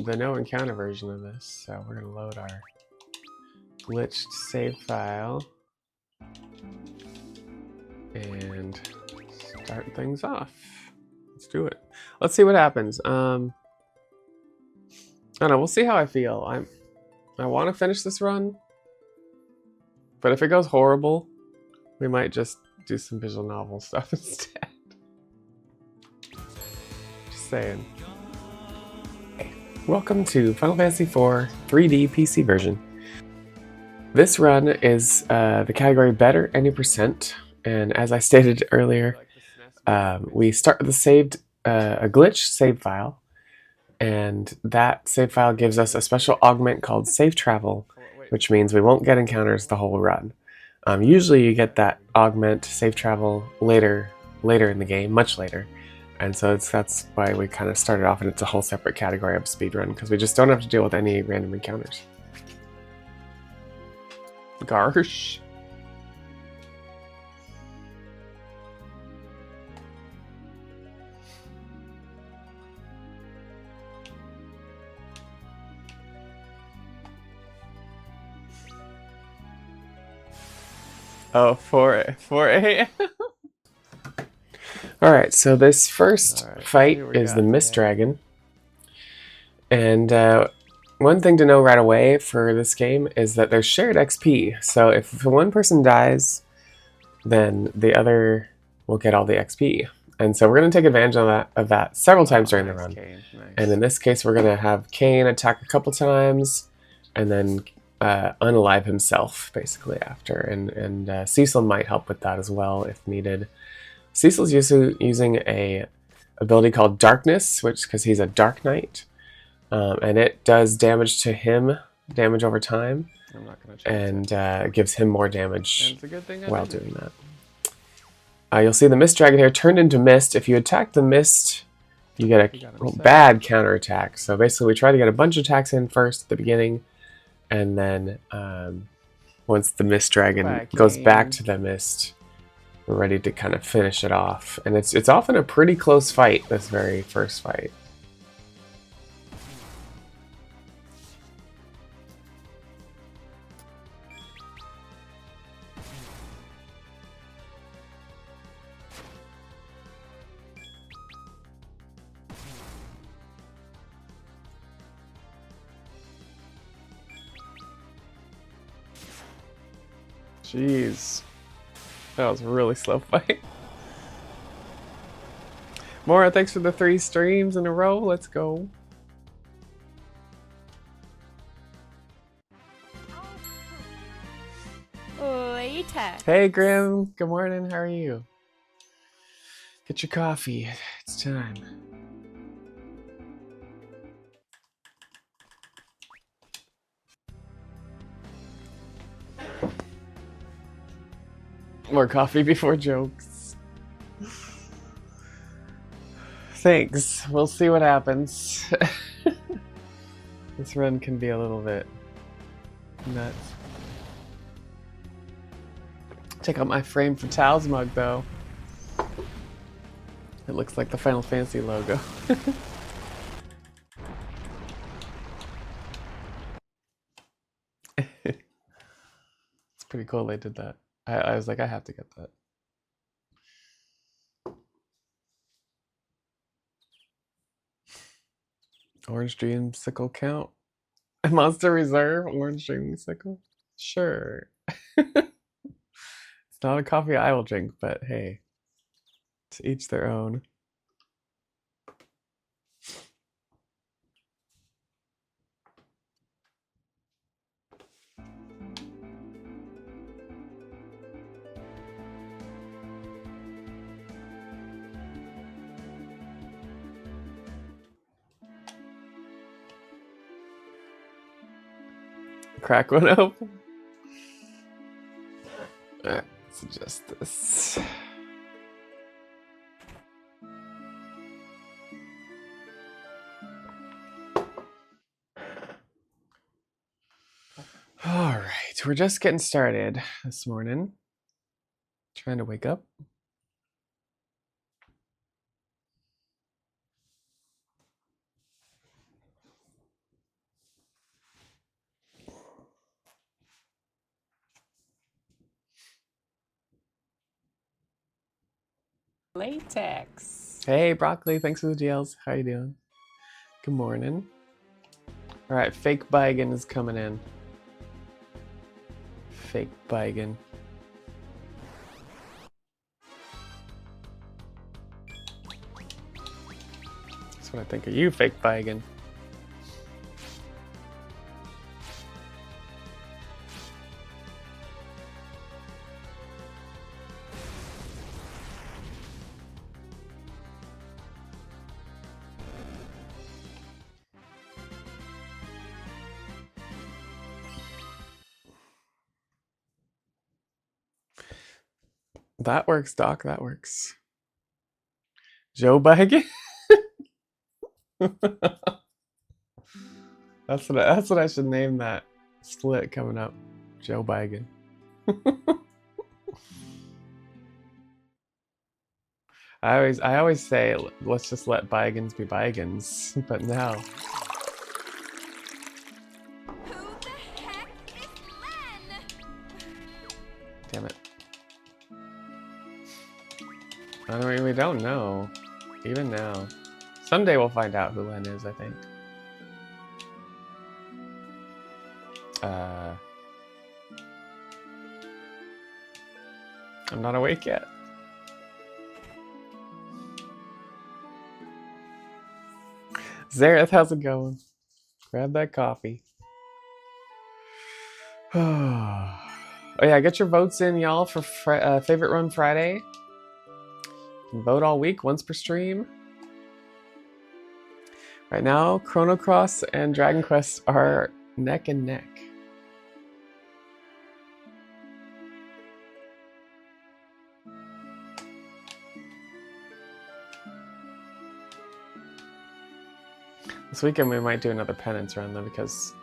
the no encounter version of this, so we're gonna load our glitched save file and start things off. Let's do it. Let's see what happens. I don't know. We'll see how I feel. I want to finish this run, but if it goes horrible, we might just do some visual novel stuff instead. Just saying. Hey, welcome to Final Fantasy IV 3D PC version. This run is the category Better Any Percent, and as I stated earlier, we start with a glitch save file, and that save file gives us a special augment called Safe Travel, which means we won't get encounters the whole run. Usually you get that augment, Safe Travel, later in the game, much later, and so that's why we kind of started off and it's a whole separate category of speedrun, because we just don't have to deal with any random encounters. Garsh. Oh, 4 a.m. Alright, so this first fight is the Mist Dragon. And one thing to know right away for this game is that there's shared XP. So if one person dies, then the other will get all the XP. And so we're going to take advantage of that several times during the run. Nice. And in this case, we're going to have Cain attack a couple times, and then unalive himself basically after, and Cecil might help with that as well if needed. Cecil's using a ability called Darkness, which because he's a Dark Knight, and it does damage to him, damage over time, and gives him more damage while doing that. You'll see the Mist Dragon here turned into mist. If you attack the mist, you get a bad counter attack. So basically we try to get a bunch of attacks in first at the beginning, and then once the Mist Dragon goes back to the mist, we're ready to kind of finish it off. And it's often a pretty close fight, this very first fight. Jeez. That was a really slow fight. Moar, thanks for the 3 streams in a row. Let's go. Later. Hey, Grim. Good morning. How are you? Get your coffee. It's time. More coffee before jokes. Thanks. We'll see what happens. This run can be a little bit nuts. Check out my Frame for Towels mug, though. It looks like the Final Fantasy logo. It's pretty cool they did that. I was like, I have to get that. Orange Dreamsicle count? Monster Reserve? Orange Dreamsicle? Sure. It's not a coffee I will drink, but hey, to each their own. Crack one open. Alright, let's adjust this. Alright, we're just getting started this morning. Trying to wake up. Latex. Hey, Broccoli, thanks for the deals. How you doing? Good morning. All right, fake Baigin is coming in. Fake Baigin. That's what I think of you, fake Baigin. That works, Doc. That works. Joe Baigin. That's what I should name that split coming up. Joe Baigin. I always say let's just let bygones be bygones, but no. Who the heck is Len? Damn it. I mean, we don't know. Even now. Someday we'll find out who Len is, I think. I'm not awake yet. Zareth, how's it going? Grab that coffee. Oh yeah, get your votes in, y'all, for Favorite Run Friday. You can vote all week, once per stream. Right now, Chrono Cross and Dragon Quest are neck and neck. This weekend we might do another penance run though, because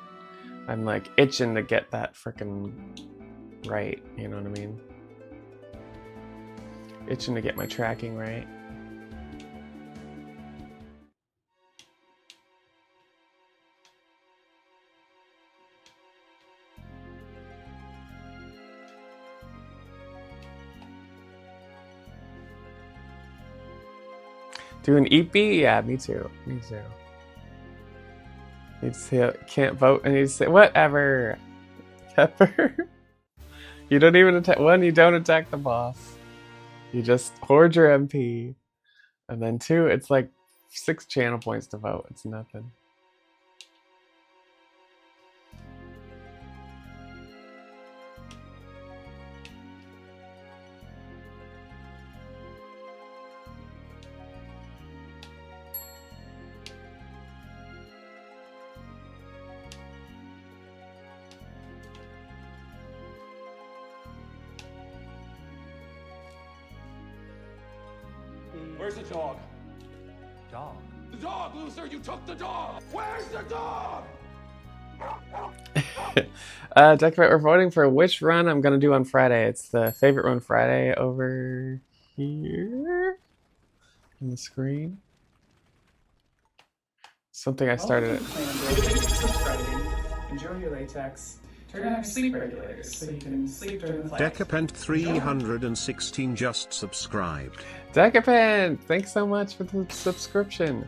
I'm like itching to get that frickin' right, you know what I mean? Itching to get my tracking right. Do an EP? Yeah, me too. Me too. Need to say, can't vote. I need to say whatever. Pepper. You don't even attack. One, you don't attack the boss. You just hoard your MP. And then two, it's like 6 channel points to vote. It's nothing. Where's the dog? Dog? The dog, Luther! You took the dog! Where's the dog? Deckbait, we're voting for which run I'm gonna do on Friday. It's the Favorite Run Friday over here on the screen. Something I started at. Enjoy your latex. Turn on your sleep regulators so you can sleep during the flight. Decapent 316 just subscribed. Decapent, thanks so much for the subscription.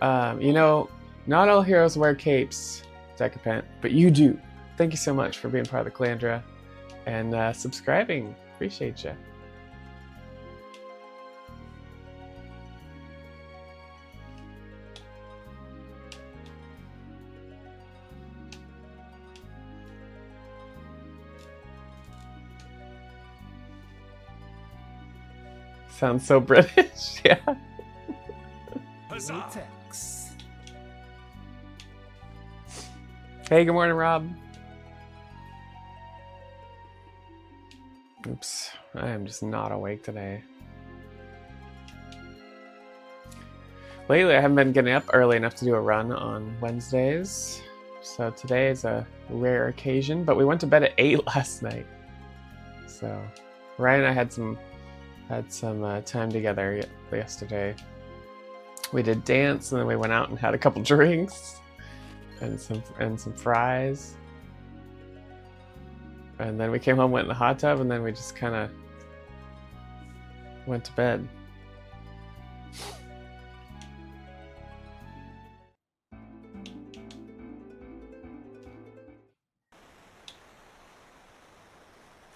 You know, not all heroes wear capes, Decapent, but you do. Thank you so much for being part of the Calandra and subscribing. Appreciate you. Sounds so British, yeah. Latex. Hey, good morning, Rob. Oops, I am just not awake today. Lately, I haven't been getting up early enough to do a run on Wednesdays. So today is a rare occasion, but we went to bed at 8 last night. So Ryan and I had some time together yesterday. We did dance, and then we went out and had a couple drinks and some fries, and then we came home, went in the hot tub, and then we just kind of went to bed.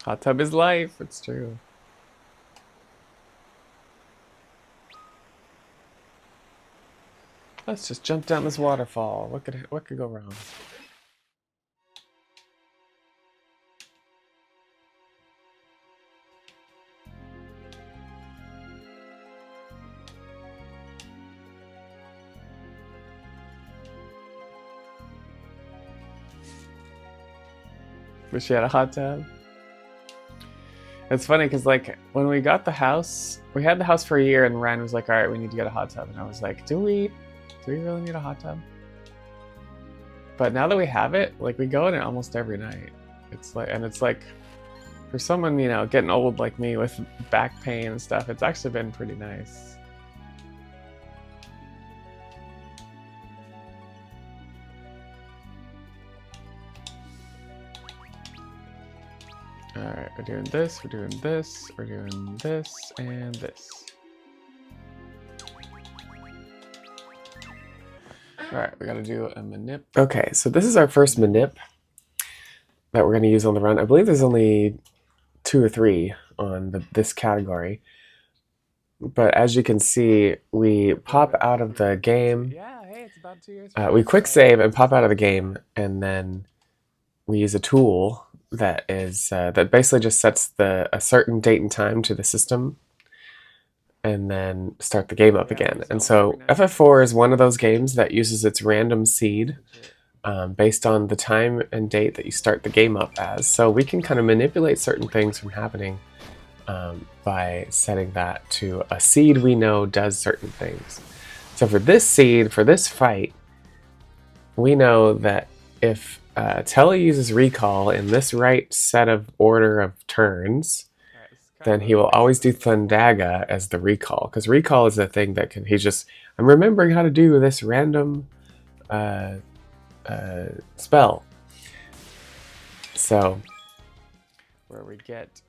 Hot tub is life. It's true. Let's just jump down this waterfall. What could go wrong? Wish you had a hot tub. It's funny because like when we got the house, we had the house for a year, and Ryan was like, "All right, we need to get a hot tub," and I was like, "Do we really need a hot tub?" But now that we have it, like we go in it almost every night. It's like for someone, you know, getting old like me with back pain and stuff, it's actually been pretty nice. Alright, we're doing this, we're doing this, we're doing this, and this. Alright, we gotta do a manip. Okay, so this is our first manip that we're gonna use on the run. I believe there's only 2 or 3 on this category. But as you can see, we pop out of the game. Yeah, hey, it's about 2 years. We quick save and pop out of the game, and then we use a tool that is that basically just sets a certain date and time to the system, and then start the game up again. And so FF4 is one of those games that uses its random seed based on the time and date that you start the game up as. So we can kind of manipulate certain things from happening by setting that to a seed we know does certain things. So for this seed, for this fight, we know that if Telly uses recall in this right set of order of turns, then he will always do Thundaga as the recall. Because recall is the thing that I'm remembering how to do this random spell. So, where we get...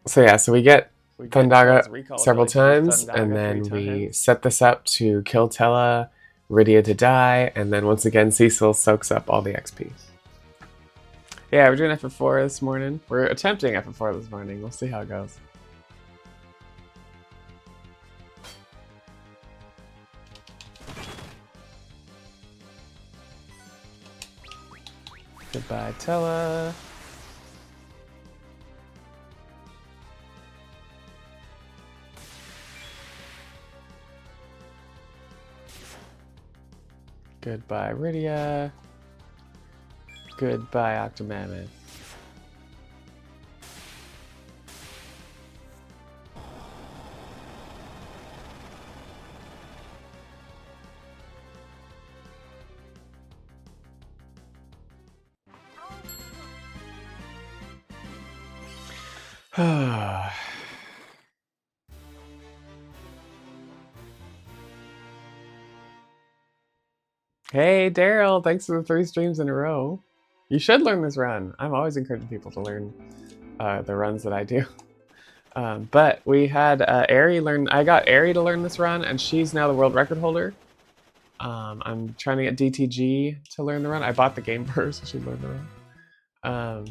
So we get Thundaga several times, and then we set this up to kill Tella, Rydia to die, and then once again Cecil soaks up all the XP. Yeah, we're doing FF4 this morning. We're attempting FF4 this morning. We'll see how it goes. Goodbye, Tella. Goodbye, Rydia. Goodbye, Octomammoth. Hey, Daryl, thanks for the 3 streams in a row. You should learn this run. I'm always encouraging people to learn the runs that I do. But we had Ari learn. I got Ari to learn this run, and she's now the world record holder. I'm trying to get DTG to learn the run. I bought the game first, so she learned the run.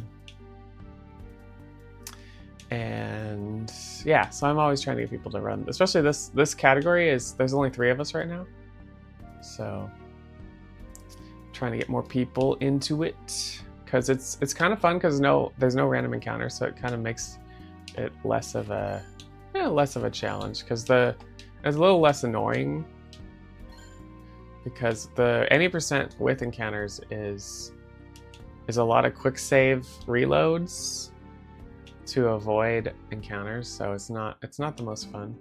And yeah, so I'm always trying to get people to run. Especially this category there's only 3 of us right now, so trying to get more people into it because it's kind of fun because there's no random encounters, so it kind of makes it less of a challenge because it's a little less annoying because the any % with encounters is a lot of quick save reloads to avoid encounters, so it's not the most fun.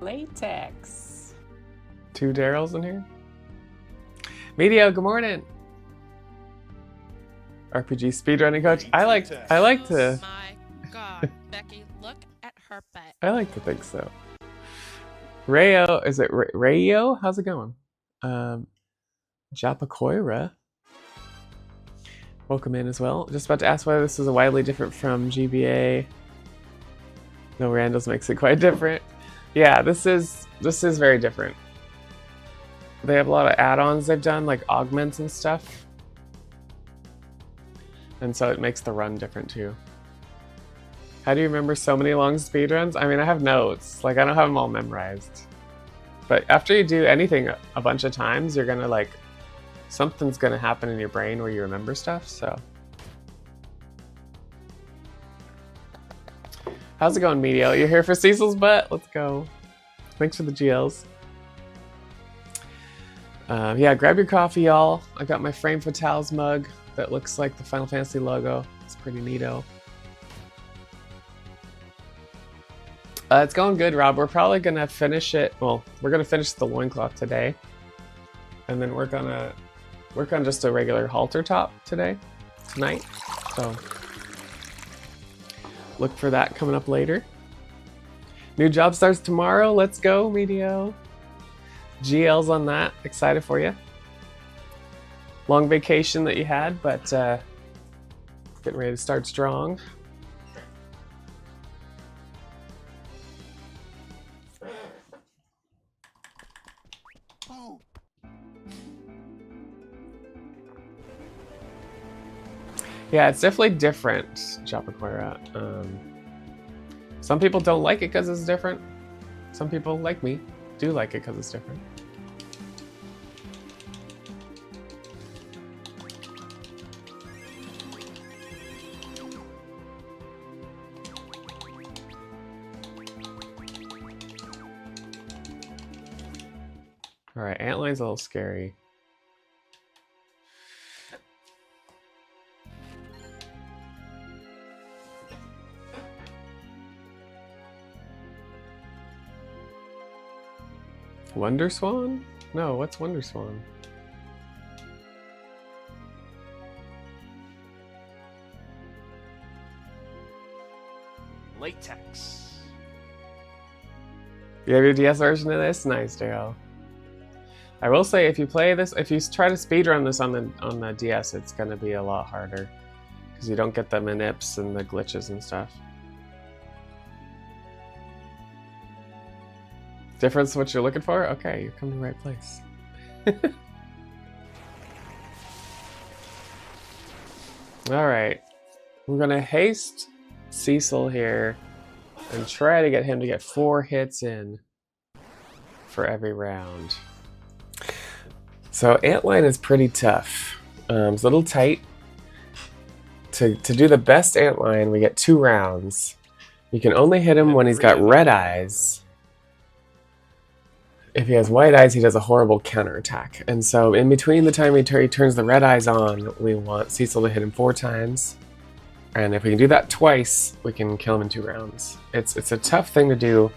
Latex. 2 Daryls in here. Medio, good morning. RPG speedrunning coach. I like to. Oh my god, Becky, look at her butt. I like to think so. Rayo, is it Rayo? How's it going? Japakoira. Welcome in as well. Just about to ask whether this is widely different from GBA. No randos makes it quite different. Yeah, this is very different. they have a lot of add-ons they've done, like augments and stuff. And so it makes the run different too. How do you remember so many long speedruns? I mean, I have notes. Like, I don't have them all memorized. But after you do anything a bunch of times, you're gonna like, something's gonna happen in your brain where you remember stuff, so. How's it going, Medio? You're here for Cecil's butt? Let's go. Thanks for the GLs. Yeah, grab your coffee, y'all. I got my Frame Fatales mug that looks like the Final Fantasy logo. It's pretty neato. It's going good, Rob. We're probably gonna finish it. Well, we're gonna finish the loincloth today, and then we're gonna work on just a regular halter top tonight. So look for that coming up later. New job starts tomorrow. Let's go, Medio. GL's on that. Excited for you. Long vacation that you had, but getting ready to start strong. Yeah, it's definitely different, Chapaquera. Some people don't like it because it's different. Some people, like me, do like it because it's different. Alright, Antlion's a little scary. Wonder Swan? No, what's Wonder Swan? Latex. You have your DS version of this? Nice, Daryl. I will say, if you play this, if you try to speedrun this on the DS, it's gonna be a lot harder because you don't get the manips and the glitches and stuff. Difference what you're looking for? Okay, you come to the right place. Alright. We're gonna haste Cecil here and try to get him to get 4 hits in for every round. So Antlion is pretty tough. It's a little tight. To do the best Antlion, we get 2 rounds. You can only hit him when he's got red eyes. If he has white eyes, he does a horrible counterattack. And so in between the time he turns the red eyes on, we want Cecil to hit him 4 times. And if we can do that twice, we can kill him in 2 rounds. It's a tough thing to do.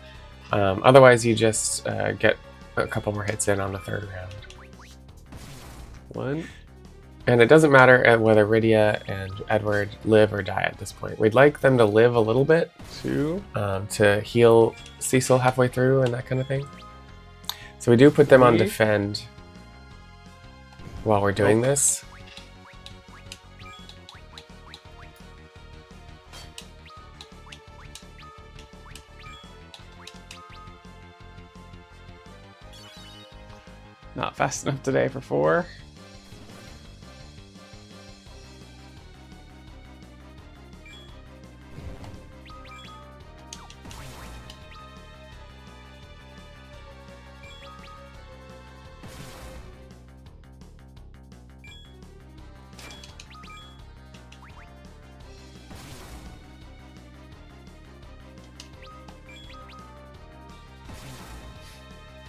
Otherwise, you just get a couple more hits in on the 3rd round. 1. And it doesn't matter whether Rydia and Edward live or die at this point. We'd like them to live a little bit. 2. To heal Cecil halfway through and that kind of thing. So we do put them on defend while we're doing this. Not fast enough today for 4.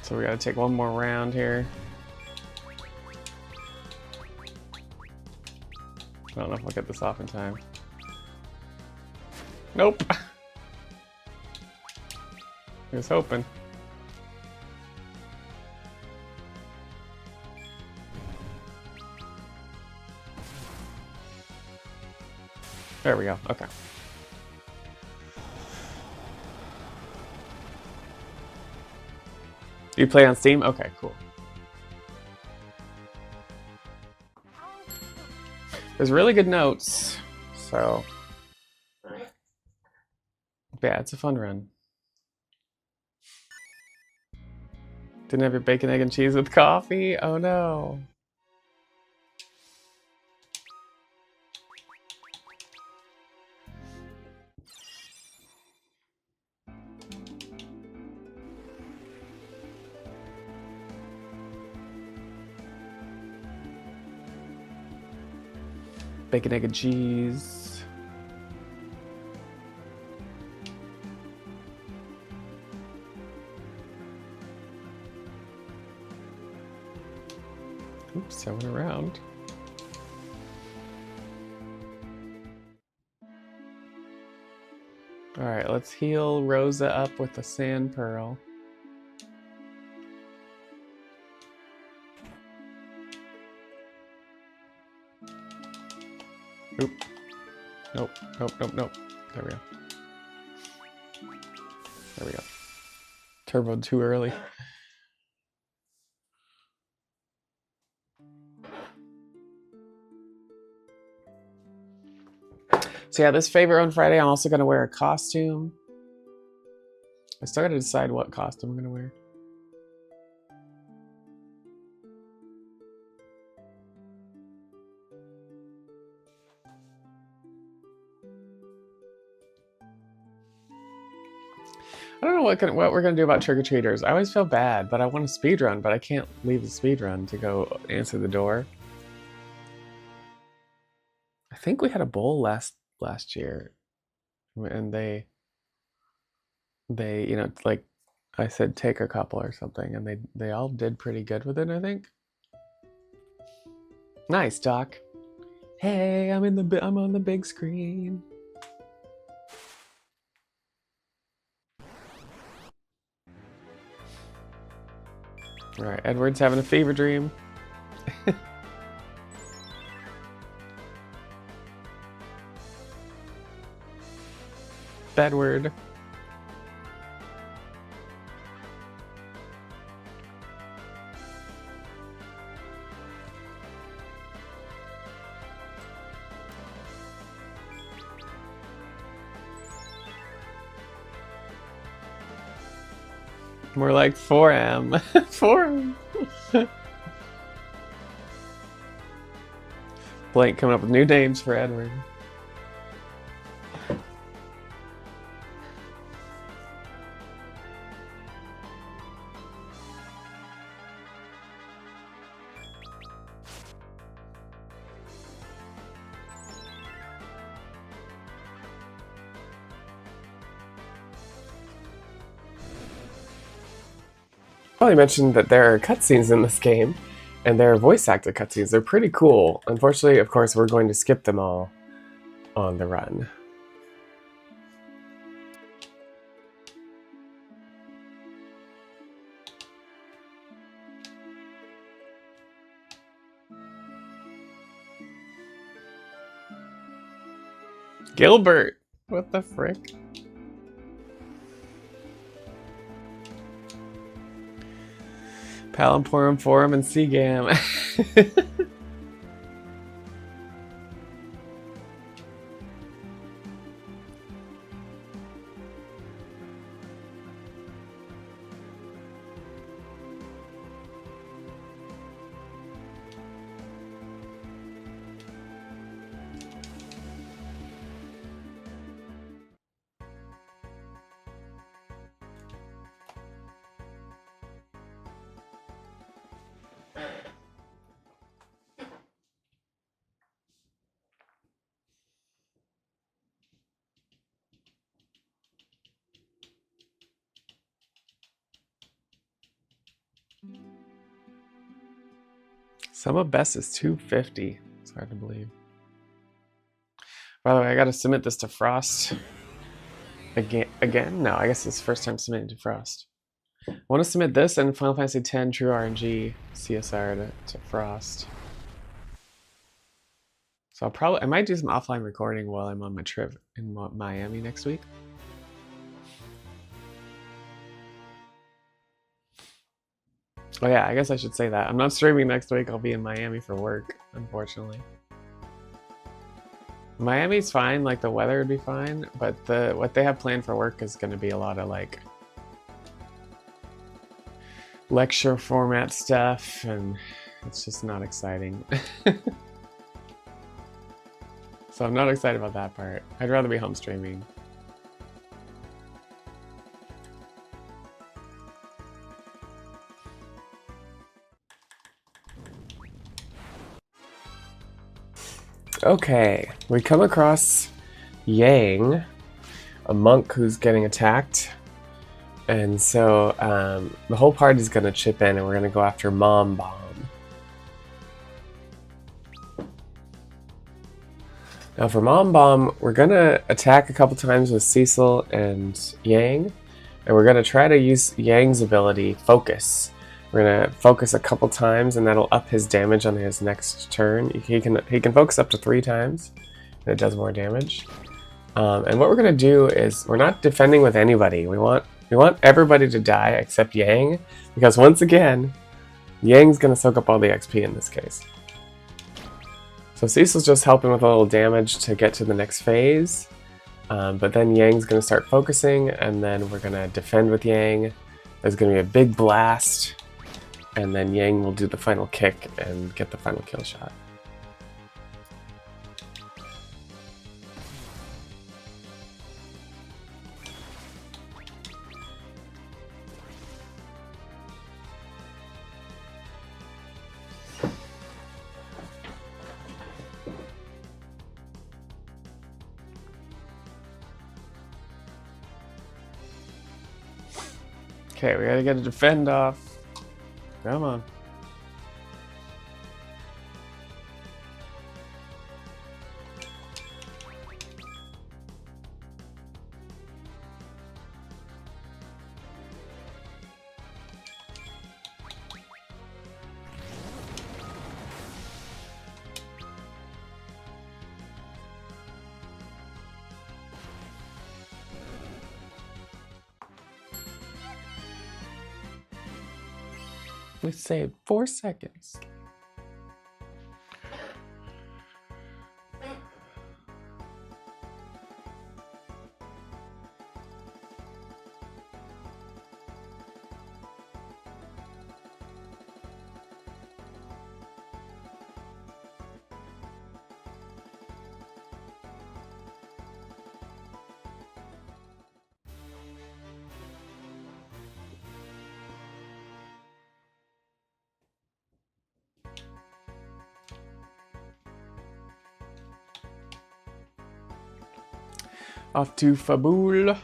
So we gotta take one more round here. I don't know if I'll get this off in time. Nope. I was hoping. There we go. Okay. You play on Steam? Okay, cool. There's really good notes, so yeah, it's a fun run. Didn't have your bacon, egg, and cheese with coffee? Oh no. Bacon, egg, and cheese. Oops, I went around. Alright, let's heal Rosa up with the sand pearl. Oop. Nope, nope, nope, nope. There we go. There we go. Turboed too early. So yeah, this favorite on Friday, I'm also going to wear a costume. I still got to decide what costume I'm going to wear. I don't know what we're going to do about trick-or-treaters. I always feel bad, but I want to speedrun, but I can't leave the speedrun to go answer the door. I think we had a bowl last year, and they you know, like I said, take a couple or something, and they all did pretty good with it, I think. Nice, Doc. Hey, I'm on the big screen. All right, Edward's having a fever dream. Bedward. More like 4M. 4M. Blank coming up with new names for Edward. Well, you mentioned that there are cutscenes in this game, and there are voice-acted cutscenes. They're pretty cool. Unfortunately, of course, we're going to skip them all on the run. Gilbert! What the frick? Palamporum, Forum, and Seagam. Sum of best is 250. It's hard to believe. By the way, I gotta submit this to Frost. Again? No, I guess it's the first time submitting to Frost. I want to submit this and Final Fantasy X True RNG CSR to Frost. So I might do some offline recording while I'm on my trip in Miami next week. Oh yeah, I guess I should say that. I'm not streaming next week. I'll be in Miami for work, unfortunately. Miami's fine, like the weather would be fine, but what they have planned for work is going to be a lot of like lecture format stuff, and it's just not exciting. So I'm not excited about that part. I'd rather be home streaming. Okay, we come across Yang, a monk who's getting attacked. And so the whole party's gonna chip in and we're gonna go after Mom Bomb. Now for Mom Bomb, we're gonna attack a couple times with Cecil and Yang, and we're gonna try to use Yang's ability, Focus. We're gonna focus a couple times, and that'll up his damage on his next turn. He can focus up to 3 times, and it does more damage. And what we're gonna do is we're not defending with anybody. We want everybody to die except Yang, because once again, Yang's gonna soak up all the XP in this case. So Cecil's just helping with a little damage to get to the next phase, but then Yang's gonna start focusing, and then we're gonna defend with Yang. There's gonna be a big blast, and then Yang will do the final kick and get the final kill shot. Okay, we gotta get a defend off. Come on. We saved 4 seconds. Off to Fabul.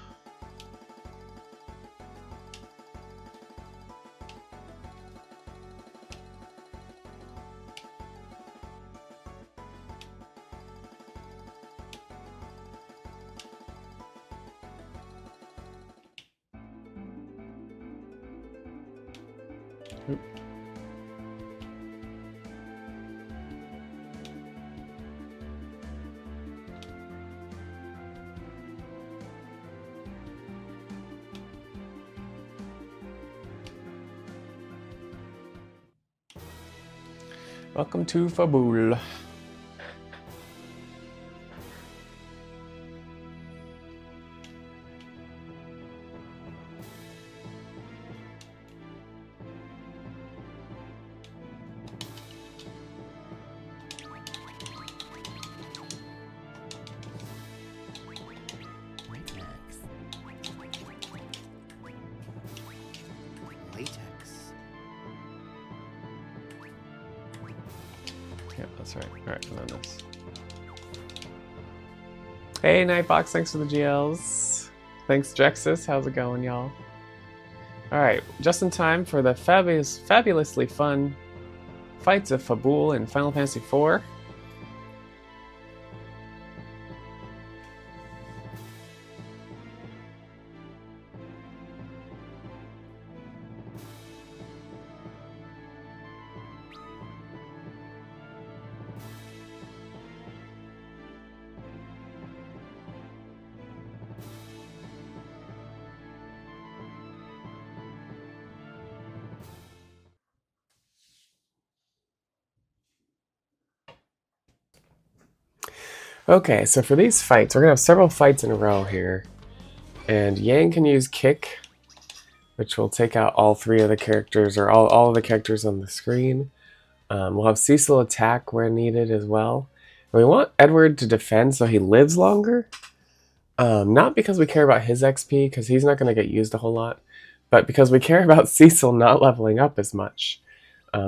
Welcome to Fabul. Yeah, that's right. Alright, and then this. Hey, Nightbox, thanks for the GLs. Thanks, Drexus. How's it going, y'all? Alright, just in time for the fabulously fun fights of Fabul in Final Fantasy IV. Okay, so for these fights, we're going to have several fights in a row here. And Yang can use Kick which will take out all 3 of the characters, or all of the characters on the screen. We'll have Cecil attack where needed as well. And we want Edward to defend so he lives longer. Not because we care about his XP, because he's not going to get used a whole lot, but because we care about Cecil not leveling up as much.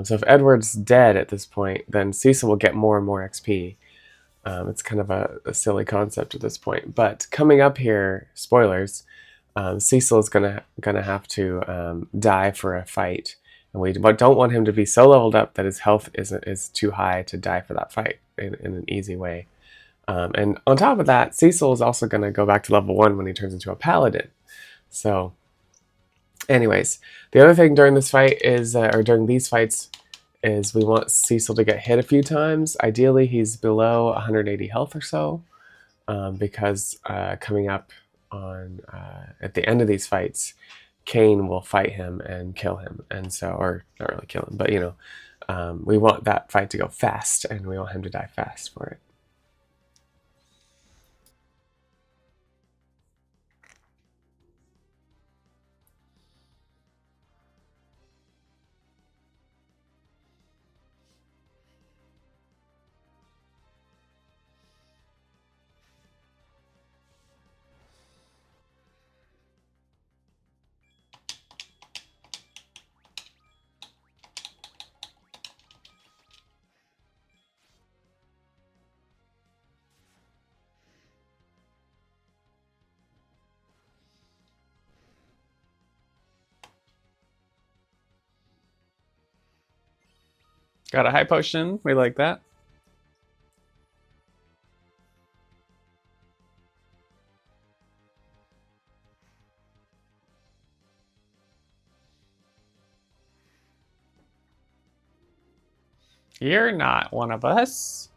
So if Edward's dead at this point, then Cecil will get more and more XP. It's kind of a silly concept at this point. But coming up here, spoilers, Cecil is gonna have to die for a fight, and we don't want him to be so leveled up that his health is too high to die for that fight in an easy way. And on top of that, Cecil is also going to go back to level 1 when he turns into a paladin. So, anyways, the other thing during this fight is, or during these fights, is we want Cecil to get hit a few times. Ideally, he's below 180 health or so, because coming up on at the end of these fights, Cain will fight him and kill him, and so, or not really kill him, but you know, we want that fight to go fast, and we want him to die fast for it. Got a high potion. We like that. You're not one of us.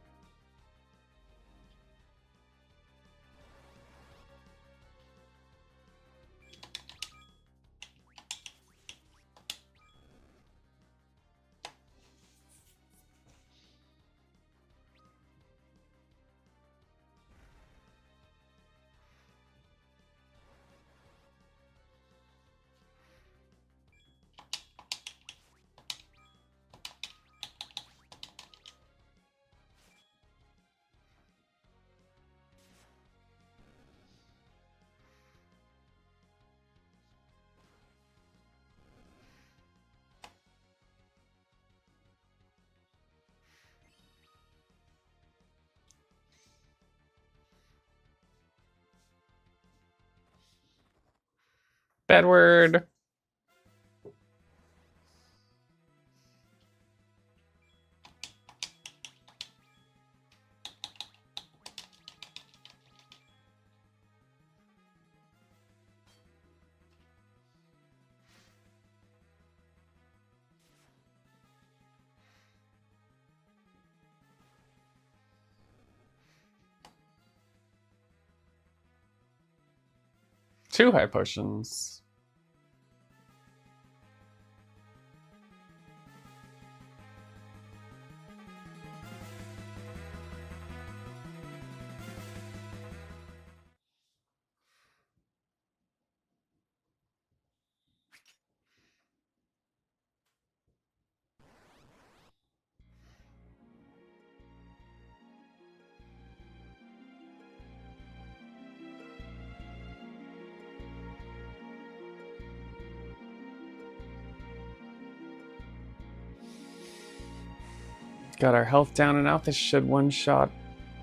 Bedward. Two high potions. Got our health down and out. This should one-shot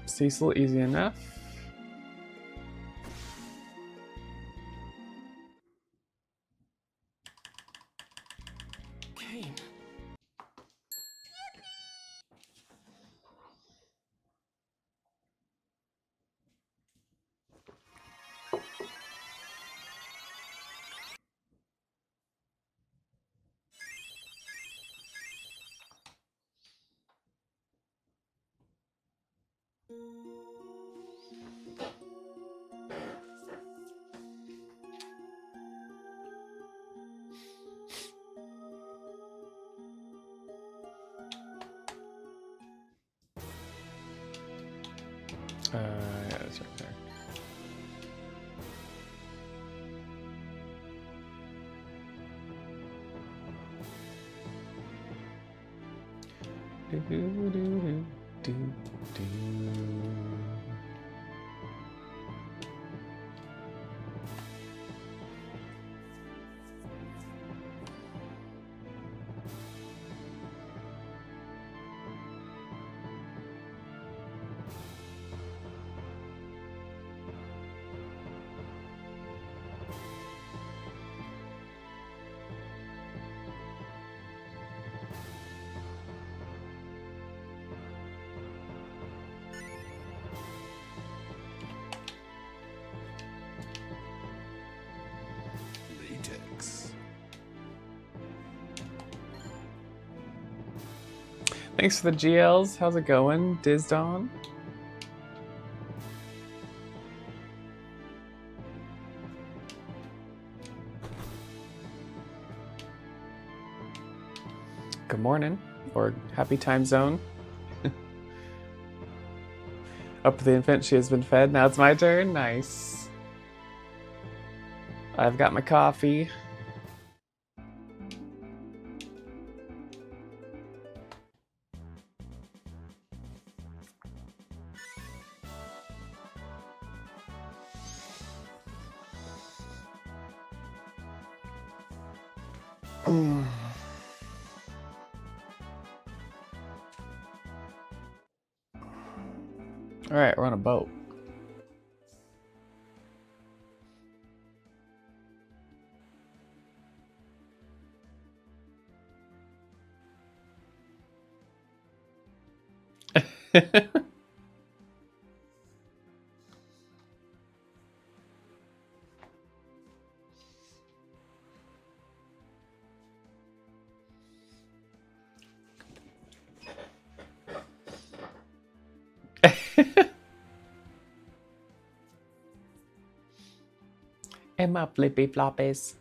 Cecil easy enough. Cain. Yeah, it's right there. Do, do, do, do, do. Thanks for the GLs. How's it going, Dizdon? Good morning, or happy time zone. Up the infant, she has been fed. Now it's my turn. Nice. I've got my coffee. All right, we're on a boat. Hey, my flippy floppies.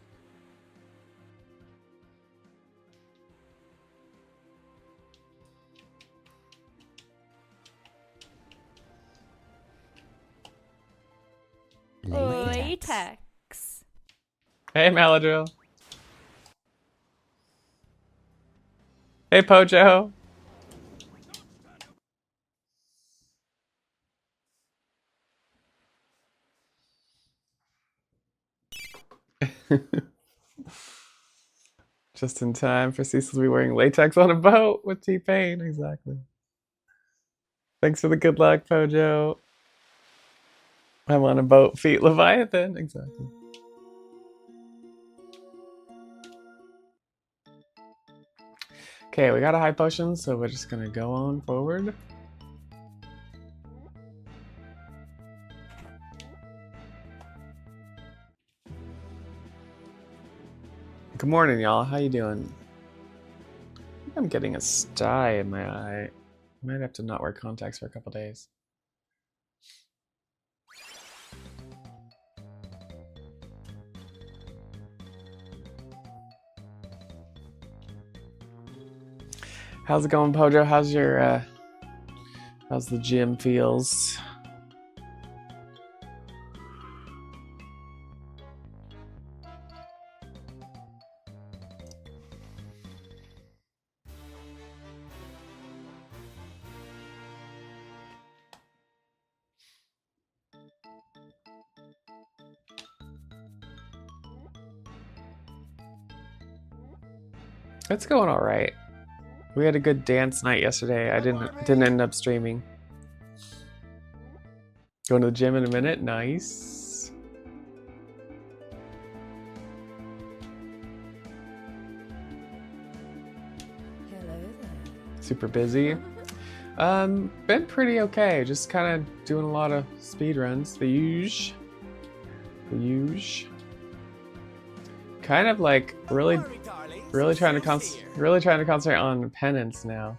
Latex. Hey, Maladrill. Hey, Pojo. Just in time for Cecil to be wearing latex on a boat with T-Pain. Exactly. Thanks for the good luck, Pojo. I'm on a boat, feet Leviathan. Exactly. Okay, we got a high potion, so we're just gonna go on forward. Good morning, y'all. How you doing? I think I'm getting a sty in my eye. Might have to not wear contacts for a couple days. How's it going, Pojo? How's your how's the gym feels? It's going all right. We had a good dance night yesterday. I didn't end up streaming. Going to the gym in a minute. Nice. Hello there. Super busy. Been pretty okay. Just kind of doing a lot of speed runs. The usual. Kind of like really trying to concentrate on penance now.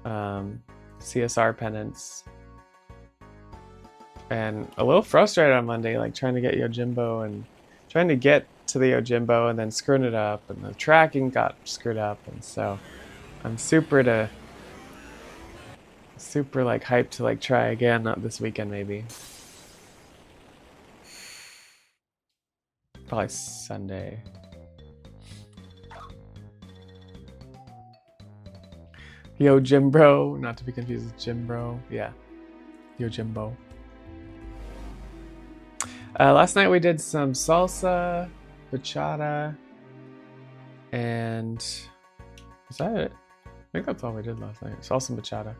CSR penance. And a little frustrated on Monday, like trying to get Yojimbo and trying to get to the Yojimbo and then screwing it up, and the tracking got screwed up, and so I'm super like hyped to like try again, not this weekend maybe. Probably Sunday. Yo Jimbro, not to be confused with Jimbro. Yeah. Yo Jimbo. Last night we did some salsa, bachata, and is that it? I think that's all we did last night. Salsa and bachata.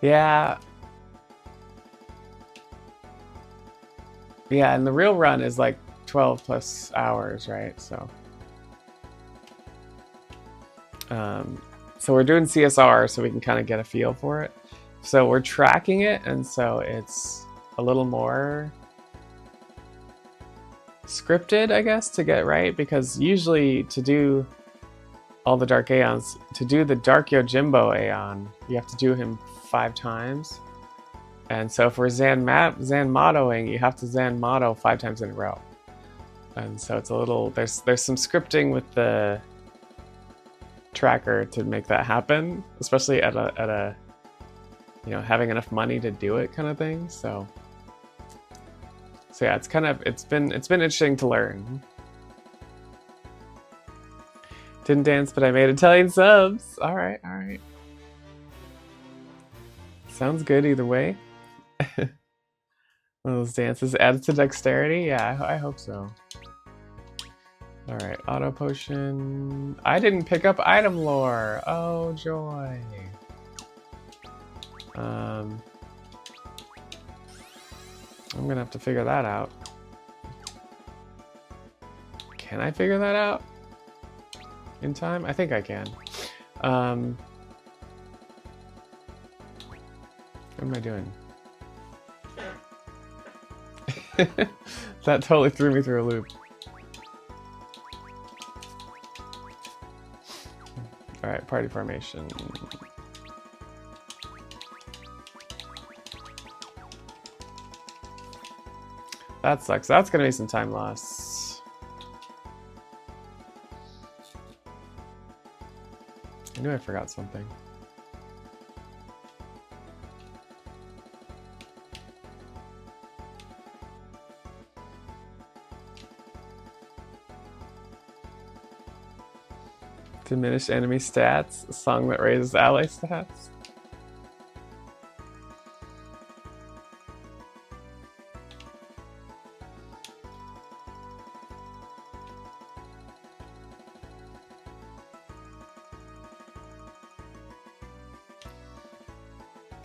Yeah. Yeah, and the real run is like 12 plus hours, right? So we're doing CSR so we can kind of get a feel for it. So we're tracking it, and so it's a little more scripted, I guess, to get right, because usually to do all the Dark Aeons, to do the Dark Yojimbo Aeon, you have to do him 5 times. And so if we're Zanmottoing, you have to Zanmotto 5 times in a row. And so it's a little, there's some scripting with the tracker to make that happen, especially at a you know, having enough money to do it kind of thing. So yeah, it's been interesting to learn. Didn't dance, but I made Italian subs. All right. Sounds good either way. One of those dances adds to dexterity. Yeah, I hope so. All right, auto potion. I didn't pick up item lore. Oh joy. I'm gonna have to figure that out. Can I figure that out in time? I think I can. What am I doing? That totally threw me through a loop. Alright, party formation. That sucks. That's gonna be some time loss. I knew I forgot something. Diminish enemy stats, a song that raises ally stats.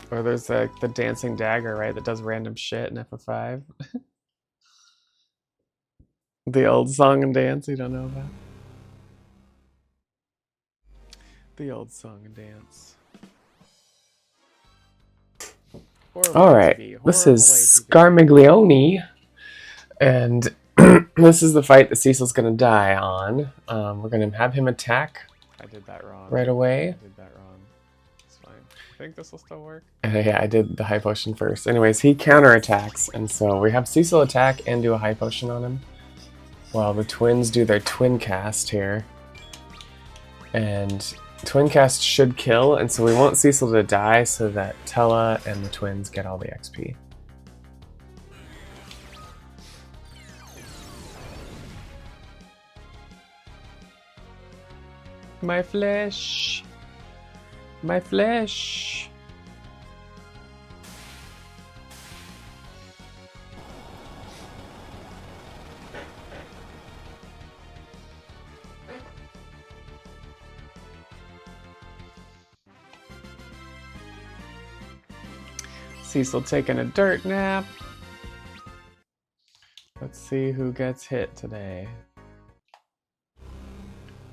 Or there's like the dancing dagger, right, that does random shit in FF5. The old song and dance you don't know about. The old song and dance. Alright, this is Scarmiglione, and this is the fight that Cecil's gonna die on. We're gonna have him attack. I did that wrong. Right away. I did that wrong. It's fine. I think this will still work. Yeah, I did the high potion first. Anyways, he counterattacks, and so we have Cecil attack and do a high potion on him, while the twins do their twin cast here. And twin cast should kill, and so we want Cecil to die so that Tella and the twins get all the XP. My flesh! My flesh! Cecil taking a dirt nap. Let's see who gets hit today.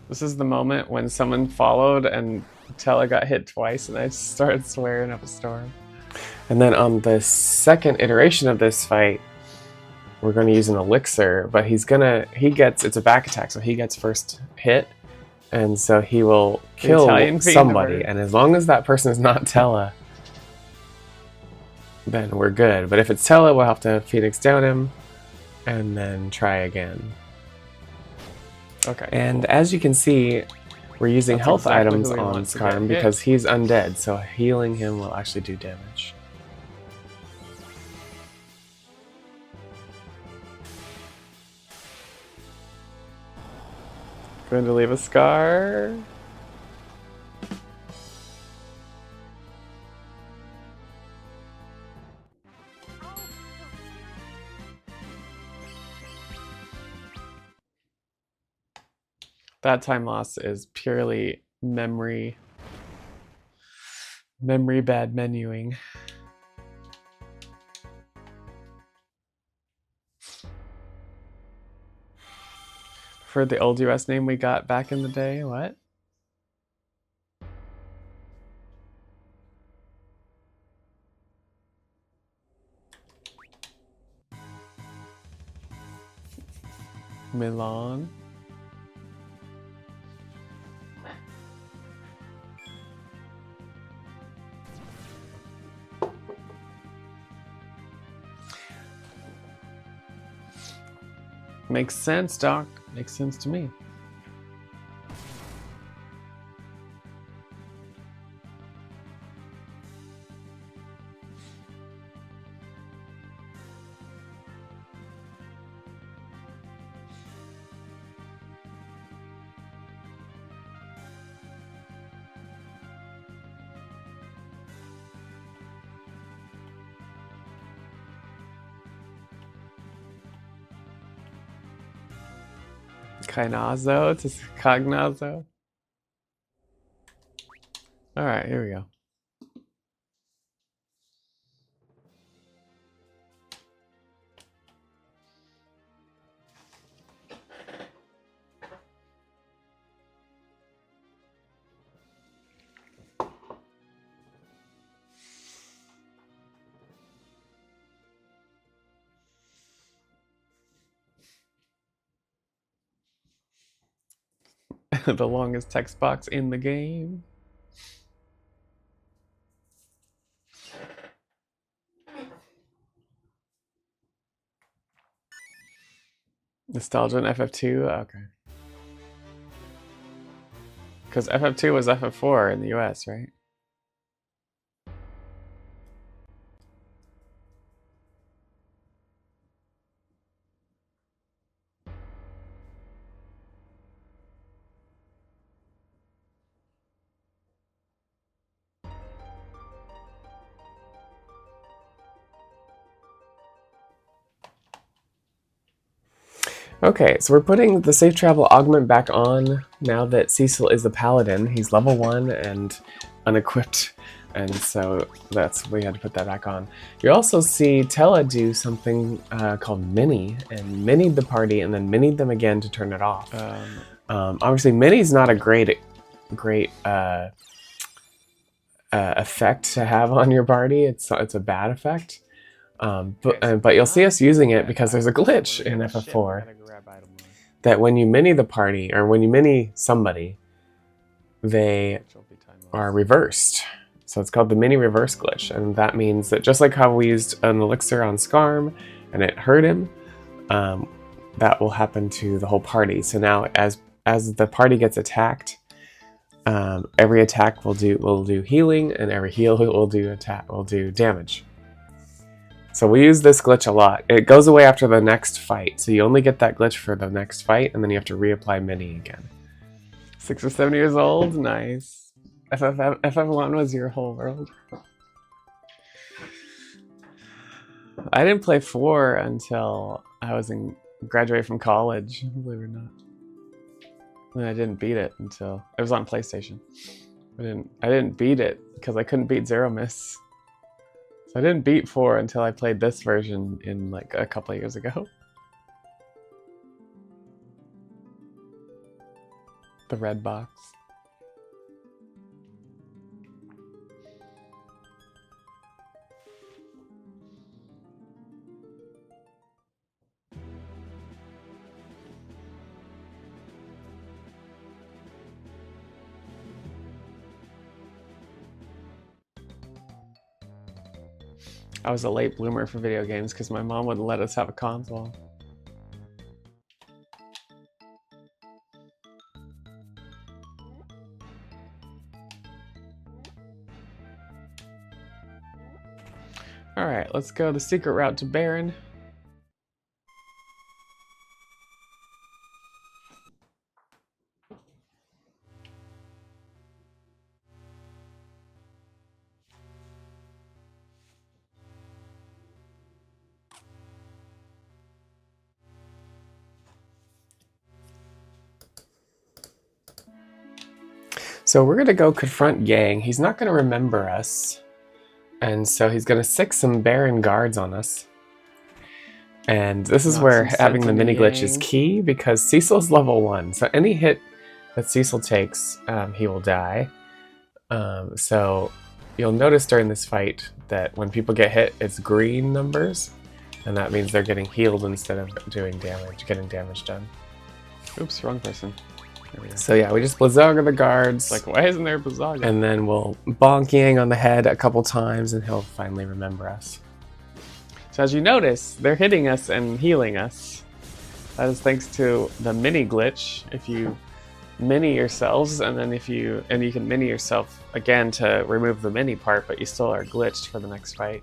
This is the moment when someone followed and Tella got hit twice and I just started swearing up a storm. And then on the second iteration of this fight, we're going to use an elixir, but it's a back attack, so he gets first hit, and so he will kill somebody, and as long as that person is not Tella, then we're good. But if it's Tella, we'll have to Phoenix down him and then try again. Okay. And as you can see, we're using health items on Scarm because he's undead, so healing him will actually do damage. Going to leave a scar. That time loss is purely memory bad menuing. For the old US name we got back in the day, what? Milan. Makes sense, Doc. Makes sense to me. Cagnazzo to Cagnazzo. All right, here we go. The longest text box in the game. Nostalgia and FF2? Okay. Because FF2 was FF4 in the US, right? Okay, so we're putting the safe travel augment back on now that Cecil is a paladin. He's level 1 and unequipped, and so we had to put that back on. You also see Tella do something called mini, and minied the party and then minied them again to turn it off. Obviously, mini's not a great effect to have on your party. It's a bad effect. But you'll see us using it because there's a glitch in FF4 that when you mini the party, or when you mini somebody, they are reversed. So it's called the mini reverse glitch, and that means that just like how we used an elixir on Scarm and it hurt him, that will happen to the whole party. So now as the party gets attacked, every attack will do healing, and every heal will do damage. So we use this glitch a lot. It goes away after the next fight, so you only get that glitch for the next fight, and then you have to reapply mini again. 6 or 7 years old? Nice. FF1 was your whole world. I didn't play 4 until I was graduated from college, believe it or not. And I didn't beat it until it was on PlayStation. I didn't beat it because I couldn't beat Zeromus. So I didn't beat 4 until I played this version in like a couple of years ago. The red box. I was a late bloomer for video games because my mom wouldn't let us have a console. Alright, let's go the secret route to Baron. So we're gonna go confront Gang. He's not gonna remember us. And so he's gonna sick some Baron guards on us. And this is where having the mini glitch is key, because Cecil's level 1. So any hit that Cecil takes, he will die. So you'll notice during this fight that when people get hit, it's green numbers. And that means they're getting healed instead of getting damage done. Oops, wrong person. So yeah, we just Blizzaga the guards. Like, why isn't there Blizzaga? And then we'll bonk Yang on the head a couple times and he'll finally remember us. So as you notice, they're hitting us and healing us. That is thanks to the mini glitch. If you mini yourselves, and then you can mini yourself again to remove the mini part, but you still are glitched for the next fight.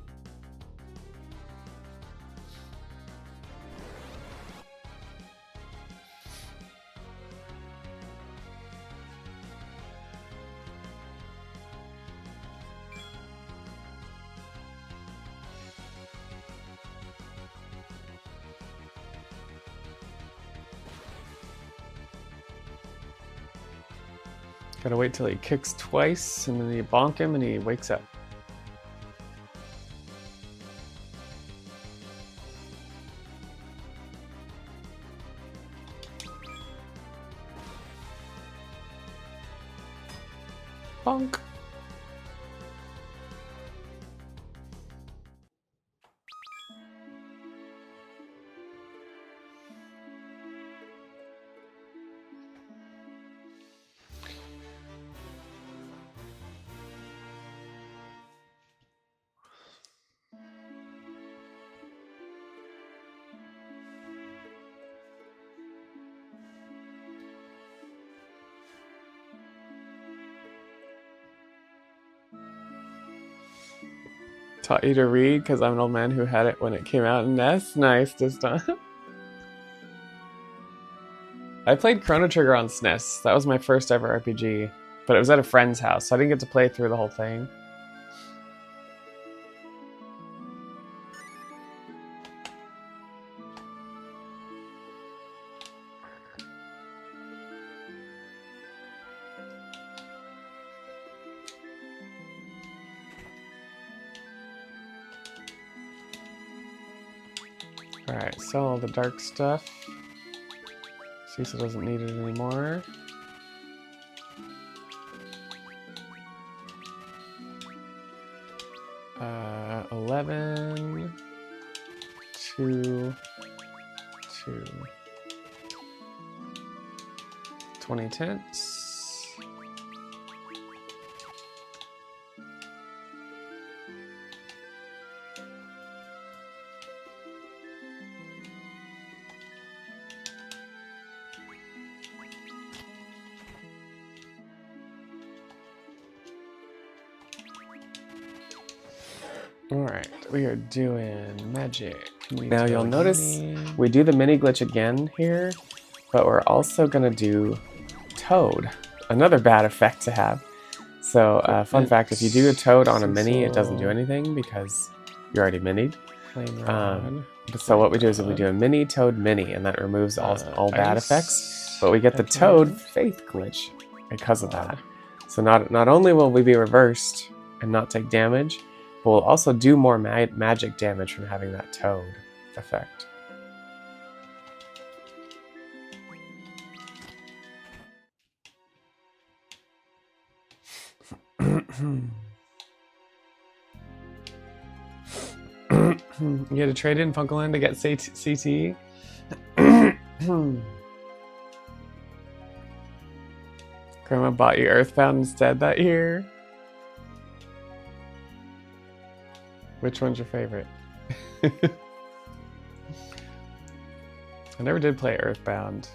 Gotta wait till he kicks twice, and then you bonk him and he wakes up. Bonk. Taught you to read because I'm an old man who had it when it came out, and that's nice this time. I played Chrono Trigger on SNES. That was my first ever RPG, but it was at a friend's house, so I didn't get to play through the whole thing. Alright, sell all the dark stuff. Cecil doesn't need it anymore. Uh, 11, 2, 20 tents. Alright, we are doing magic. Now you'll notice we do the mini glitch again here, but we're also going to do Toad. Another bad effect to have. So, fun fact, if you do a Toad on a mini, it doesn't do anything because you're already minied. So what we do is we do a mini Toad mini, and that removes all bad effects, but we get the Toad Faith glitch because of that. So not only will we be reversed and not take damage, but we'll also do more magic damage from having that Toad effect. You had to trade in Funkaland to get CT? Grandma bought you Earthbound instead that year? Which one's your favorite? I never did play Earthbound.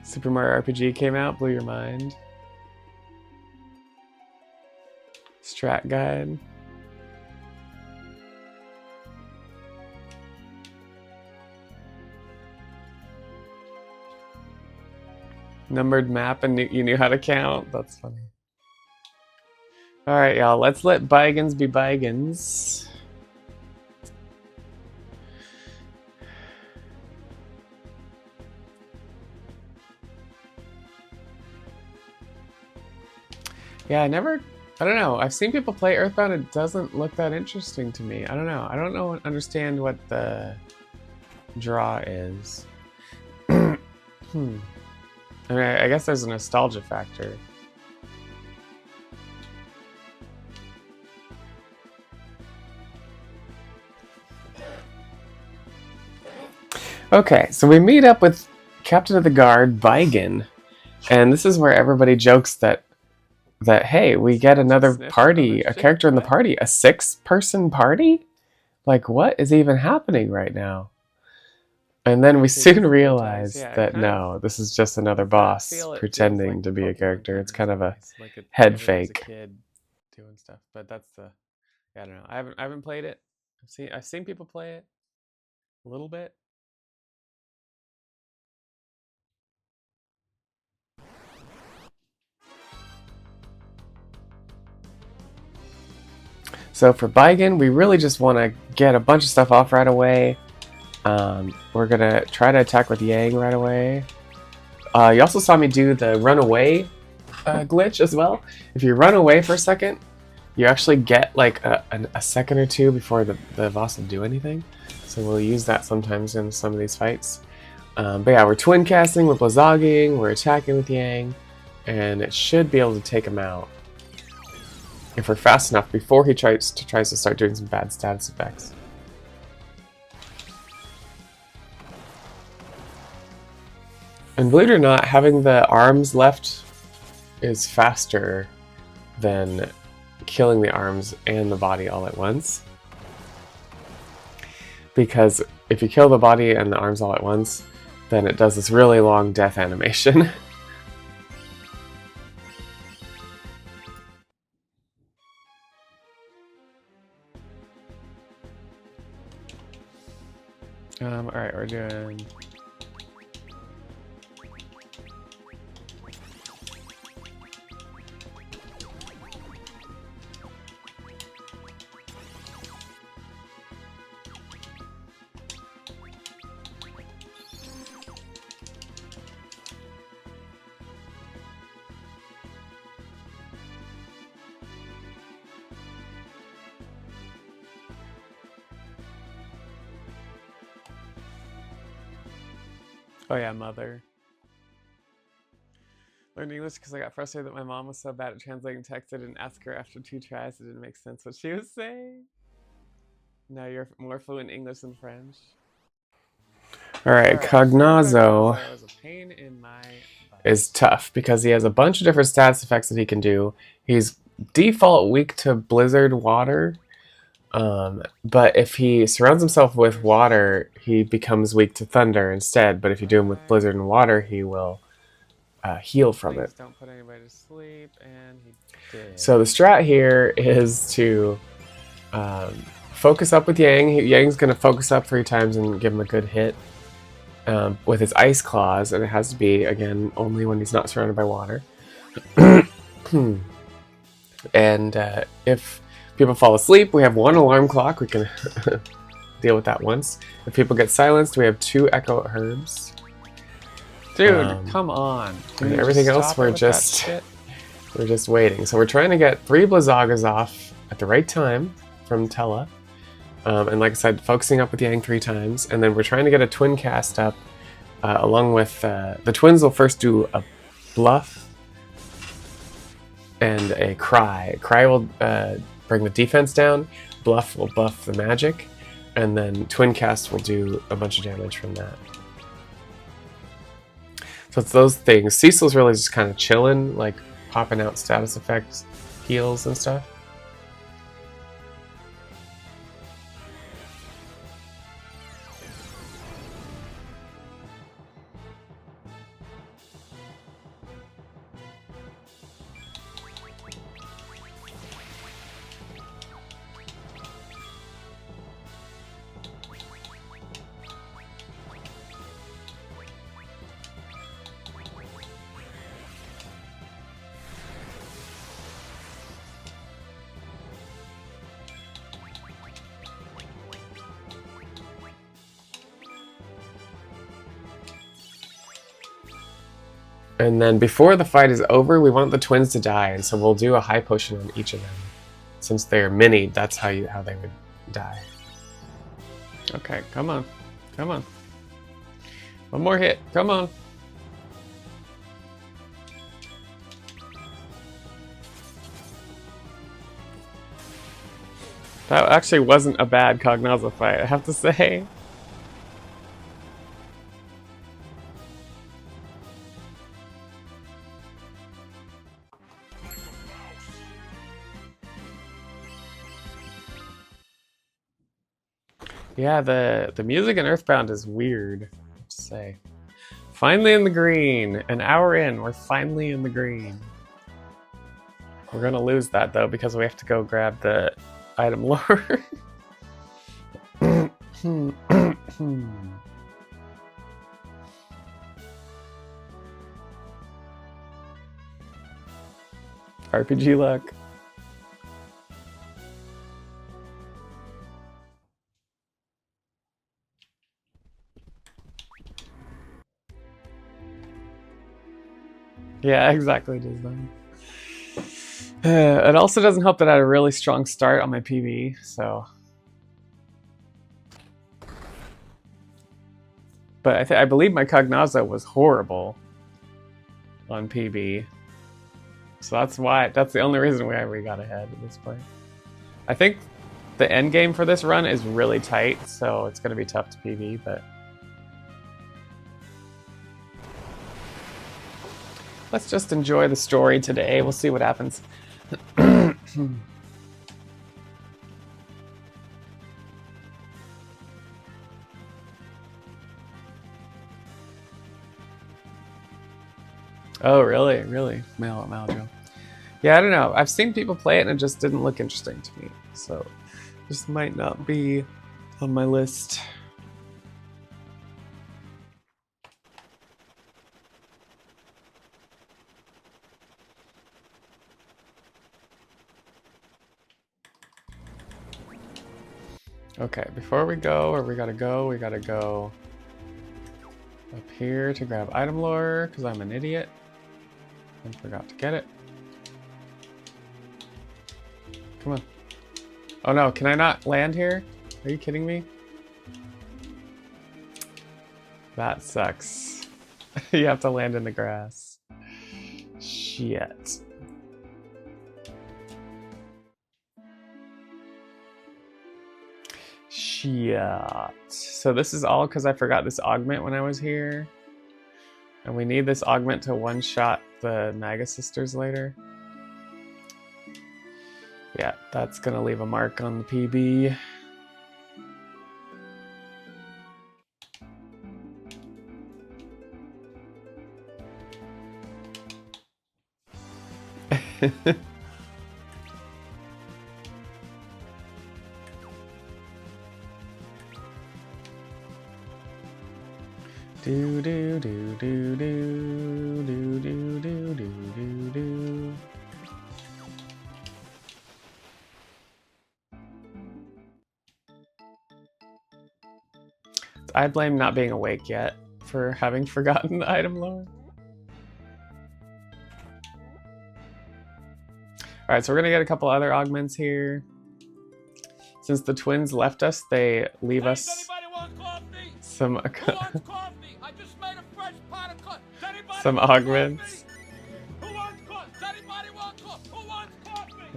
Super Mario RPG came out, blew your mind. Strat guide. Numbered map and you knew how to count. That's funny. Alright, y'all. Let's let Baigins be Baigins. Yeah, I don't know. I've seen people play Earthbound. It doesn't look that interesting to me. I don't know. I don't understand what the draw is. I mean, I guess there's a nostalgia factor. Okay, so we meet up with Captain of the Guard, Baigin. And this is where everybody jokes that hey, we get another party, a character in the party, a 6-person party? Like, what is even happening right now? And then we soon realize that no, this is just another boss pretending to be a character. It's kind of a head fake. Doing stuff, but that's the I don't know. I haven't played it. I've seen people play it a little bit. So for Baigin, we really just want to get a bunch of stuff off right away. We're going to try to attack with Yang right away. You also saw me do the run away glitch as well. If you run away for a second, you actually get like a second or two before the boss will do anything. So we'll use that sometimes in some of these fights. But yeah, we're twin casting, we're Blizzagging, we're attacking with Yang, and it should be able to take him out if we're fast enough before he tries to start doing some bad status effects. And believe it or not, having the arms left is faster than killing the arms and the body all at once. Because if you kill the body and the arms all at once, then it does this really long death animation. Alright, we're doing... Oh yeah, mother. Learned English because I got frustrated that my mom was so bad at translating text. I didn't ask her after 2 tries. It didn't make sense what she was saying. Now you're more fluent in English than French. Alright, Cagnazzo is tough because he has a bunch of different status effects that he can do. He's default weak to blizzard water. But if he surrounds himself with water, he becomes weak to thunder instead. But if you do him with blizzard and water, he will heal from it. Don't put anybody to sleep, and he did. So the strat here is to focus up with Yang. Yang's going to focus up 3 times and give him a good hit with his ice claws, and it has to be, again, only when he's not surrounded by water. And if people fall asleep, we have 1 alarm clock. We can deal with that once. If people get silenced, we have 2 echo herbs. Dude, come on. And everything else we're just waiting. So we're trying to get 3 Blizzagas off at the right time from Tella. And like I said, focusing up with Yang 3 times. And then we're trying to get a twin cast up along with... the twins will first do a bluff and a cry. Cry will bring the defense down. Bluff will buff the magic. And then twin cast will do a bunch of damage from that. So it's those things. Cecil's really just kind of chilling, like popping out status effects, heals and stuff. And then before the fight is over, we want the twins to die, and so we'll do a high potion on each of them. Since they're mini, that's how they would die. Okay, come on. Come on. One more hit. Come on. That actually wasn't a bad Cagnazzo fight, I have to say. Yeah, the music in Earthbound is weird, I have to say. Finally in the green. An hour in, we're finally in the green. We're gonna lose that though because we have to go grab the item lore. RPG luck. Yeah, exactly, design. It also doesn't help that I had a really strong start on my PB, so. But I believe my Cagnazzo was horrible on PB. So that's the only reason why we got ahead at this point. I think the end game for this run is really tight, so it's going to be tough to PB, but. Let's just enjoy the story today. We'll see what happens. Oh, really? Really? Maladro. Yeah, I don't know. I've seen people play it and it just didn't look interesting to me. So, this might not be on my list. Okay, before we go, where we gotta go up here to grab item lore, because I'm an idiot and forgot to get it. Come on. Oh no, can I not land here? Are you kidding me? That sucks. You have to land in the grass. Shit. Shit. So this is all because I forgot this augment when I was here. And we need this augment to one-shot the Magus Sisters later. Yeah, that's gonna leave a mark on the PB. Do do do do do do do do do do. I blame not being awake yet for having forgotten the item lore. Alright, so we're gonna get a couple other augments here. Since the twins left us, they leave us some some augments.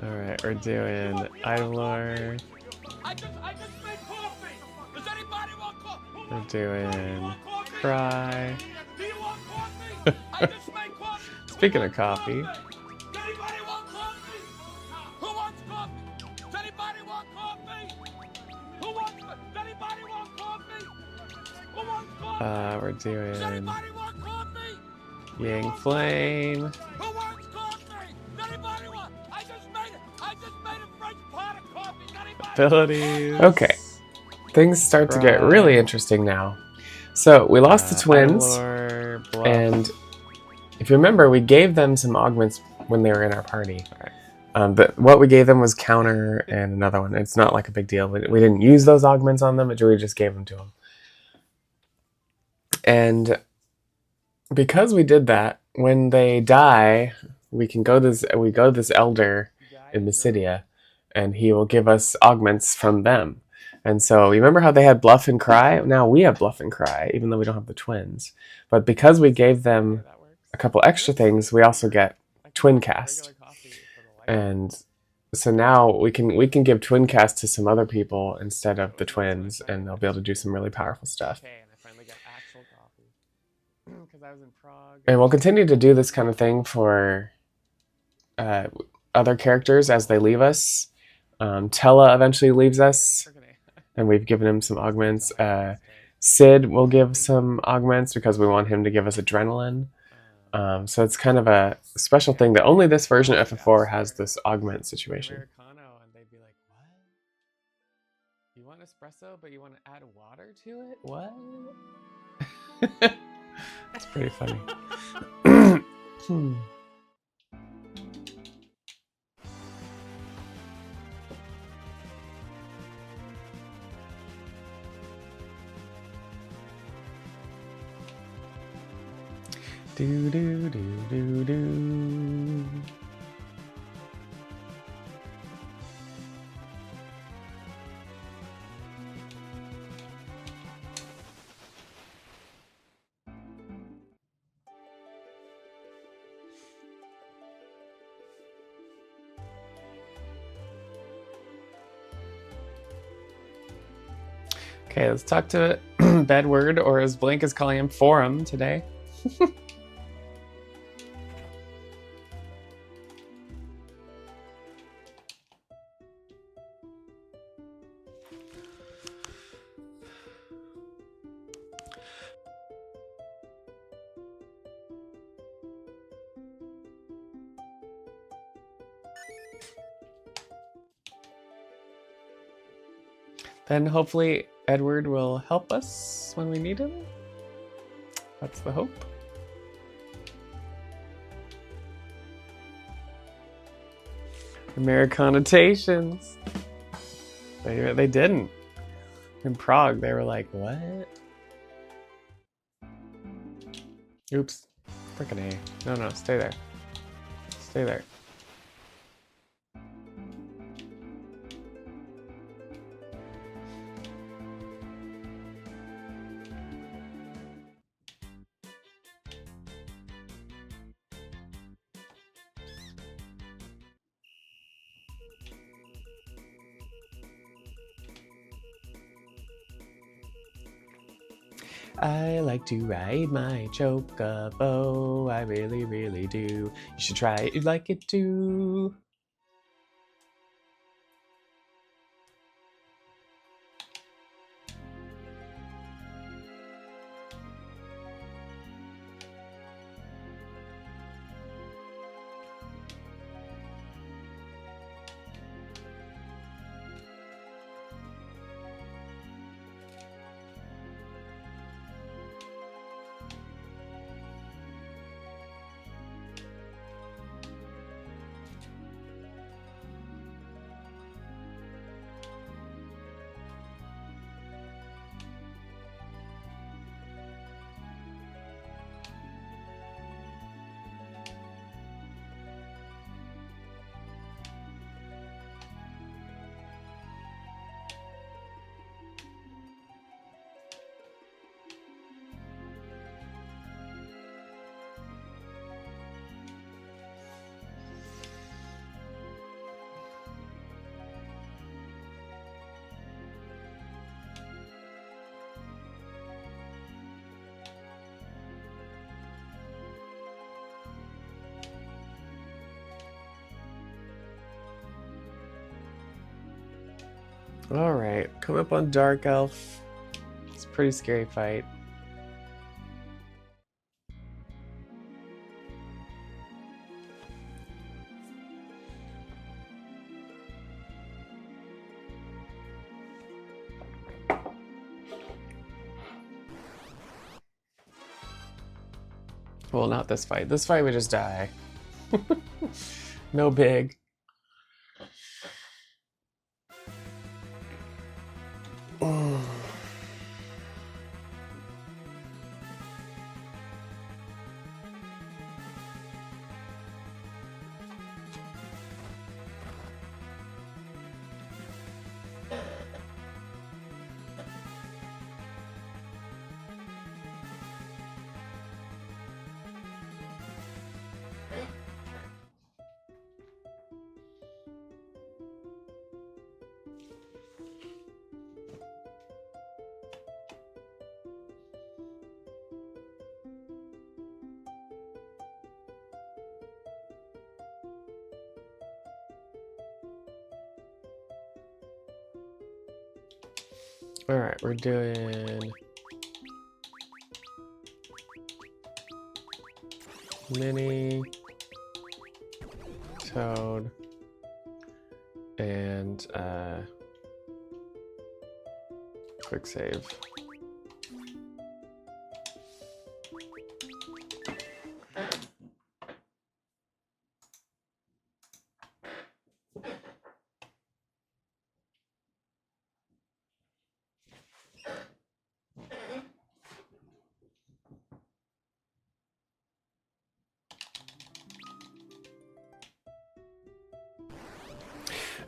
Alright, we're doing item lore. We're doing cry. Speaking of coffee. We're doing Yang Flame. Abilities. Okay. Things start to get really interesting now. So, we lost the twins, and if you remember, we gave them some augments when they were in our party. But what we gave them was counter and another one. It's not like a big deal. We didn't use those augments on them, we just gave them to them. And because we did that, when they die, we go to this elder in Mysidia, and he will give us augments from them. And so, remember how they had Bluff and Cry? Now we have Bluff and Cry, even though we don't have the twins. But because we gave them a couple extra things, we also get Twin Cast. And so now we can give Twin Cast to some other people instead of the twins, and they'll be able to do some really powerful stuff. And we'll continue to do this kind of thing for other characters as they leave us. Tella eventually leaves us, and we've given him some augments. Sid will give some augments because we want him to give us adrenaline. So it's kind of a special thing that only this version of FF4 has this augment situation. And they'd be like, what? You want espresso, but you want to add water to it? What? That's pretty funny. Do do do do do. Okay, let's talk to Bedward, or as Blink is calling him, Forum today. Then hopefully Edward will help us when we need him. That's the hope. Americanotations. They didn't. In Prague, they were like, what? Oops. Frickin' A. No, stay there. Stay there. I like to ride my chocobo, I really, really do. You should try it, you'd like it too. Alright, come up on Dark Elf. It's a pretty scary fight. Well, not this fight. This fight we just die. No big. Alright, we're doing Mini, Toad, and quick save.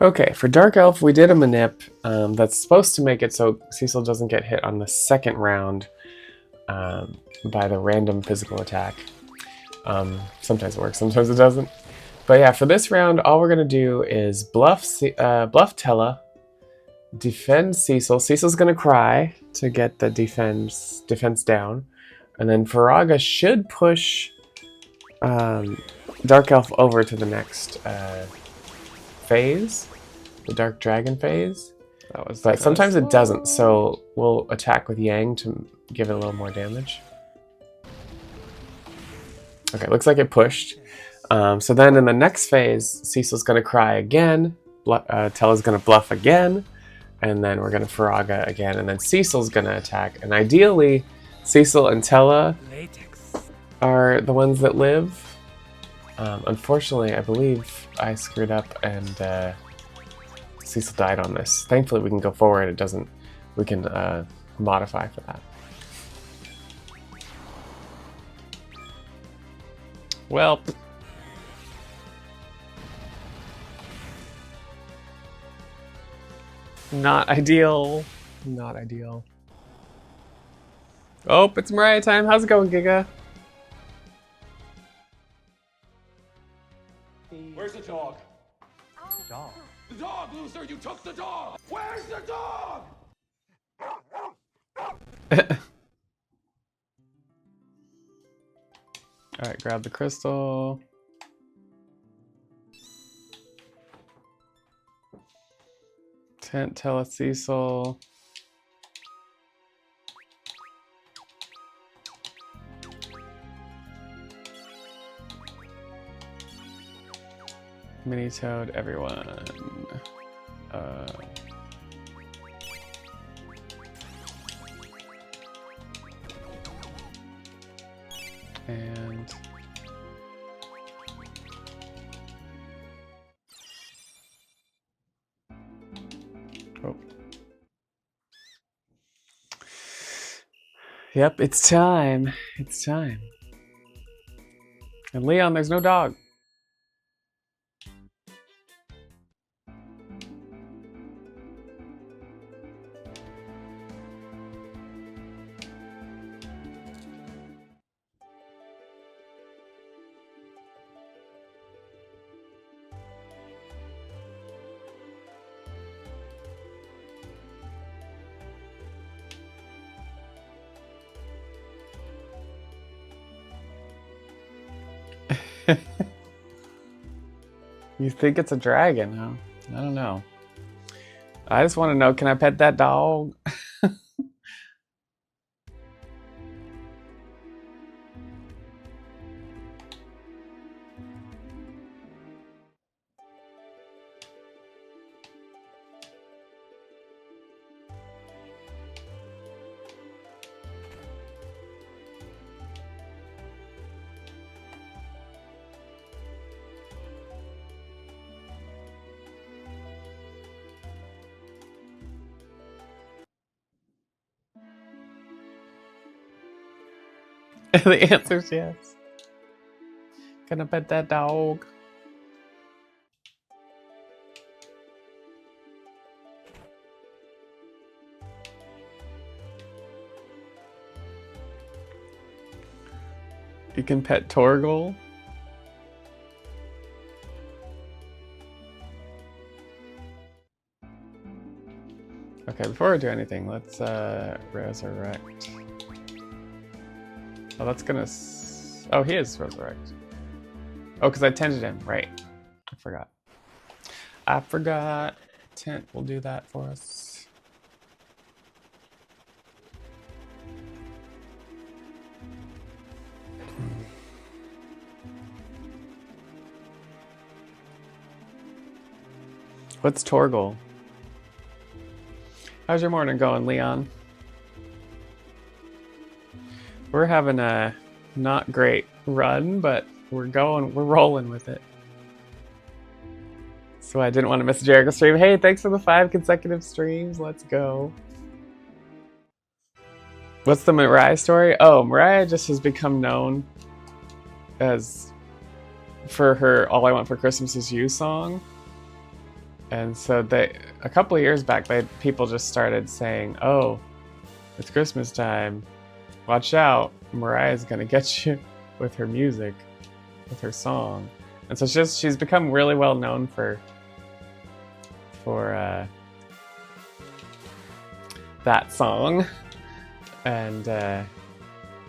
Okay, for Dark Elf, we did a manip that's supposed to make it so Cecil doesn't get hit on the second round by the random physical attack. Sometimes it works, sometimes it doesn't. But yeah, for this round, all we're gonna do is bluff Tella, defend Cecil. Cecil's gonna cry to get the defense down, and then Faraga should push Dark Elf over to the next phase, the Dark Dragon phase. But sometimes it doesn't, so we'll attack with Yang to give it a little more damage. Okay, looks like it pushed. So then in the next phase, Cecil's going to cry again, Tella's going to bluff again, and then we're going to Faraga again, and then Cecil's going to attack. And ideally, Cecil and Tella are the ones that live. Unfortunately, I believe I screwed up and Cecil died on this. Thankfully, we can go forward. It doesn't. We can modify for that. Well, not ideal. Not ideal. Oh, it's Mariah time. How's it going, Giga? Where's the dog? Dog. The dog, loser! You took the dog! Where's the dog? Alright, grab the crystal. Tella Cecil. Mini Toad, everyone. And oh. Yep, it's time. It's time. And Leon, there's no dog. You think it's a dragon, huh? I don't know. I just want to know, can I pet that dog? The answer's yes. Can I pet that dog? You can pet Torgal. Okay, before we do anything, let's resurrect. Oh, that's gonna... Oh, he is resurrect. Oh, because I tended him. Right. I forgot. I forgot. Tent will do that for us. What's Torgal? How's your morning going, Leon? We're having a not great run, but we're rolling with it. So I didn't want to miss a Jericho stream. Hey, thanks for the 5 consecutive streams. Let's go. What's the Mariah story? Oh, Mariah just has become known as for her All I Want for Christmas Is You song. And so a couple of years back, people just started saying, oh, it's Christmas time. Watch out. Mariah's going to get you with her music, with her song. And so she's become really well known for that song. And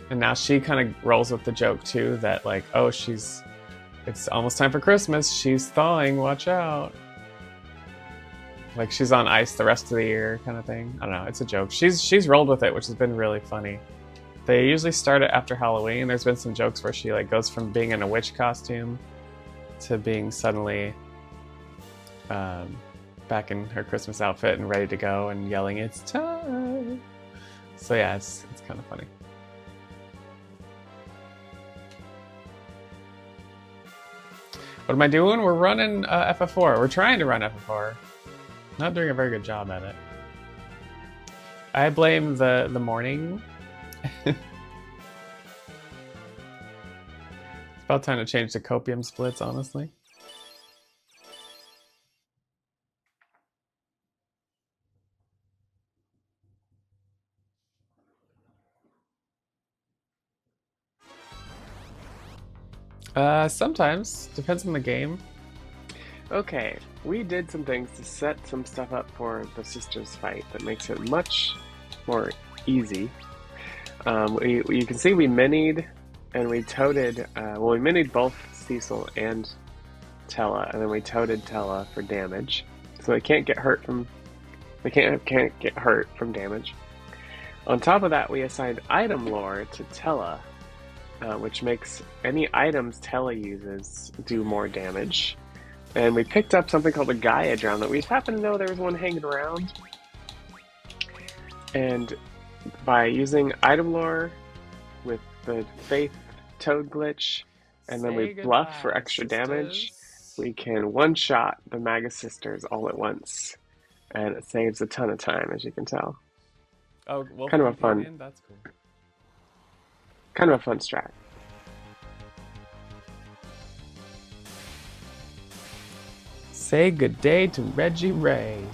now she kind of rolls with the joke too that like, oh, it's almost time for Christmas. She's thawing. Watch out. Like she's on ice the rest of the year kind of thing. I don't know. It's a joke. She's rolled with it, which has been really funny. They usually start it after Halloween. There's been some jokes where she like goes from being in a witch costume to being suddenly back in her Christmas outfit and ready to go and yelling, "It's time!" So yeah, it's kind of funny. What am I doing? We're running FF4. We're trying to run FF4. Not doing a very good job at it. I blame the morning. It's about time to change the copium splits, honestly. Sometimes. Depends on the game. Okay, we did some things to set some stuff up for the sisters fight that makes it much more easy. You can see we minied and we toted, we minied both Cecil and Tella, and then we toted Tella for damage. So they can't get hurt from damage. On top of that, we assigned item lore to Tella, which makes any items Tella uses do more damage. And we picked up something called a Gaia Drum that we just happened to know there was one hanging around. And by using item lore with the Faith Toad glitch, and then we bluff for extra damage, we can one-shot the Magus Sisters all at once. And it saves a ton of time, as you can tell. Oh, well, kind of a fun. That's cool. Kind of a fun strat. Say good day to Reggie Ray.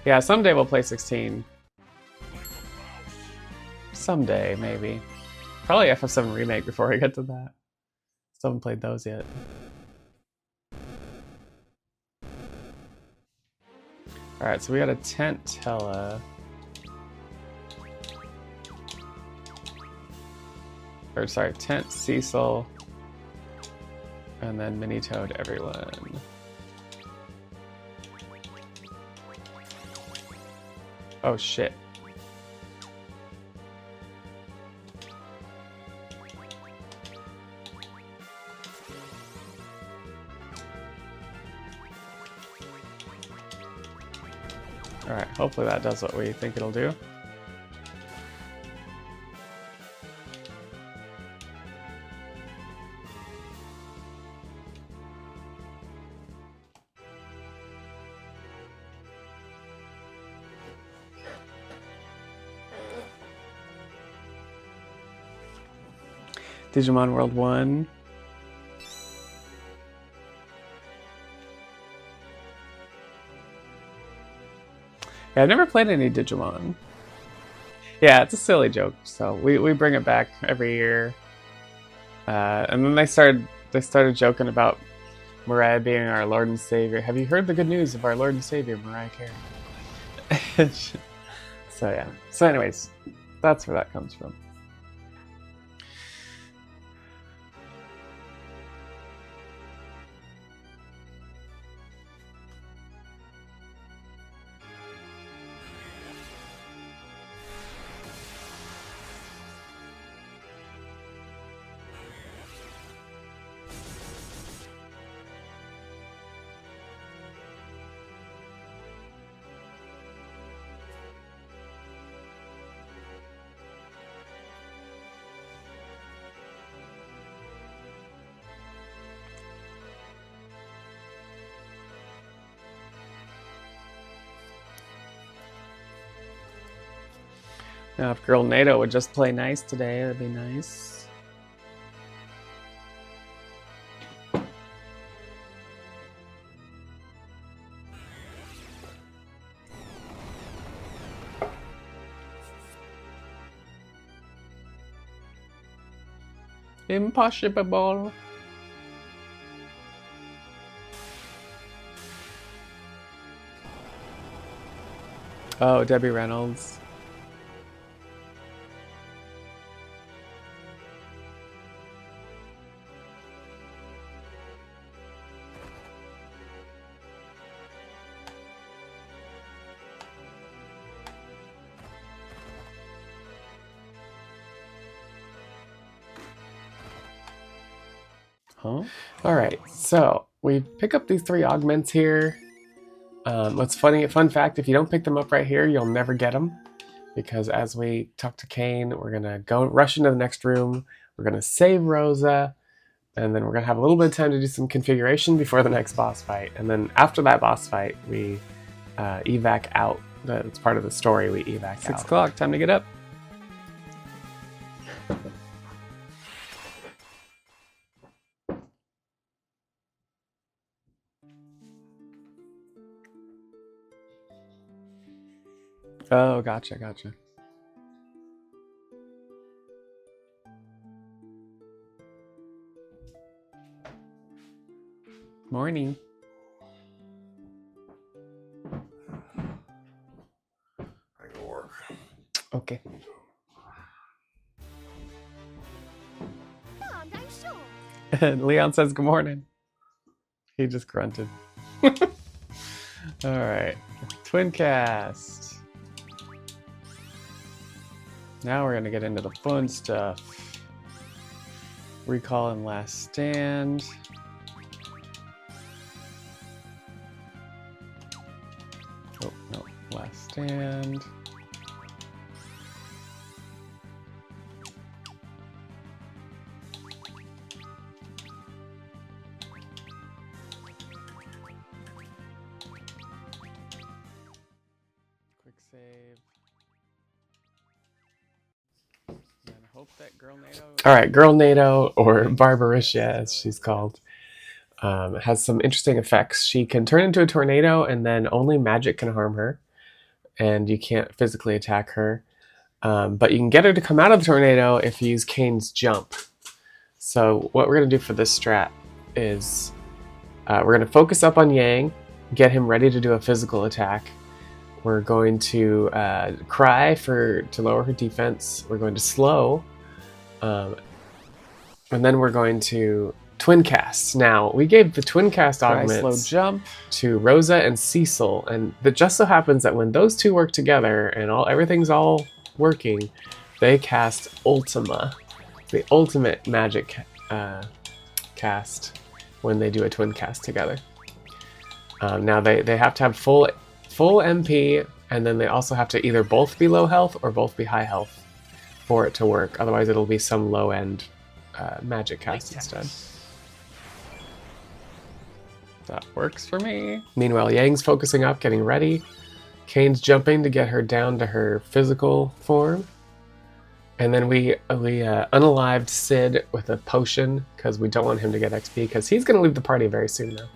Yeah, someday we'll play 16. Someday, maybe. Probably FF7 Remake before we get to that. Still haven't played those yet. Alright, so we got a tent Tella. Or sorry, tent Cecil. And then Mini Toad everyone. Oh shit. Alright, hopefully that does what we think it'll do. Digimon World 1. Yeah, I've never played any Digimon. Yeah, it's a silly joke, so we bring it back every year. And then they started joking about Mariah being our Lord and Savior. Have you heard the good news of our Lord and Savior, Mariah Carey? So yeah. So anyways, that's where that comes from. Now, if Girlnado would just play nice today, that'd be nice. Impossible. Oh, Debbie Reynolds. Huh? Alright, so we pick up these 3 augments here. What's funny, fun fact, if you don't pick them up right here, you'll never get them. Because as we talk to Cain, we're going to go rush into the next room. We're going to save Rosa. And then we're going to have a little bit of time to do some configuration before the next boss fight. And then after that boss fight, we evac out. That's part of the story, we evac out. 6 o'clock, time to get up. Oh, gotcha, gotcha. Morning. I go work. Okay. Mom, I'm sure. Leon says good morning. He just grunted. Alright. Twin cast. Now we're gonna get into the fun stuff. Recall and last stand. Oh, no. Last stand. Quick save. And hope that Girlnado... Alright, Girlnado, or Barbarisha as she's called, has some interesting effects. She can turn into a tornado and then only magic can harm her. And you can't physically attack her. But you can get her to come out of the tornado if you use Cain's jump. So what we're going to do for this strat is we're going to focus up on Yang, get him ready to do a physical attack. We're going to cry to lower her defense. We're going to slow. And then we're going to twin cast. Now, we gave the twin cast augments slow jump to Rosa and Cecil, and it just so happens that when those two work together and everything's all working, they cast Ultima, the ultimate magic cast when they do a twin cast together. Now they have to have full MP, and then they also have to either both be low health or both be high health for it to work. Otherwise, it'll be some low end magic cast instead. That works for me. Meanwhile, Yang's focusing up, getting ready. Cain's jumping to get her down to her physical form. And then we unalived Sid with a potion because we don't want him to get XP because he's going to leave the party very soon now.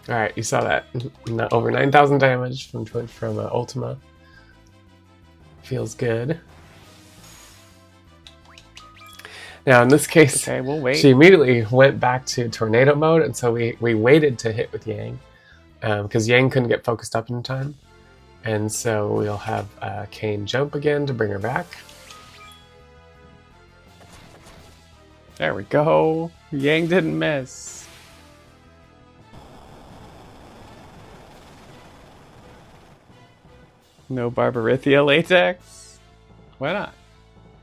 Alright, you saw that. Over 9,000 damage from Ultima. Feels good. Now, in this case, okay, we'll wait. She immediately went back to tornado mode, and so we waited to hit with Yang, because Yang couldn't get focused up in time. And so we'll have Cain jump again to bring her back. There we go. Yang didn't miss. No Barbarithia latex? Why not?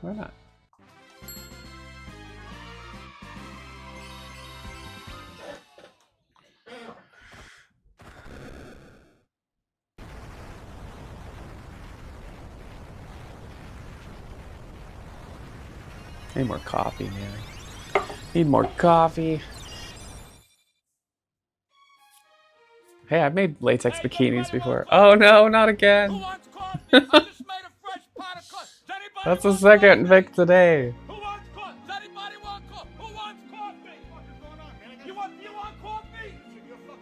Why not? Need more coffee, man. Need more coffee. Hey, I've made latex bikinis before. Oh no, not again. That's the second Vic today. Who wants coffee? Does anybody want coffee? Who wants coffee? What's going on, man? You want coffee?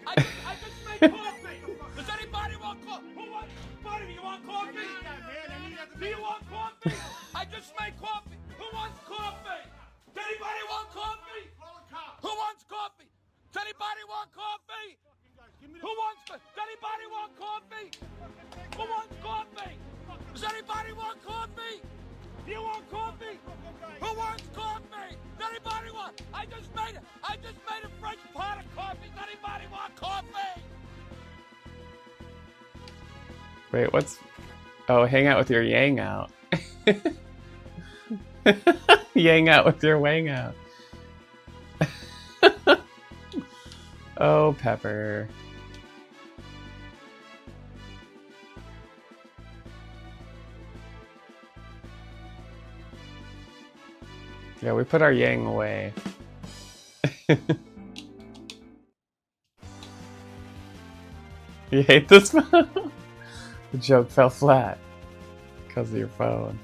I just made coffee. Does anybody want coffee? Who wants buddy? Do you want coffee? Do you want coffee? I just made coffee. Who wants coffee? Does anybody want coffee? Who wants coffee? Does anybody want coffee? Who wants coffee? Does anybody want coffee? Who wants coffee? Does anybody want coffee? Do you want coffee? Who wants coffee? Does anybody want? I just made a fresh pot of coffee. Does anybody want coffee? Wait, what's... Oh, hang out with your yang out. Yang out with your wang out. Oh, Pepper. Yeah, we put our yang away. You hate this phone? The joke fell flat because of your phone.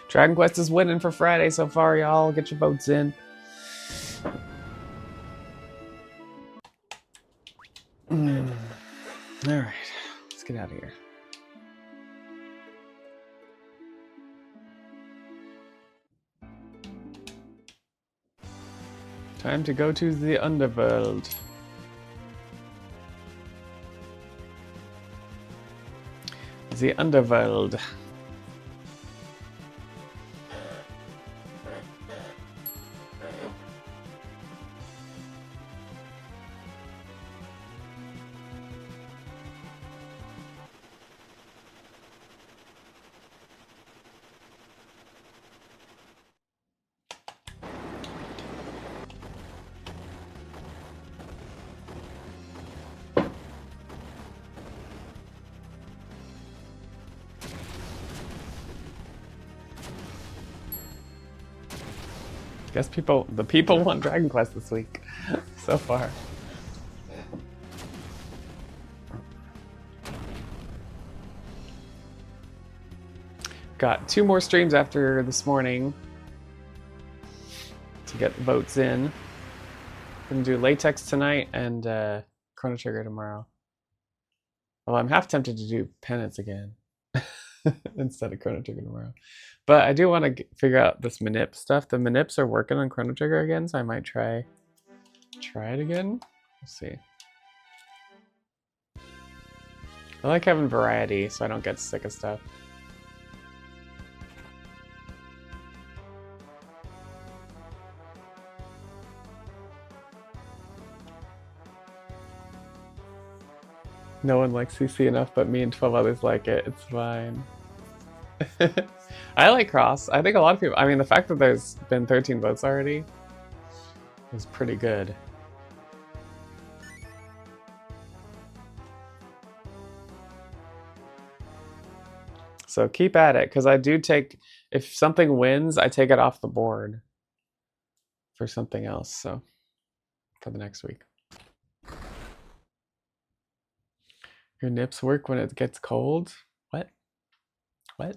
Dragon Quest is winning for Friday so far, y'all. Get your votes in. Alright, let's get out of here. Time to go to the underworld. The underworld. Guess the people want Dragon Quest this week, so far. Got 2 more streams after this morning to get votes in. Gonna do Latex tonight and Chrono Trigger tomorrow. Well, I'm half tempted to do Penance again instead of Chrono Trigger tomorrow. But I do want to figure out this manip stuff. The manips are working on Chrono Trigger again, so I might try it again. Let's see. I like having variety so I don't get sick of stuff. No one likes CC enough, but me and 12 others like it. It's fine. I like Cross. I think a lot of people... I mean, the fact that there's been 13 votes already is pretty good. So keep at it, because I do take... If something wins, I take it off the board for something else, so... For the next week. Your nips work when it gets cold? What? What?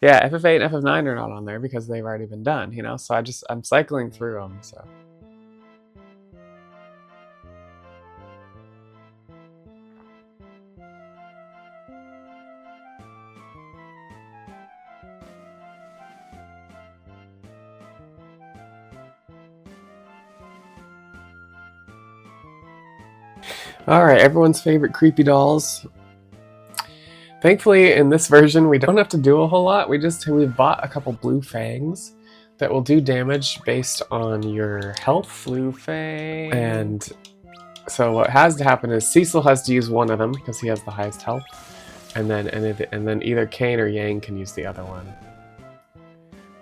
Yeah, FF8 and FF9 are not on there because they've already been done, you know? So I'm cycling through them, so. Alright, everyone's favorite creepy dolls. Thankfully, in this version, we don't have to do a whole lot. We've bought a couple blue fangs that will do damage based on your health. Blue fang. And so what has to happen is Cecil has to use one of them because he has the highest health, and then either Kane or Yang can use the other one.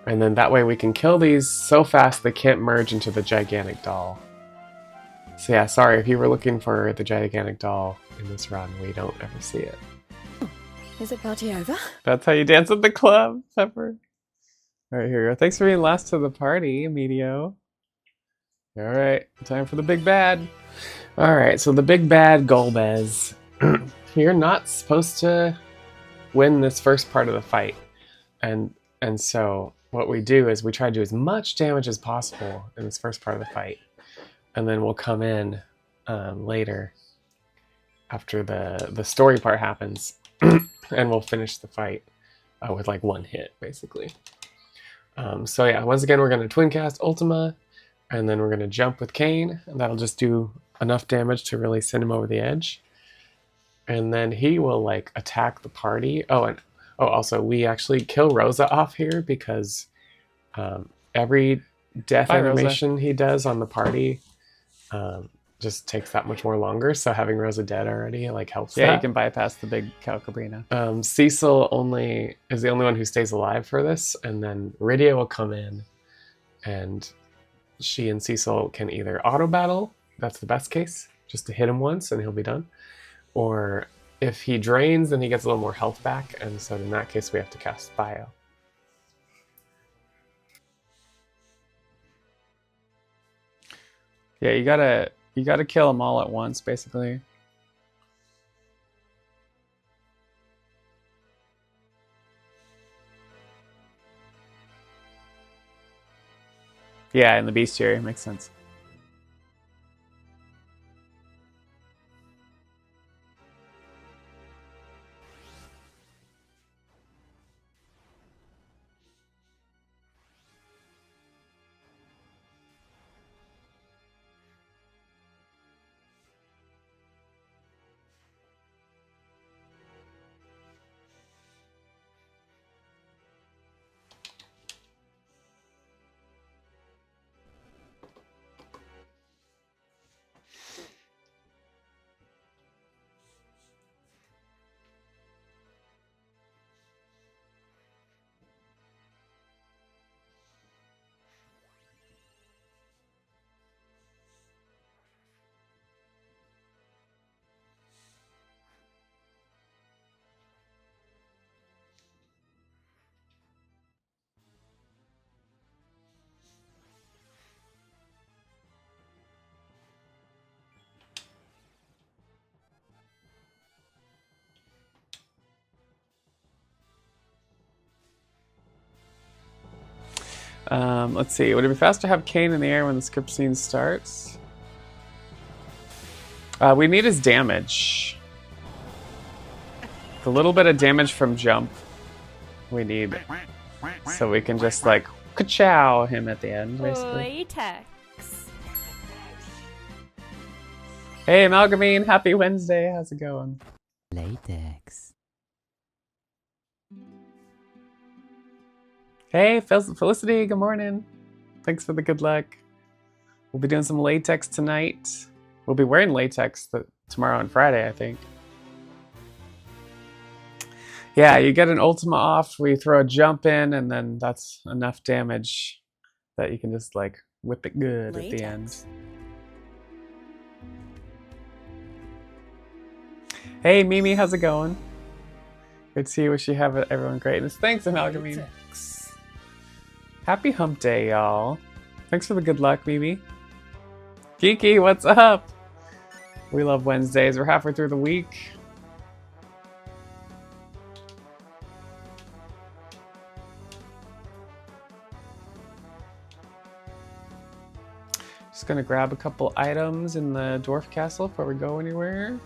And then that way we can kill these so fast they can't merge into the gigantic doll. So yeah, sorry if you were looking for the gigantic doll in this run, we don't ever see it. Is it party over? That's how you dance at the club, Pepper. Alright, here we go. Thanks for being last to the party, Medio. Alright, time for the big bad. Alright, so the big bad Golbez. You're not supposed to win this first part of the fight. And so what we do is we try to do as much damage as possible in this first part of the fight. And then we'll come in later after the story part happens. And we'll finish the fight with like one hit, basically. So yeah, once again, we're going to twin cast Ultima, and then we're going to jump with Kane, and that'll just do enough damage to really send him over the edge. And then he will like attack the party. Also we actually kill Rosa off here because every death animation Rosa. He does on the party just takes that much more longer, so having Rosa dead already like helps. Yeah, you can bypass the big Calcabrina. Cecil is the only one who stays alive for this, and then Rydia will come in, and she and Cecil can either auto battle, that's the best case, just to hit him once and he'll be done, or if he drains, then he gets a little more health back, and so in that case we have to cast Bio. Yeah, you gotta kill them all at once, basically. Yeah, in the bestiary, makes sense. Let's see. Would it be faster to have Kane in the air when the script scene starts? We need his damage. The little bit of damage from jump we need, so we can just like ka-chow him at the end, basically. Latex. Hey, Amalgamine, happy Wednesday. How's it going? Latex. Hey, Felicity, good morning. Thanks for the good luck. We'll be doing some latex tonight. We'll be wearing latex tomorrow and Friday, I think. Yeah, you get an Ultima off, we throw a jump in, and then that's enough damage that you can just like whip it good latex. At the end. Hey, Mimi, how's it going? Good to see you. Wish you have everyone greatness. Thanks, Amalgamine. Latex. Happy hump day, y'all. Thanks for the good luck, Mimi. Kiki, what's up? We love Wednesdays. We're halfway through the week. Just gonna grab a couple items in the Dwarf Castle before we go anywhere.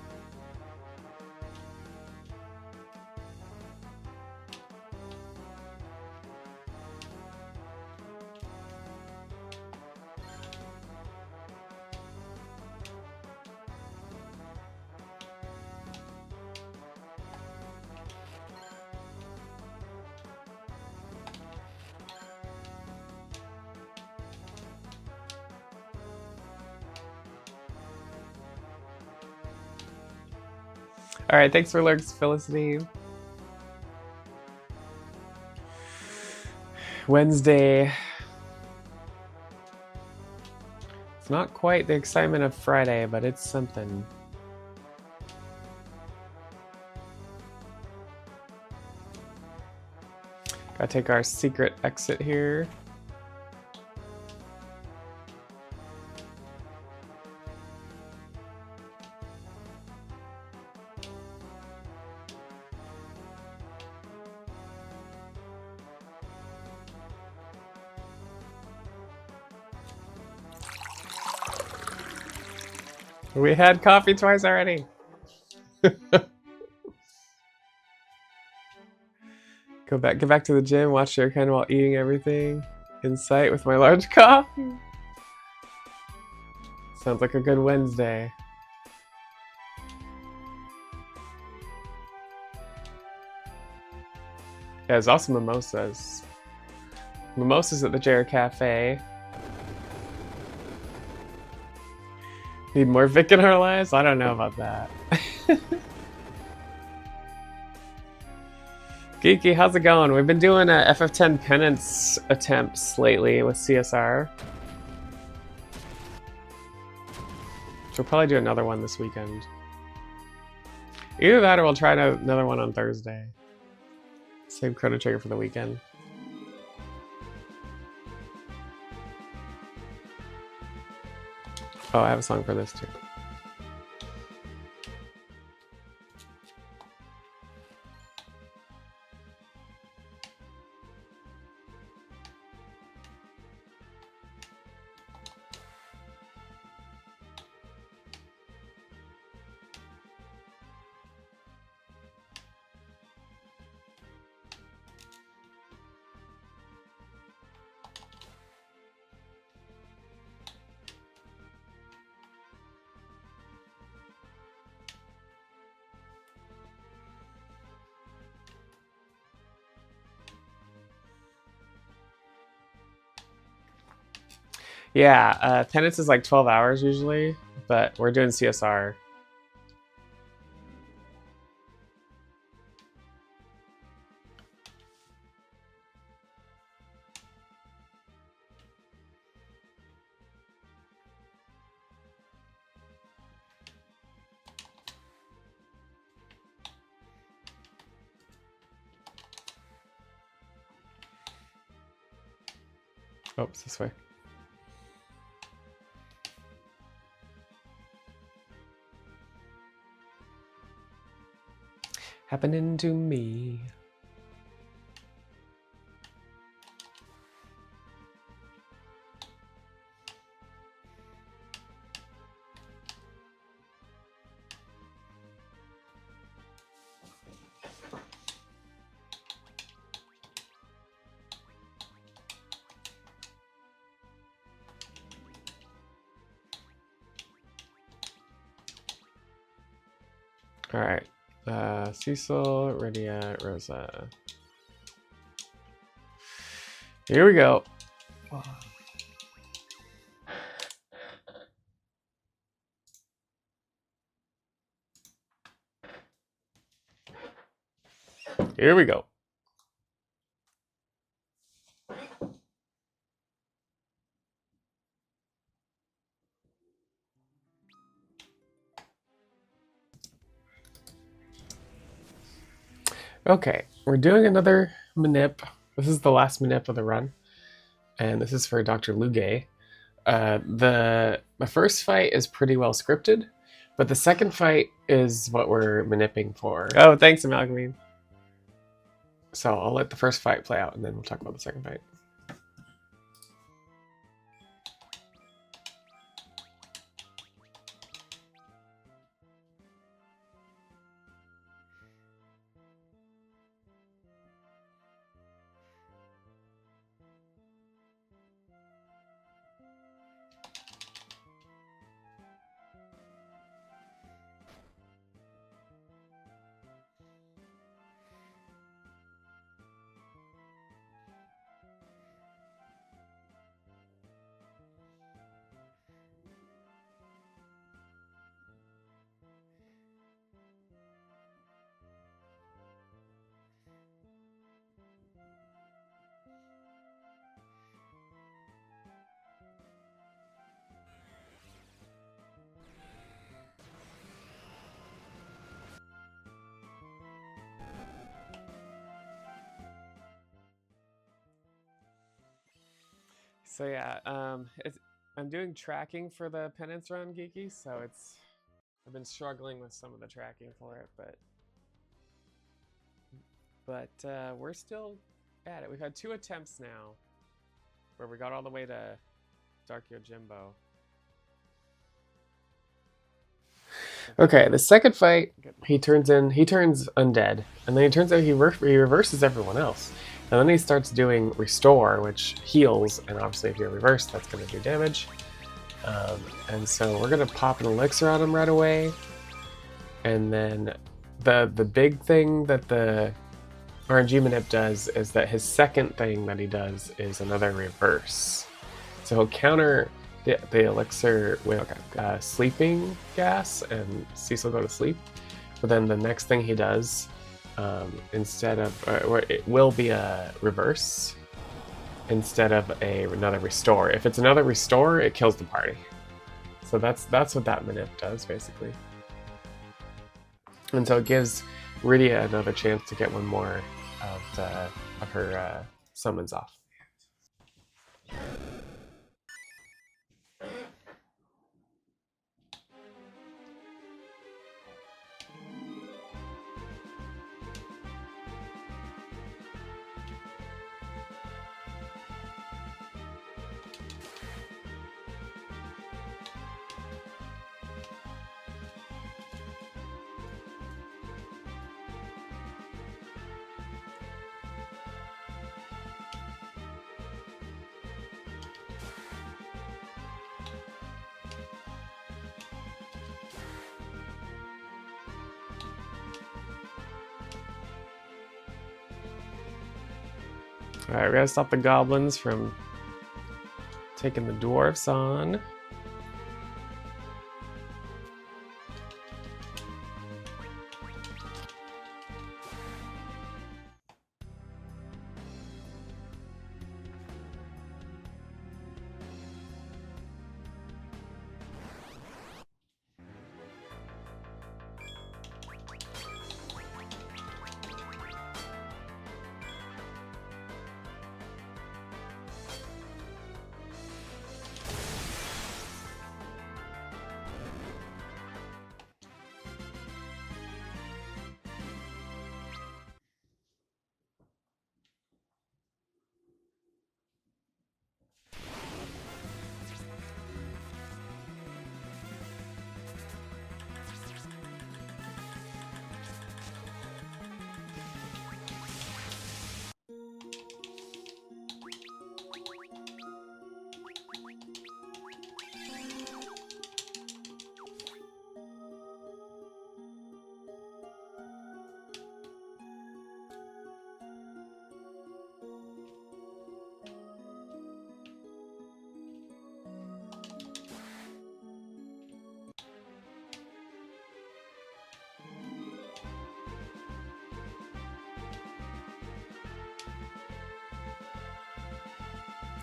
Alright, thanks for lurks, Felicity. Wednesday. It's not quite the excitement of Friday, but it's something. Gotta take our secret exit here. We had coffee twice already. Get back to the gym, watch Shuriken while eating everything in sight with my large coffee. Sounds like a good Wednesday. Yeah, there's also mimosas. Mimosas at the Jer Cafe. Need more Vic in our lives? I don't know about that. Geeky, how's it going? We've been doing FF10 penance attempts lately with CSR. So we'll probably do another one this weekend. Either that or we'll try another one on Thursday. Save Chrono Trigger for the weekend. Oh, I have a song for this too. Yeah, penance is like 12 hours usually, but we're doing CSR. Oh, it's this way. Happening to me. All right. Cecil, Rydia, Rosa. Here we go. Here we go. Okay, we're doing another manip. This is the last manip of the run, and this is for Dr. Lugae. The first fight is pretty well scripted, but the second fight is what we're manipping for. Oh, thanks, Amalgamine. So I'll let the first fight play out, and then we'll talk about the second fight. So yeah, I'm doing tracking for the penance run, Geeky. So I've been struggling with some of the tracking for it, but we're still at it. We've had 2 attempts now, where we got all the way to Dark Yojimbo. Okay, the second fight, he turns undead, and then he turns out he reverses everyone else. And then he starts doing restore, which heals, and obviously if you're reversed, that's going to do damage. And so we're going to pop an elixir on him right away. And then the big thing that the RNG Manip does is that his second thing that he does is another reverse. So he'll counter the elixir with sleeping gas, and Cecil go to sleep. But then the next thing he does, instead of it will be a reverse instead of another restore. If it's another restore, it kills the party. So that's what that Manip does basically. And so it gives Rydia another chance to get one more of her summons off. Alright, we gotta stop the goblins from taking the dwarfs on.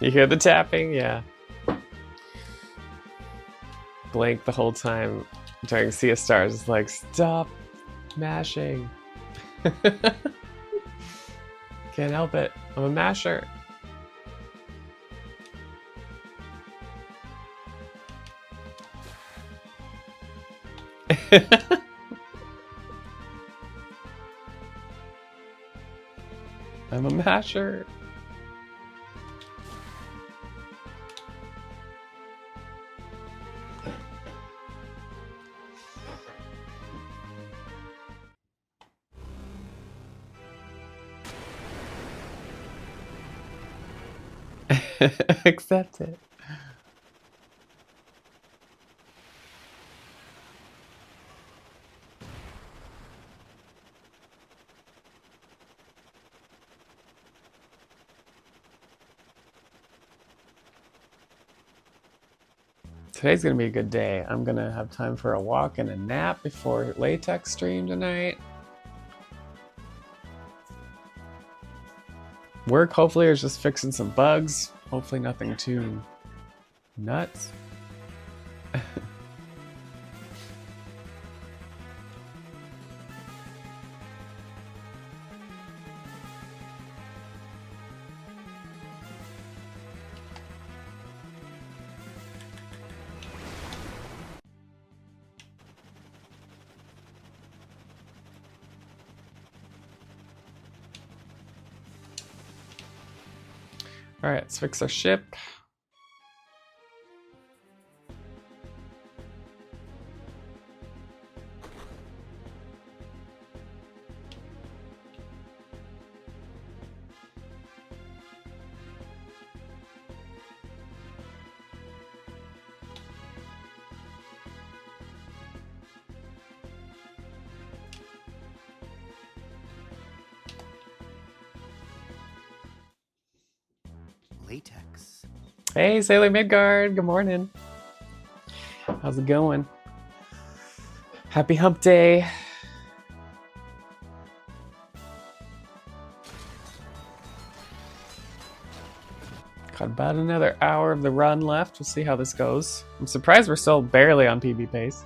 You hear the tapping? Yeah. Blank the whole time during Sea of Stars is like, stop mashing. Can't help it. I'm a masher. I'm a masher. Accept it. Today's gonna be a good day. I'm gonna have time for a walk and a nap before latex stream tonight. Work hopefully is just fixing some bugs. Hopefully nothing too nuts. Alright, let's fix our ship. Latex. Hey, Sailor Midgard, good morning. How's it going? Happy hump day. Got about another hour of the run left. We'll see how this goes. I'm surprised we're still barely on PB pace.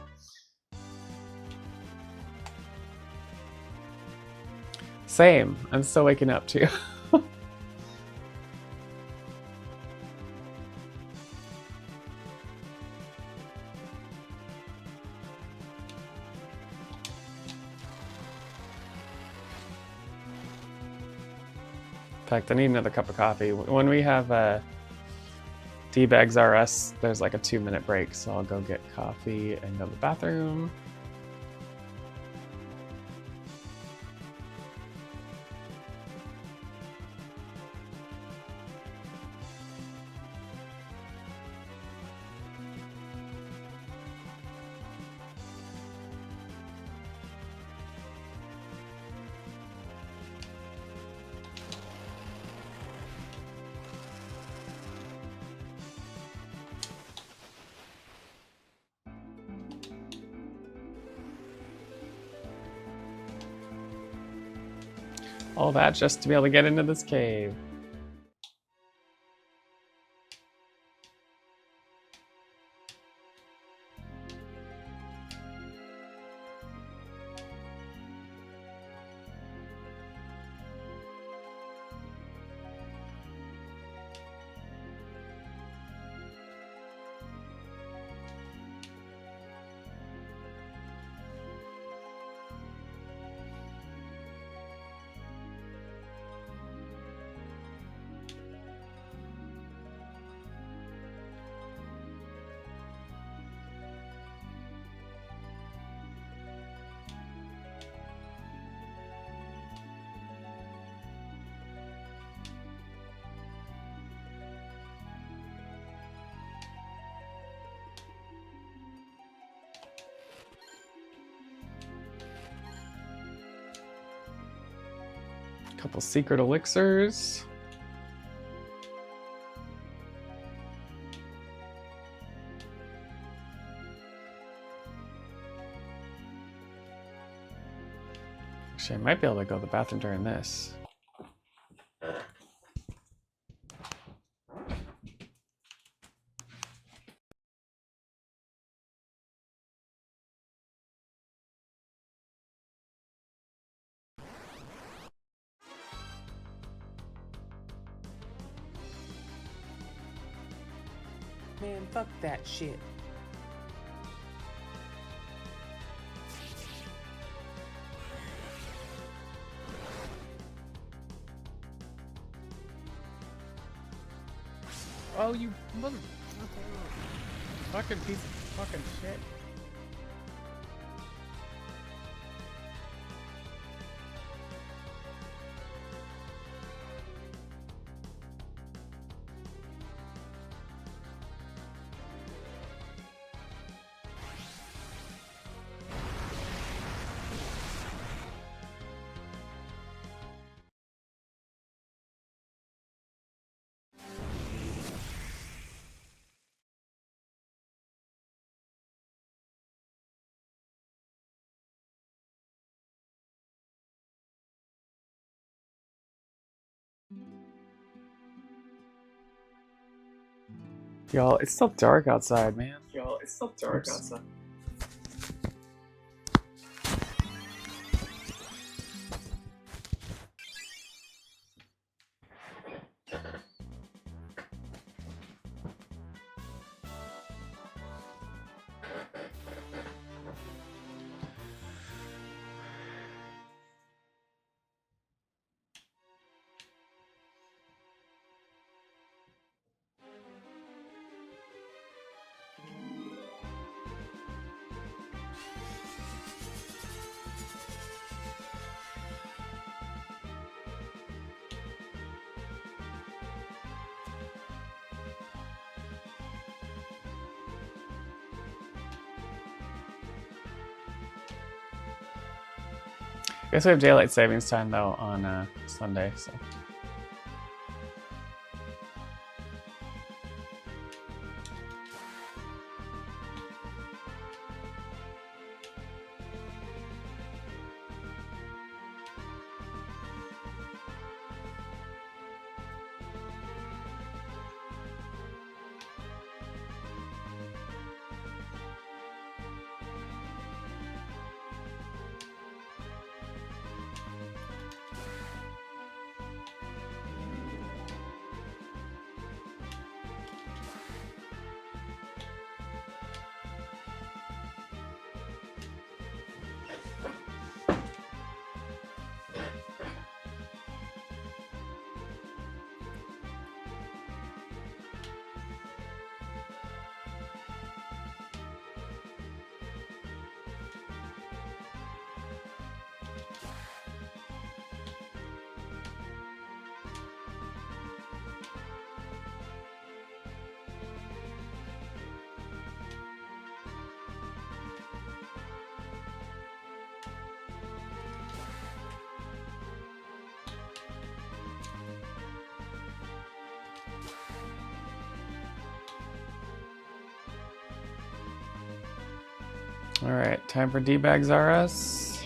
Same. I'm still waking up too. In fact, I need another cup of coffee. When we have D-Bags RS, there's like a 2-minute break, so I'll go get coffee and go to the bathroom. All that just to be able to get into this cave. Couple secret elixirs. Actually, I might be able to go to the bathroom during this. Man, fuck that shit. Oh, you mother... fucking piece of fucking shit. Y'all, it's still dark outside, man. Y'all, it's still dark outside. Guess we have daylight savings time though on Sunday, so. Alright, time for D-Bag Zaras.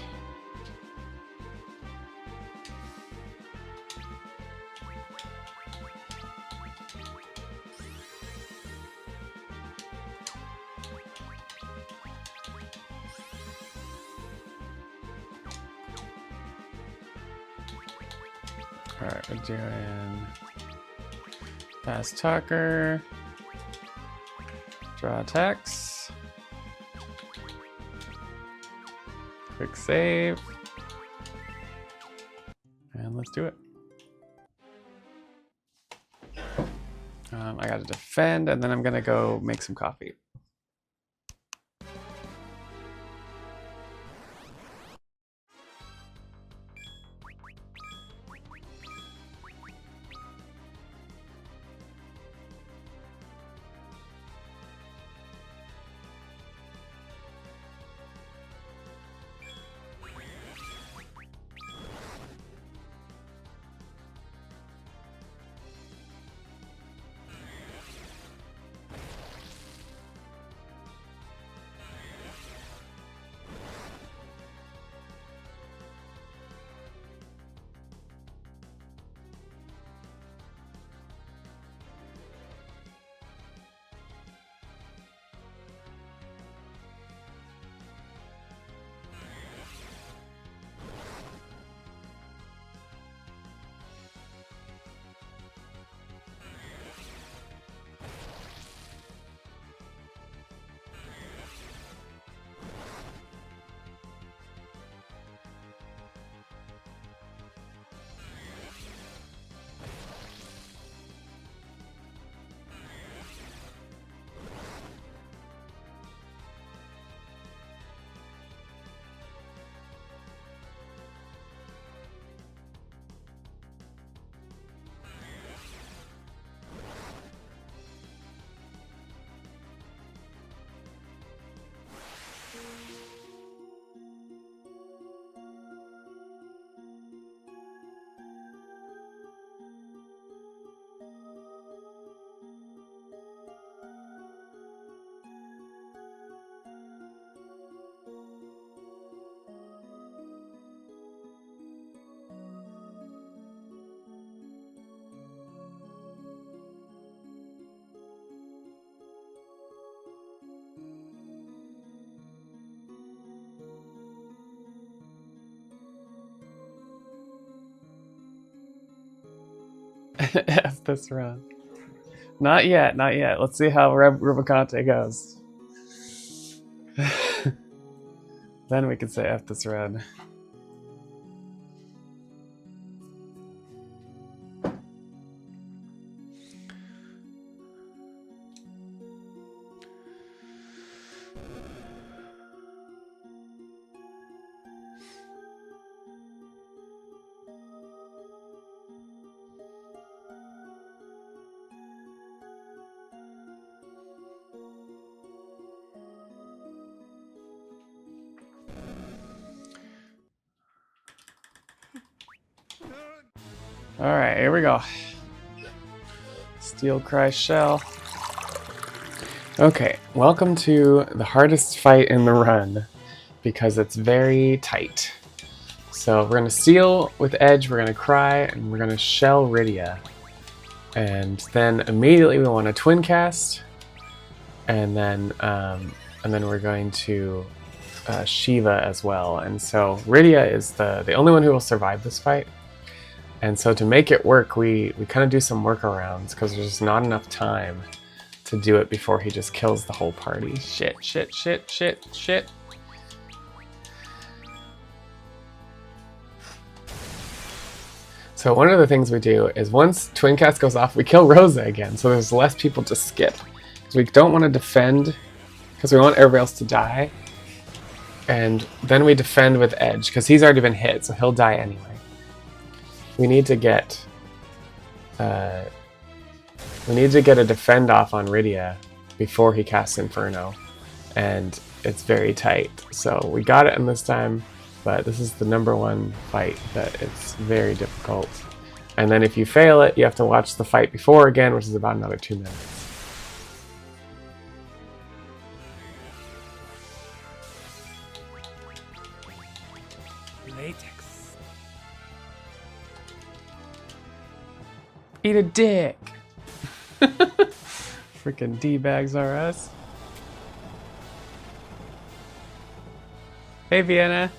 Alright, we're doing Fast Talker, Draw Attacks. Quick save. And let's do it. I gotta defend, and then I'm gonna go make some coffee. F this run. Not yet, not yet. Let's see how Rubicante goes. Then we can say F this run. Alright, here we go. Steel Cry Shell. Okay, welcome to the hardest fight in the run because it's very tight. So we're going to Steel with Edge, we're going to Cry, and we're going to Shell Rydia. And then immediately we want to Twin Cast, and then we're going to Shiva as well. And so Rydia is the only one who will survive this fight. And so to make it work, we kind of do some workarounds because there's just not enough time to do it before he just kills the whole party. Shit, shit, shit, shit, shit. So one of the things we do is once Twin Cast goes off, we kill Rosa again, so there's less people to skip. Because we don't want to defend, because we want everybody else to die. And then we defend with Edge, because he's already been hit, so he'll die anyway. We need to get a defend off on Rydia before he casts Inferno, and it's very tight. So we got it in this time, but this is the #1 fight that it's very difficult. And then if you fail it, you have to watch the fight before again, which is about another 2 minutes. Latex. Eat a dick! Freaking D-bags are us. Hey, Vienna.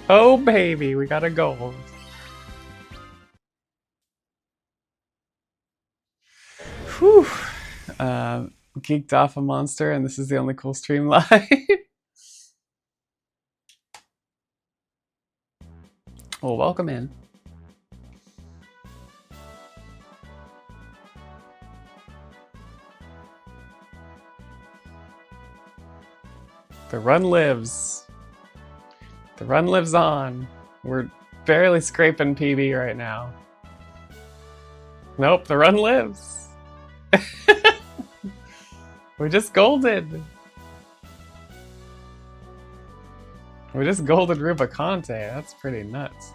Oh, baby, we got a gold. Whew. Geeked off a monster, and this is the only cool stream live. Well, welcome in. The run lives. The run lives on. We're barely scraping PB right now. Nope, the run lives. We just golded. We just golded Rubicante. That's pretty nuts.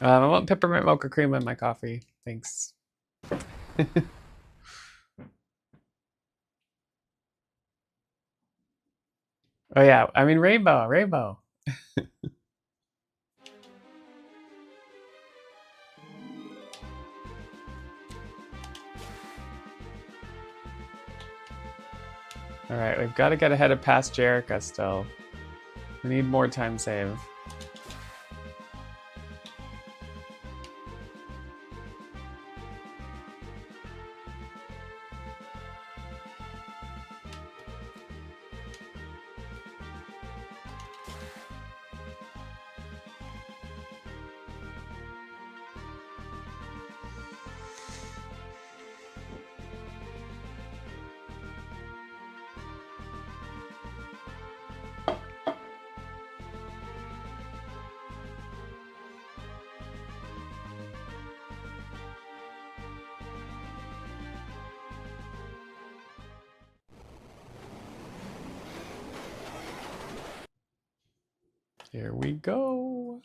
I want peppermint mocha cream in my coffee. Thanks. Oh yeah, I mean rainbow, rainbow. Alright, we've got to get ahead of past Jerica still. We need more time save. Here we go.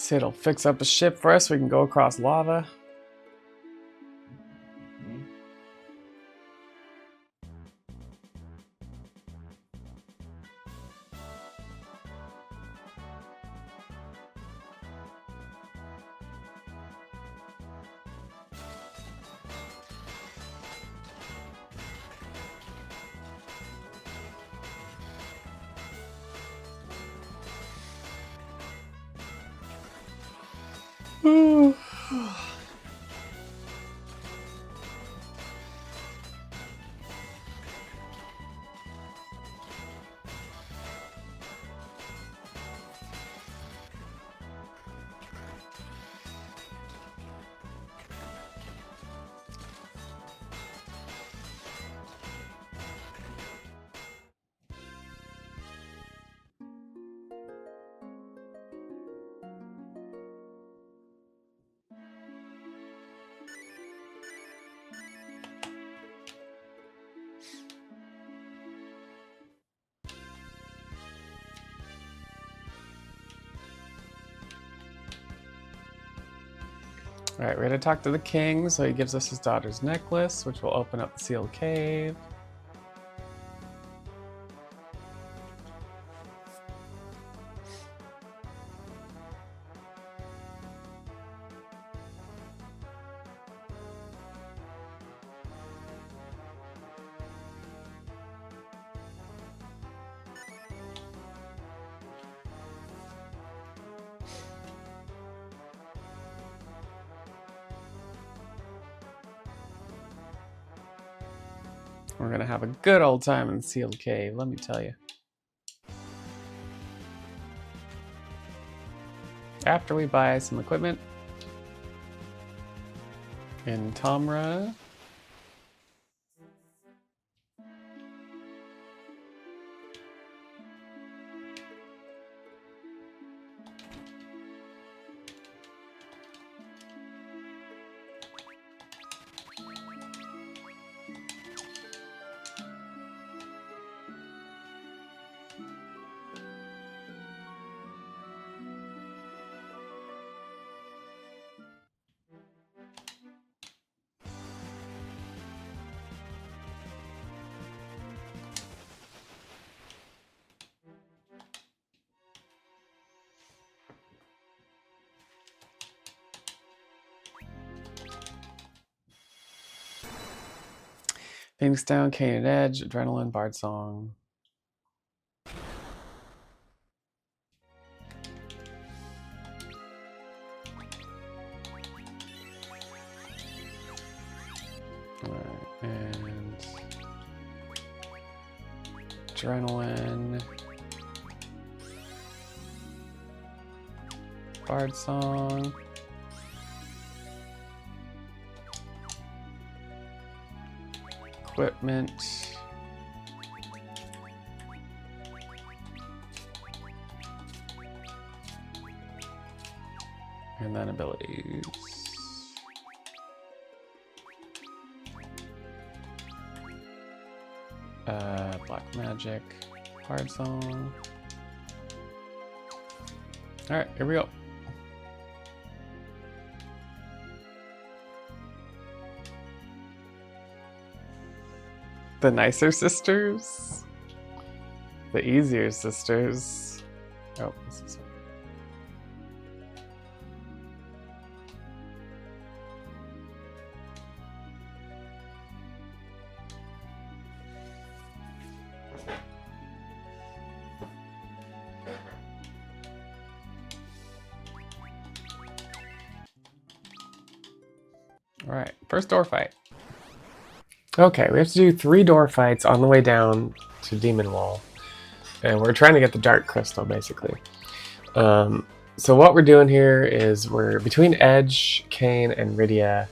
Sid'll fix up a ship for us so we can go across lava. Alright, we're gonna talk to the king, so he gives us his daughter's necklace, which will open up the sealed cave. We're gonna have a good old time in the sealed cave, let me tell you. After we buy some equipment in Tomra. Phoenix Down, Cane and Edge, Adrenaline, Bard Song. Alright, and Adrenaline, Bard Song. Equipment. And then abilities. Black Magic, Hard Song. Alright, here we go. The nicer sisters? The easier sisters? Oh, this is Alright, first door fight. Okay, we have to do 3 door fights on the way down to Demon Wall. And we're trying to get the Dark Crystal, basically. So what we're doing here is we're between Edge, Kane, and Rydia.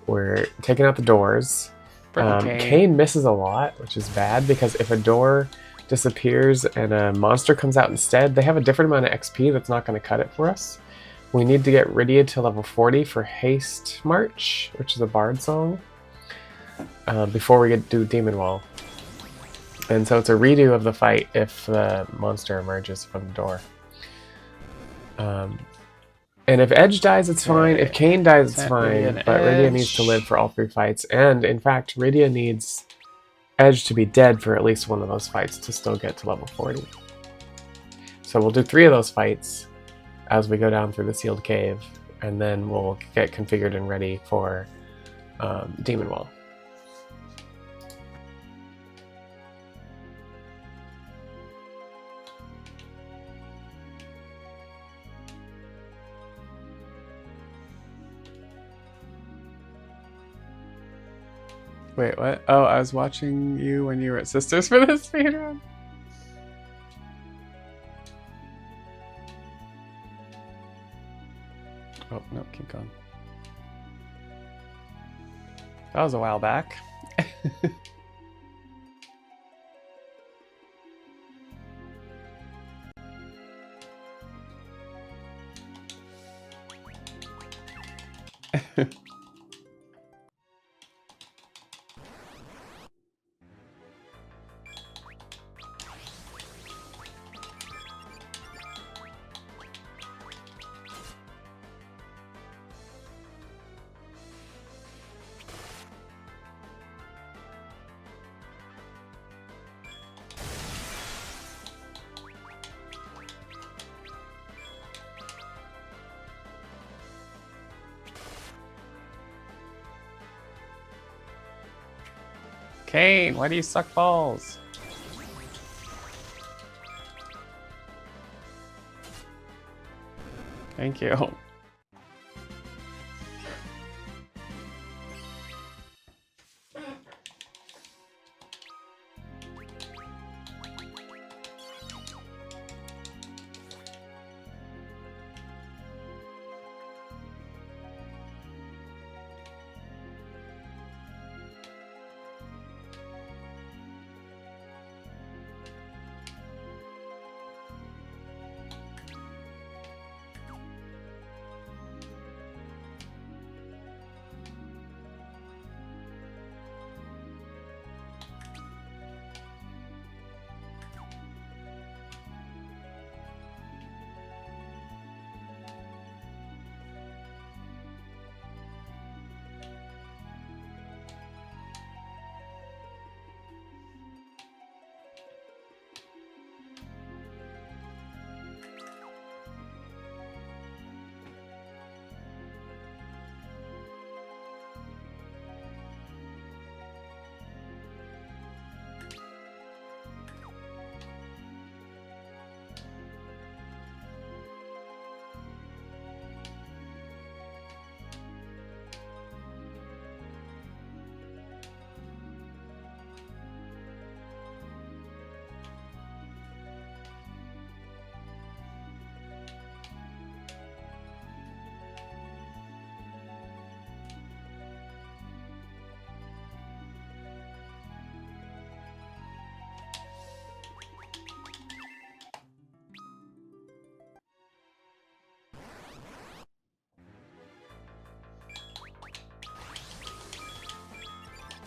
We're taking out the doors. Kane misses a lot, which is bad, because if a door disappears and a monster comes out instead, they have a different amount of XP that's not going to cut it for us. We need to get Rydia to level 40 for Haste March, which is a Bard song, before we get to Demon Wall. And so it's a redo of the fight if the monster emerges from the door. And if Edge dies, it's fine. If Kane dies, it's Sent fine. Rydia But and Rydia Edge. needs to live for all 3 fights. And, in fact, Rydia needs Edge to be dead for at least one of those fights to still get to level 40. So we'll do 3 of those fights as we go down through the sealed cave. And then we'll get configured and ready for Demon Wall. Wait, what? Oh, I was watching you when you were at Sisters for this speedrun. Oh, no, keep going. That was a while back. Kane, why do you suck balls? Thank you.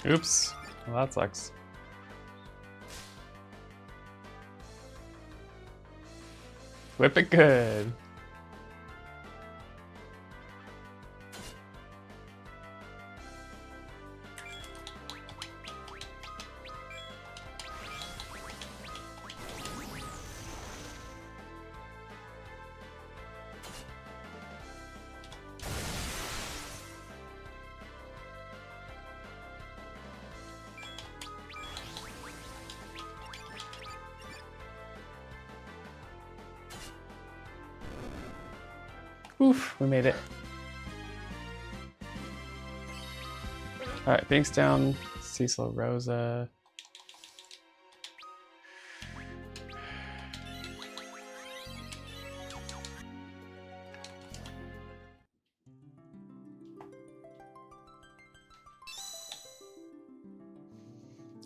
Oops. Well, that sucks. Whip it good. Oof, we made it. Alright, Pink's down. Cecil Rosa.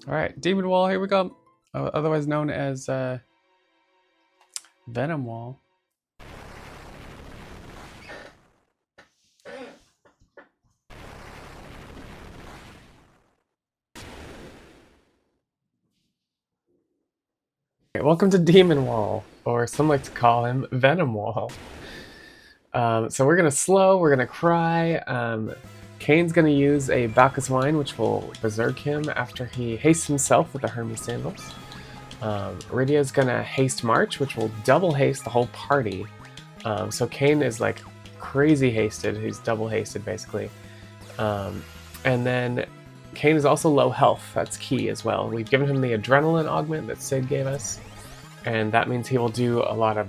Alright, Demon Wall, here we go. Otherwise known as Venom Wall. Welcome to Demon Wall, or some like to call him Venom Wall. So we're gonna slow, we're gonna cry. Kane's gonna use a Bacchus Wine, which will berserk him after he hastes himself with the Hermes Sandals. Rydia's gonna haste March, which will double haste the whole party. So Kane is like crazy hasted, he's double hasted basically. And then Kane is also low health, that's key as well. We've given him the Adrenaline Augment that Sid gave us, and that means he will do a lot of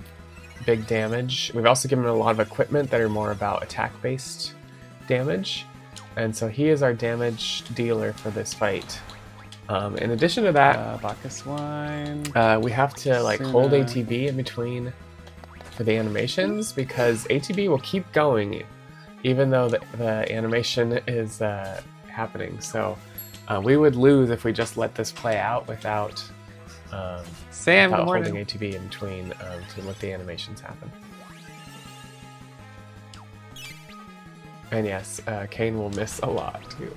big damage. We've also given him a lot of equipment that are more about attack-based damage, and so he is our damage dealer for this fight. In addition to that, Bacchus Wine. we have to like hold ATB in between for the animations, because ATB will keep going even though the animation is happening. So we would lose if we just let this play out without Sam, without good morning. holding ATB in between to let the animations happen. And yes, Kane will miss a lot too.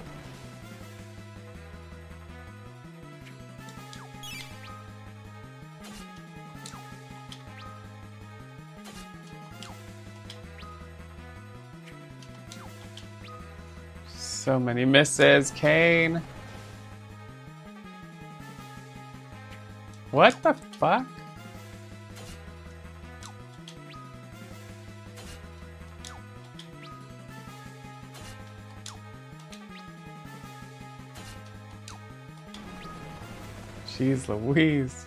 So many misses, Kane. What the fuck? Jeez Louise.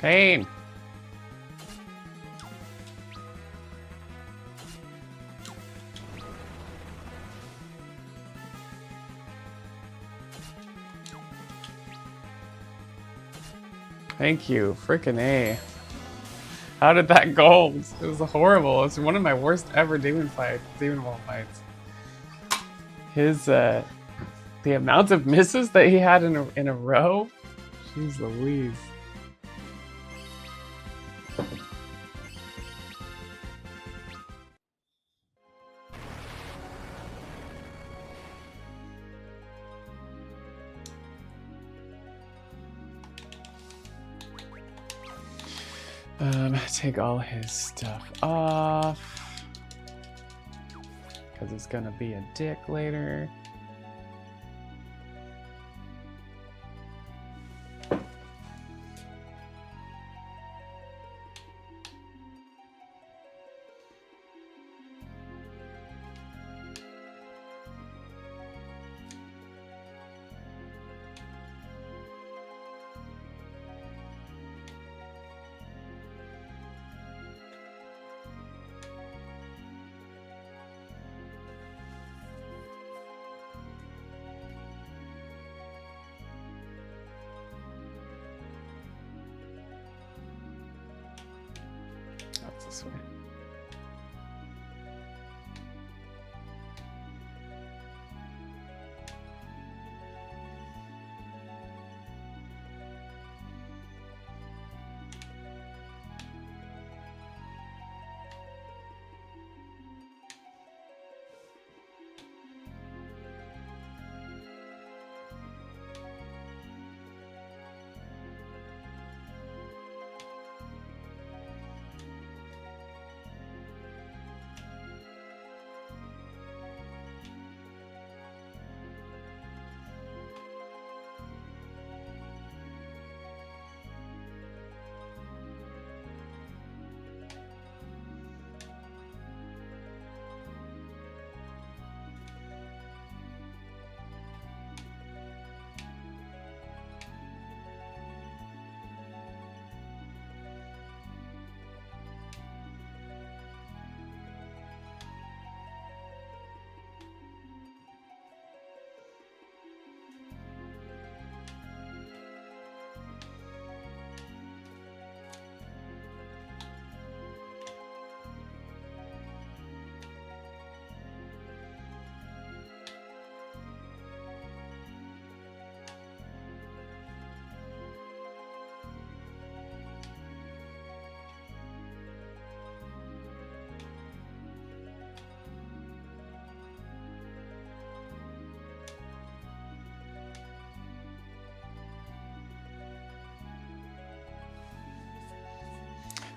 Pain. Thank you, frickin' A. How did that go? It was horrible. It's one of my worst ever Demon Wall fights. His the amount of misses that he had in a row. Jeez Louise. Take all his stuff off, because it's gonna be a dick later. This way.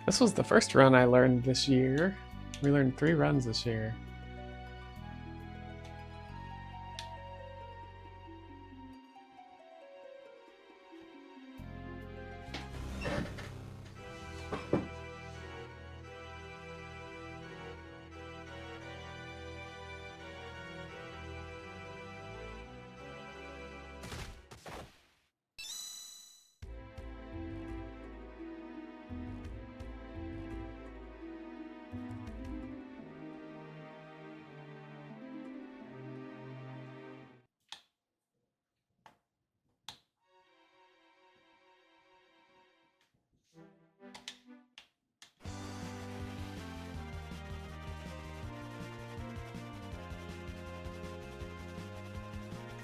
This was the first run I learned this year. We learned 3 runs this year.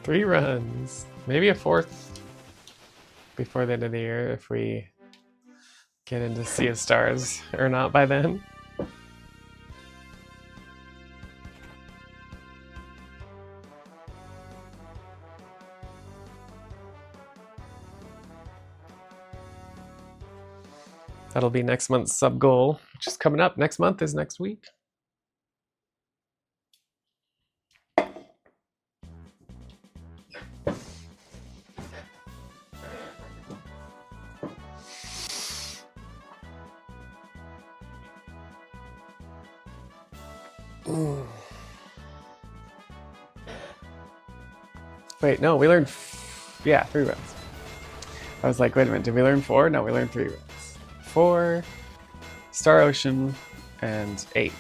Three runs. Maybe a 4th before the end of the year if we get into Sea of Stars or not by then. That'll be next month's sub goal, which is coming up. Next month is next week. Wait, no, we learned, 3 runs. I was like, wait a minute, did we learn 4? No, we learned 3 runs. 4, Star Ocean, and 8.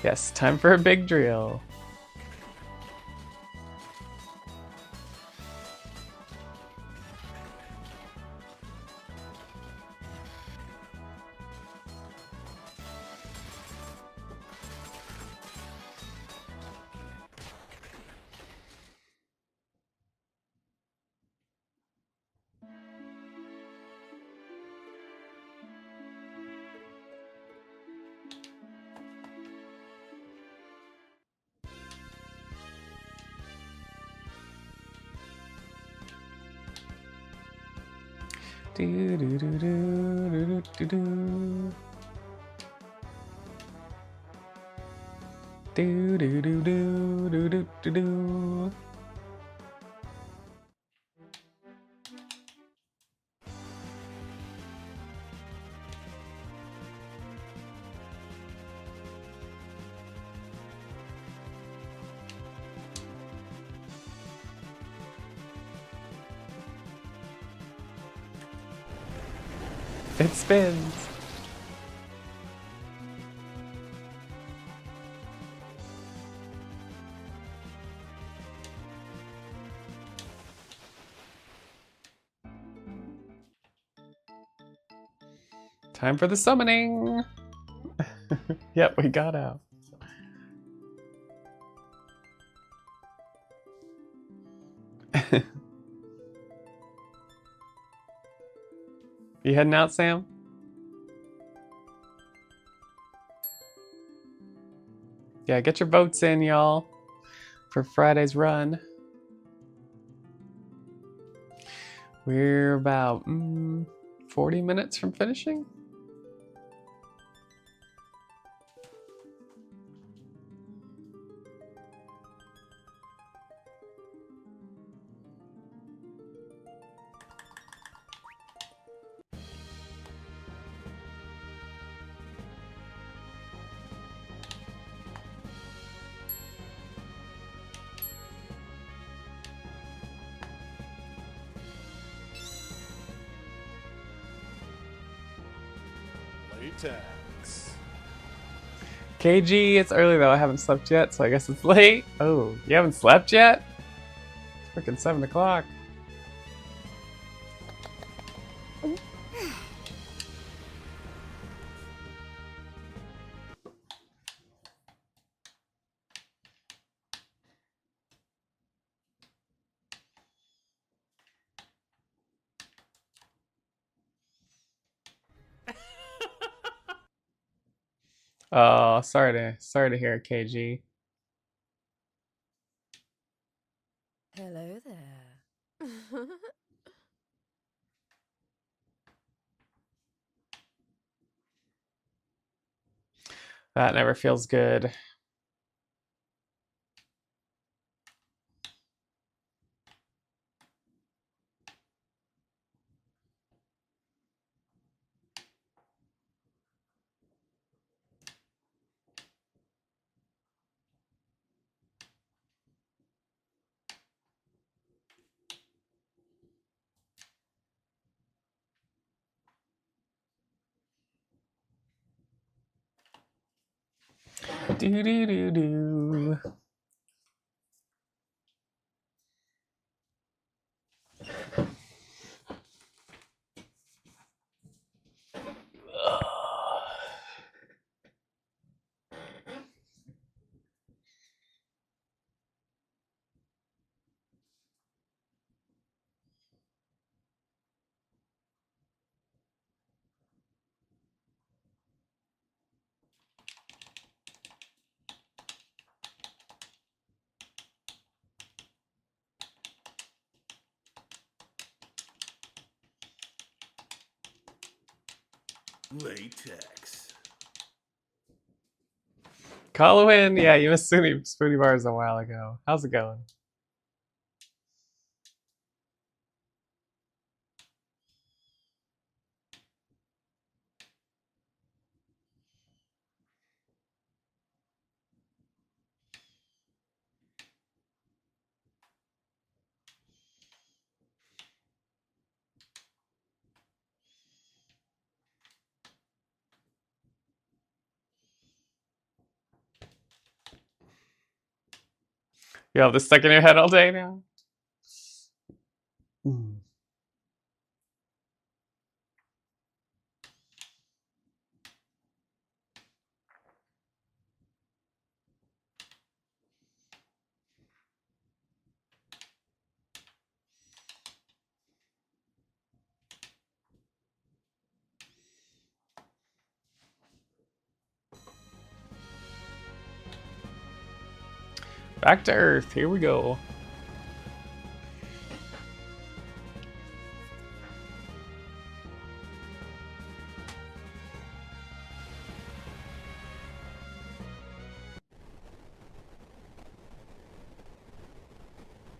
Yes, time for a big drill. Do do do do do do do. Do do do do do do do do. It spins. Time for the summoning. Yep, we got out. You heading out, Sam? Yeah, get your votes in, y'all, for Friday's run. We're about 40 minutes from finishing. Latex. KG, it's early though. I haven't slept yet, so I guess it's late. Oh, you haven't slept yet? It's freaking 7 o'clock. Oh, sorry to hear it, KG. Hello there. That never feels good. Do do do do. Latex. Colin, yeah, you missed Spoonie Bars a while ago. How's it going? You have this stuck in your head all day now? Back to Earth, here we go.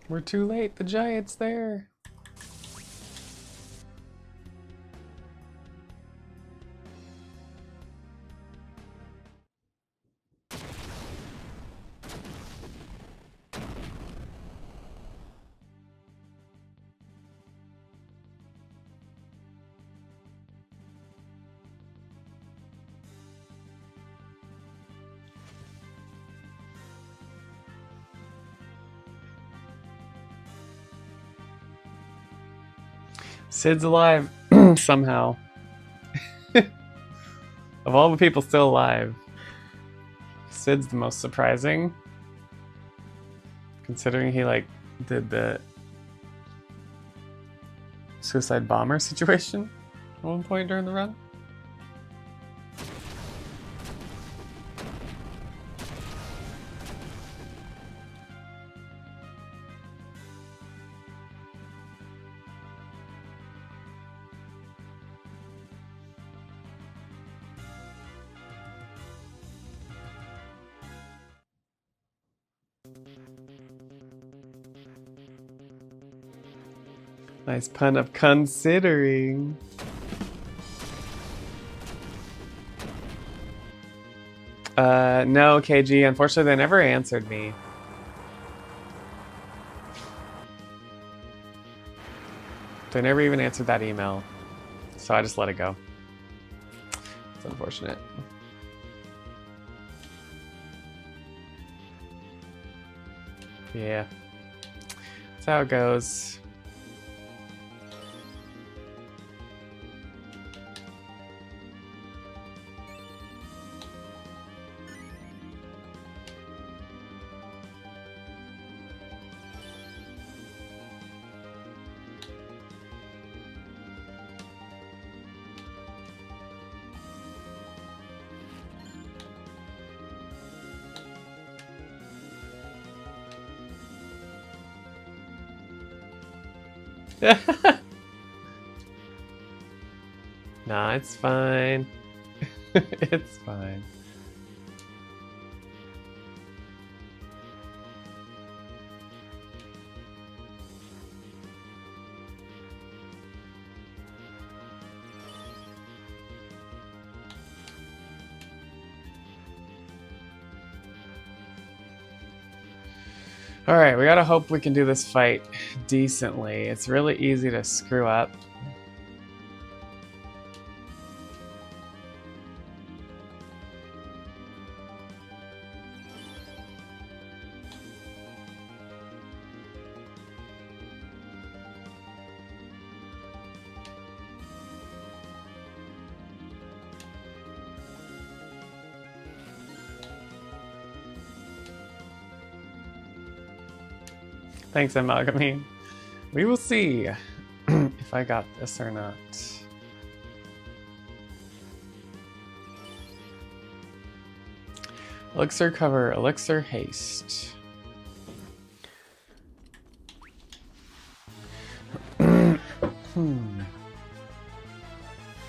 We're too late, the giant's there. Sid's alive somehow. Of all the people still alive, Sid's the most surprising. Considering he like did the suicide bomber situation at one point during the run. Nice pun of considering. No, KG. Unfortunately, they never answered me. They never even answered that email. So I just let it go. It's unfortunate. Yeah. That's how it goes. Nah, it's fine. It's fine. Alright, we gotta hope we can do this fight decently. It's really easy to screw up. Thanks, Amalgamine. We will see if I got this or not. Elixir cover, elixir haste.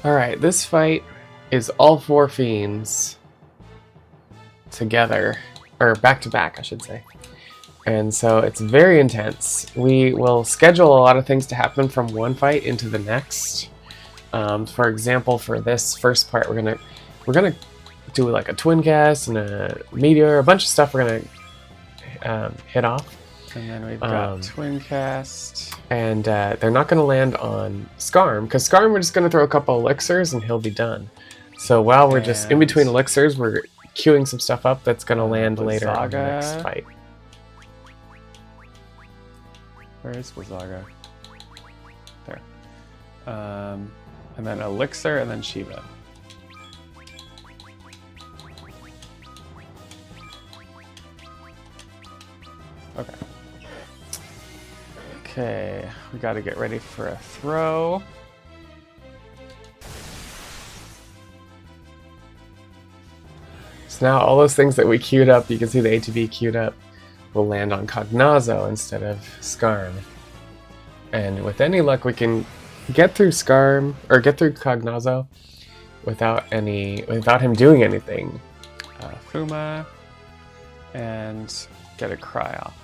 Alright, this fight is all 4 fiends together, or back to back, I should say. And so it's very intense. We will schedule a lot of things to happen from one fight into the next. For example, for this first part, we're gonna do like a twin cast and a meteor, a bunch of stuff we're gonna hit off. And then we've got Twin Cast. And they're not going to land on Scarm, because Scarm we're just going to throw a couple elixirs and he'll be done. So while we're just in between elixirs, we're queuing some stuff up that's going to land later on the next fight. Where is Wazaga? There. And then Elixir and then Shiva. Okay. Okay, we got to get ready for a throw. So now all those things that we queued up, you can see the ATB queued up, will land on Cagnazzo instead of Scarm. And with any luck, we can get through Scarm, or get through Cagnazzo without him doing anything. Fuma, and get a Cry off.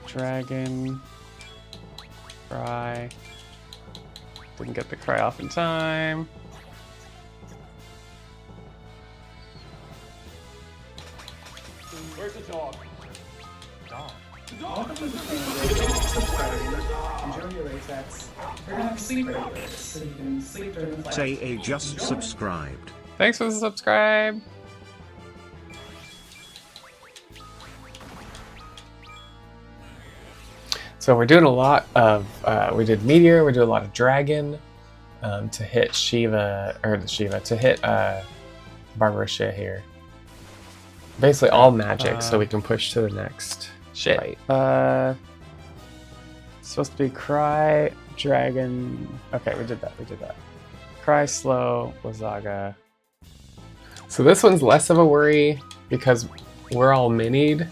Dragon, Cry. Didn't get the Cry off in time. Where's the dog? Dog. The dog! Enjoy your resets. We're gonna have sleep regulars, so you can sleep during the flight. Say a just subscribed. Thanks for the subscribe. So we're doing a lot of, we did Meteor, we do a lot of Dragon to hit to hit Barbarossa here. Basically all magic, so we can push to the next fight. Supposed to be Cry, Dragon. Okay, we did that. Cry, Slow, Wazaga. So this one's less of a worry because we're all minied.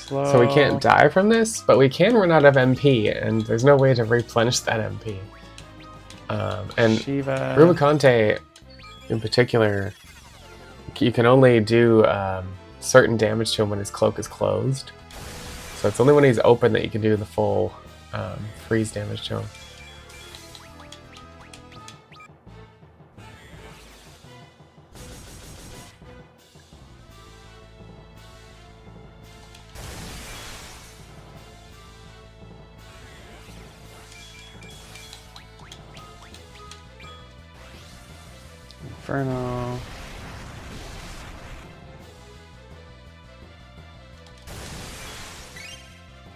So we can't die from this, but we can run out of MP, and there's no way to replenish that MP. And Shiva. Rubicante, in particular, you can only do certain damage to him when his cloak is closed. So it's only when he's open that you can do the full freeze damage to him. Inferno.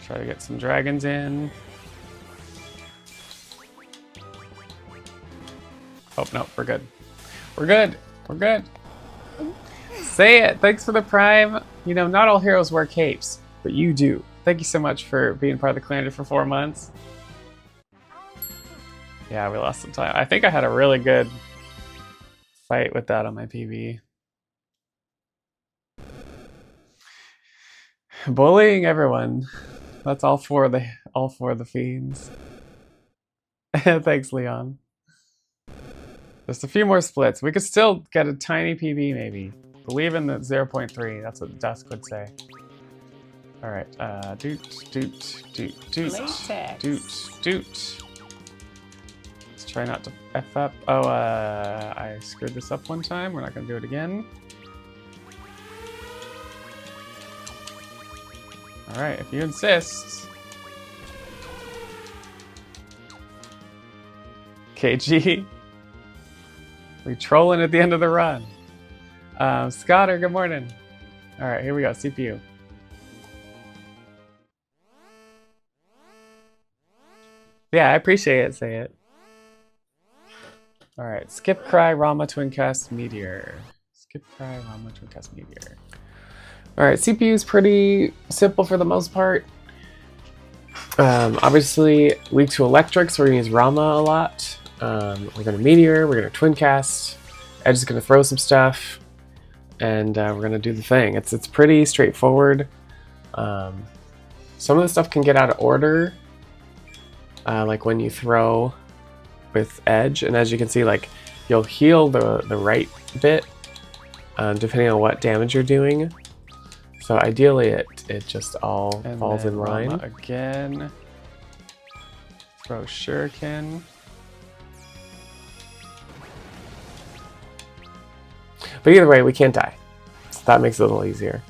Try to get some dragons in. Oh, no, we're good. We're good. We're good. Say it. Thanks for the Prime. You know, not all heroes wear capes, but you do. Thank you so much for being part of the community for 4 months. Yeah, we lost some time. I think I had a really good fight with that on my PB. Bullying everyone. That's all for the fiends. Thanks, Leon. Just a few more splits. We could still get a tiny PB, maybe. Believe in the 0.3. That's what Dusk would say. All right. Doot. Let's Try not to F up. Oh, I screwed this up one time. We're not gonna do it again. Alright, if you insist. KG. We trolling at the end of the run. Scotter, good morning. Alright, here we go. CPU. Yeah, I appreciate it. Say it. Alright, Skip, Cry, Rama, Twincast, Meteor. Skip, Cry, Rama, Twincast, Meteor. Alright, CPU is pretty simple for the most part. Obviously, weak to electric, so we're going to use Rama a lot. We're going to Meteor, we're going to Twincast. Edge is going to throw some stuff. And we're going to do the thing. It's pretty straightforward. Some of the stuff can get out of order. Like when you throw with Edge. And as you can see, like you'll heal the right bit depending on what damage you're doing. So ideally it just all falls in line. Rama again. Throw Shuriken. But either way, we can't die. So that makes it a little easier.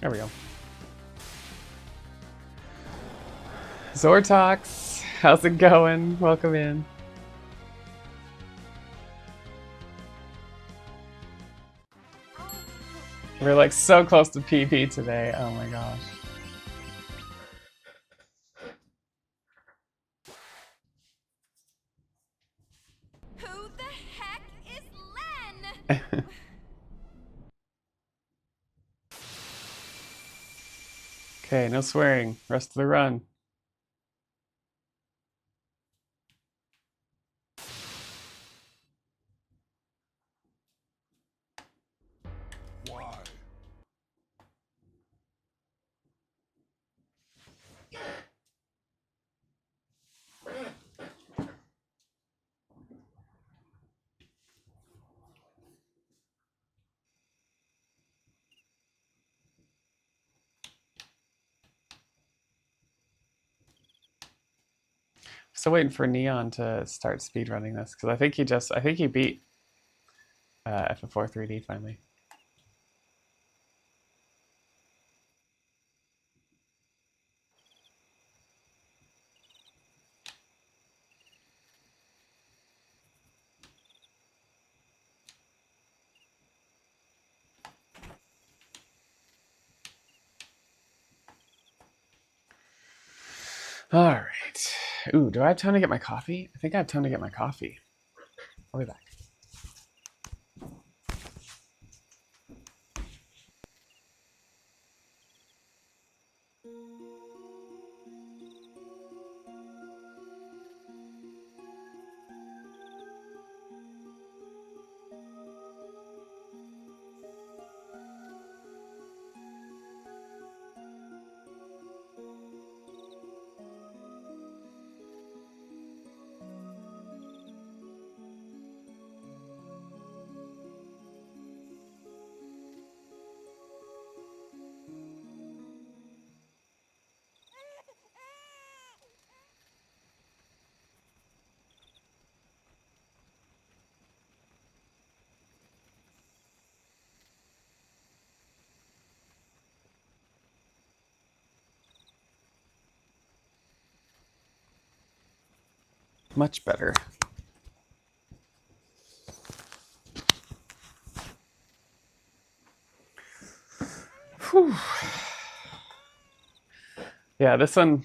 There we go. Zortox, how's it going? Welcome in. We're like so close to PB today. Oh my gosh. Who the heck is Len? Okay, no swearing. Rest of the run. Why? Still waiting for Neon to start speedrunning this because I think he beat FF4 3D finally. All right. Ooh, do I have time to get my coffee? I think I have time to get my coffee. I'll be back. Much better. Whew. Yeah, this one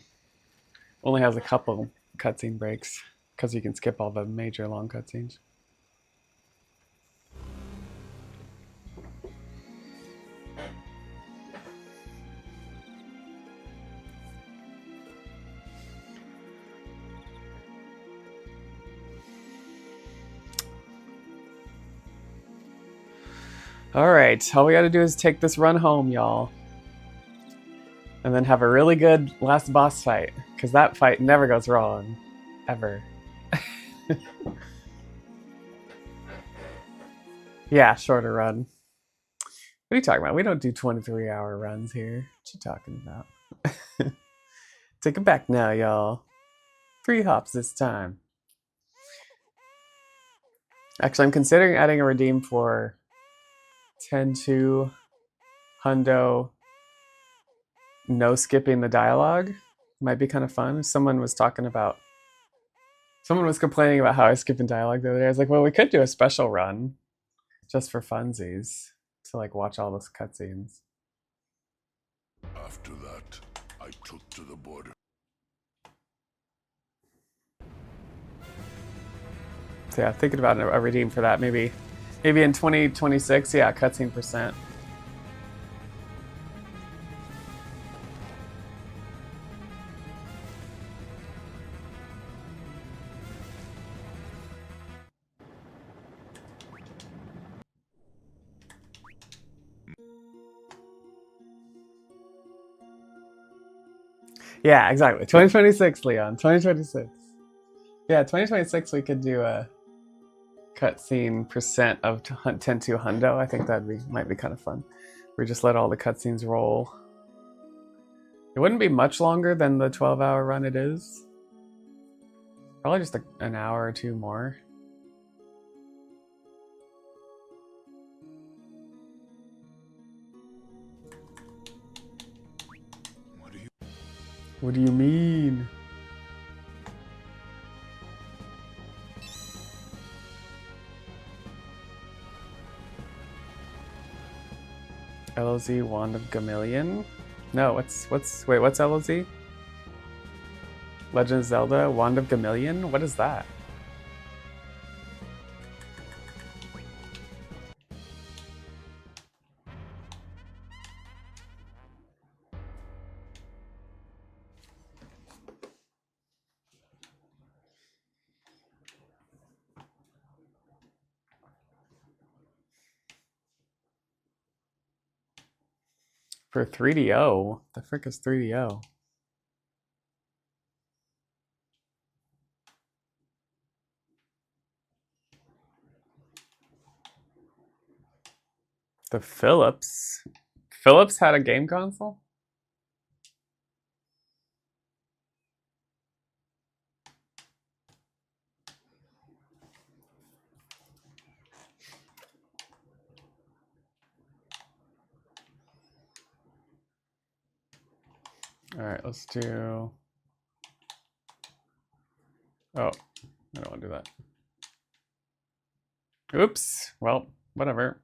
Only has a couple cutscene breaks because you can skip all the major long cutscenes. Alright, all we gotta do is take this run home, y'all. And then have a really good last boss fight. Because that fight never goes wrong. Ever. Yeah, shorter run. What are you talking about? We don't do 23-hour runs here. What you talking about? Take it back now, y'all. 3 hops this time. Actually, I'm considering adding a redeem for 10-2 hundo, no skipping the dialogue. Might be kind of fun. Someone was complaining about how I was skipping dialogue the other day. I was like, well, we could do a special run just for funsies to like watch all those cutscenes. After that, I took to the border. So yeah, thinking about a redeem for that. Maybe in 2026. Yeah, cutscene %. Yeah, exactly. 2026, Leon. 2026. Yeah, 2026 we could do a cutscene % of 10-2 hundo. I think might be kind of fun. We just let all the cutscenes roll. It wouldn't be much longer than the 12-hour run it is. Probably just an hour or 2 more. What do you mean? LOZ Wand of Gamillion? No, what's LOZ? Legend of Zelda Wand of Gamillion? What is that? For 3DO? The frick is 3DO? The Philips? Philips had a game console? Alright, let's do... Oh, I don't want to do that. Oops. Well, whatever.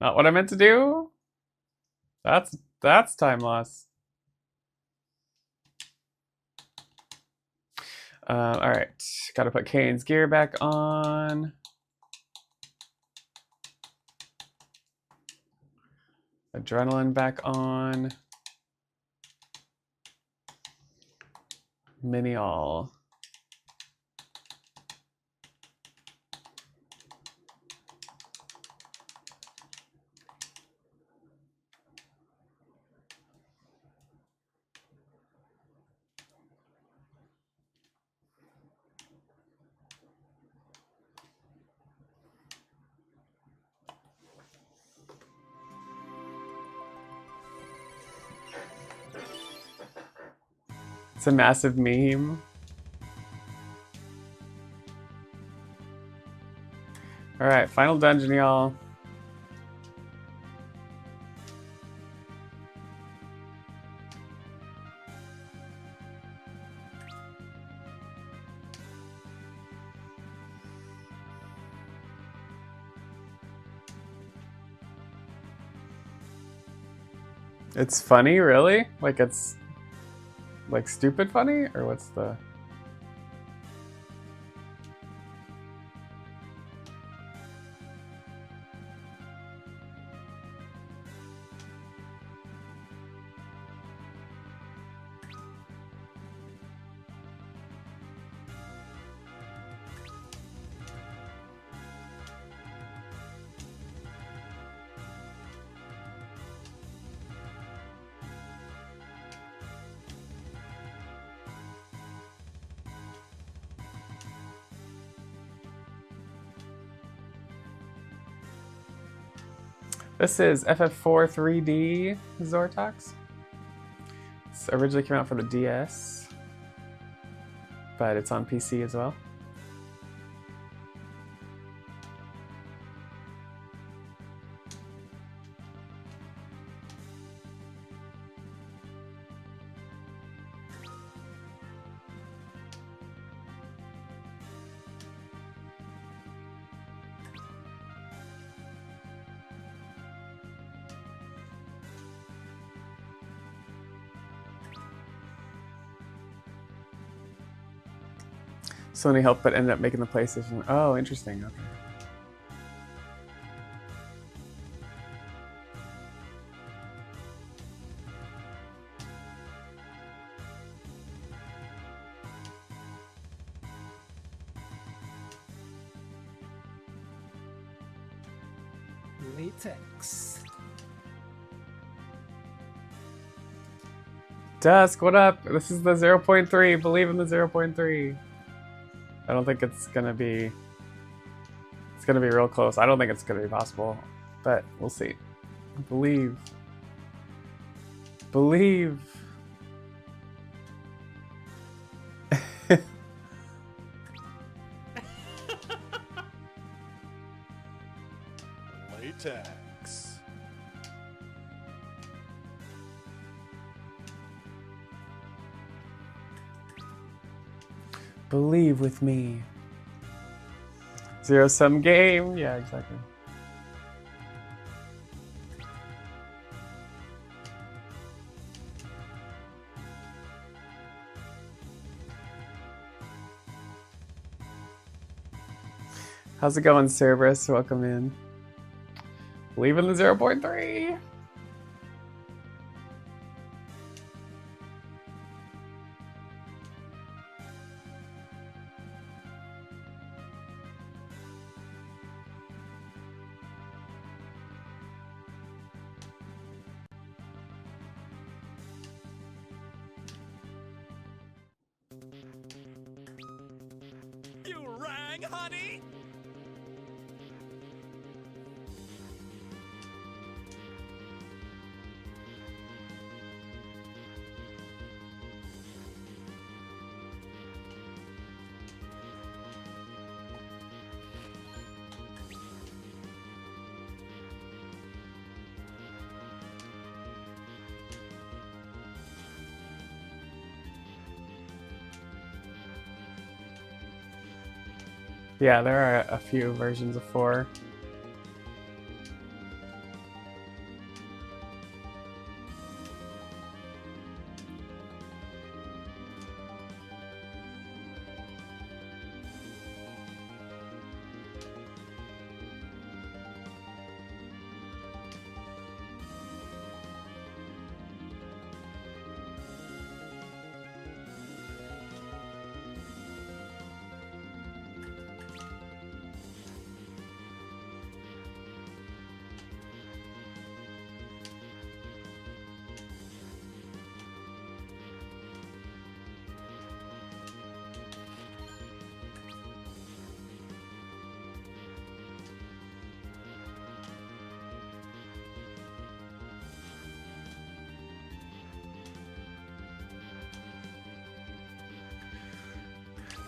Not what I meant to do. That's time loss. Alright, gotta put Kane's gear back on. Adrenaline back on. Mini all. It's a massive meme. Alright, final dungeon, y'all. It's funny, really? Like, it's Like stupid funny? Or what's the... This is FF4 3D Zortox. This originally came out for the DS, but it's on PC as well. Sony helped but ended up making the PlayStation. Oh, interesting. Okay. Latex. Dusk, what up? This is the 0.3. Believe in the 0.3. I don't think it's gonna be... It's gonna be real close. I don't think it's gonna be possible, but we'll see. Believe. Believe. Latex. Believe with me. Zero-sum game. Yeah, exactly. How's it going, Cerberus? Welcome in. Believe in the 0.3. You rang, honey? Yeah, there are a few versions of 4.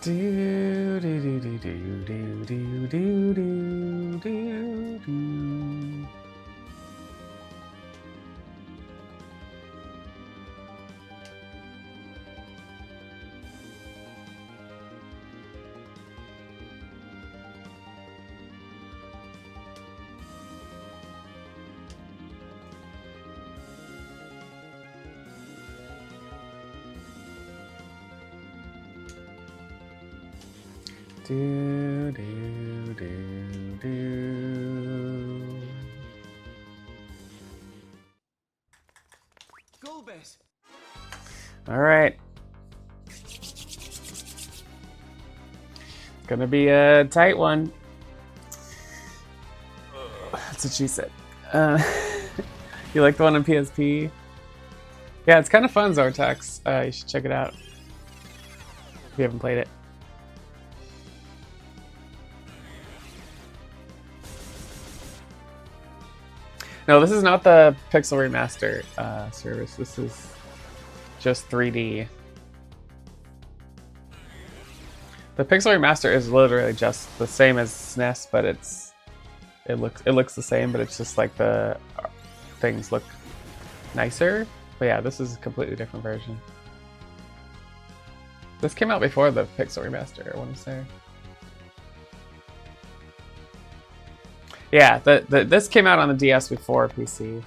Do do do do do do do do do do. Do, do, do, do. Golbez. All right. Gonna be a tight one. That's what she said. You like the one on PSP? Yeah, it's kind of fun, Zortax. You should check it out if you haven't played it. No, this is not the Pixel Remaster service. This is just 3D. The Pixel Remaster is literally just the same as SNES, but it looks the same, but it's just like the things look nicer. But yeah, this is a completely different version. This came out before the Pixel Remaster, I want to say. Yeah, this came out on the DS before PC.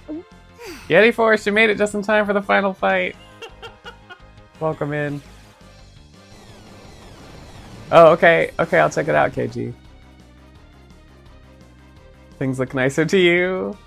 Yeti Force, you made it just in time for the final fight. Welcome in. Oh, okay. Okay, I'll check it out, KG. Things look nicer to you.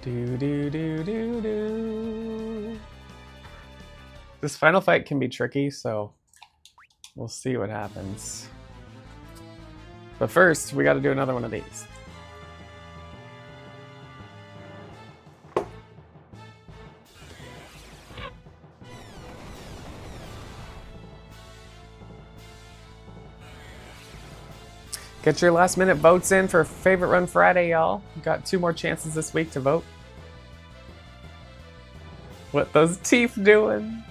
Do do do do do. This final fight can be tricky, so we'll see what happens. But first, we got to do another one of these. Get your last minute votes in for Favorite Run Friday, y'all. Got 2 more chances this week to vote. What those teeth doing?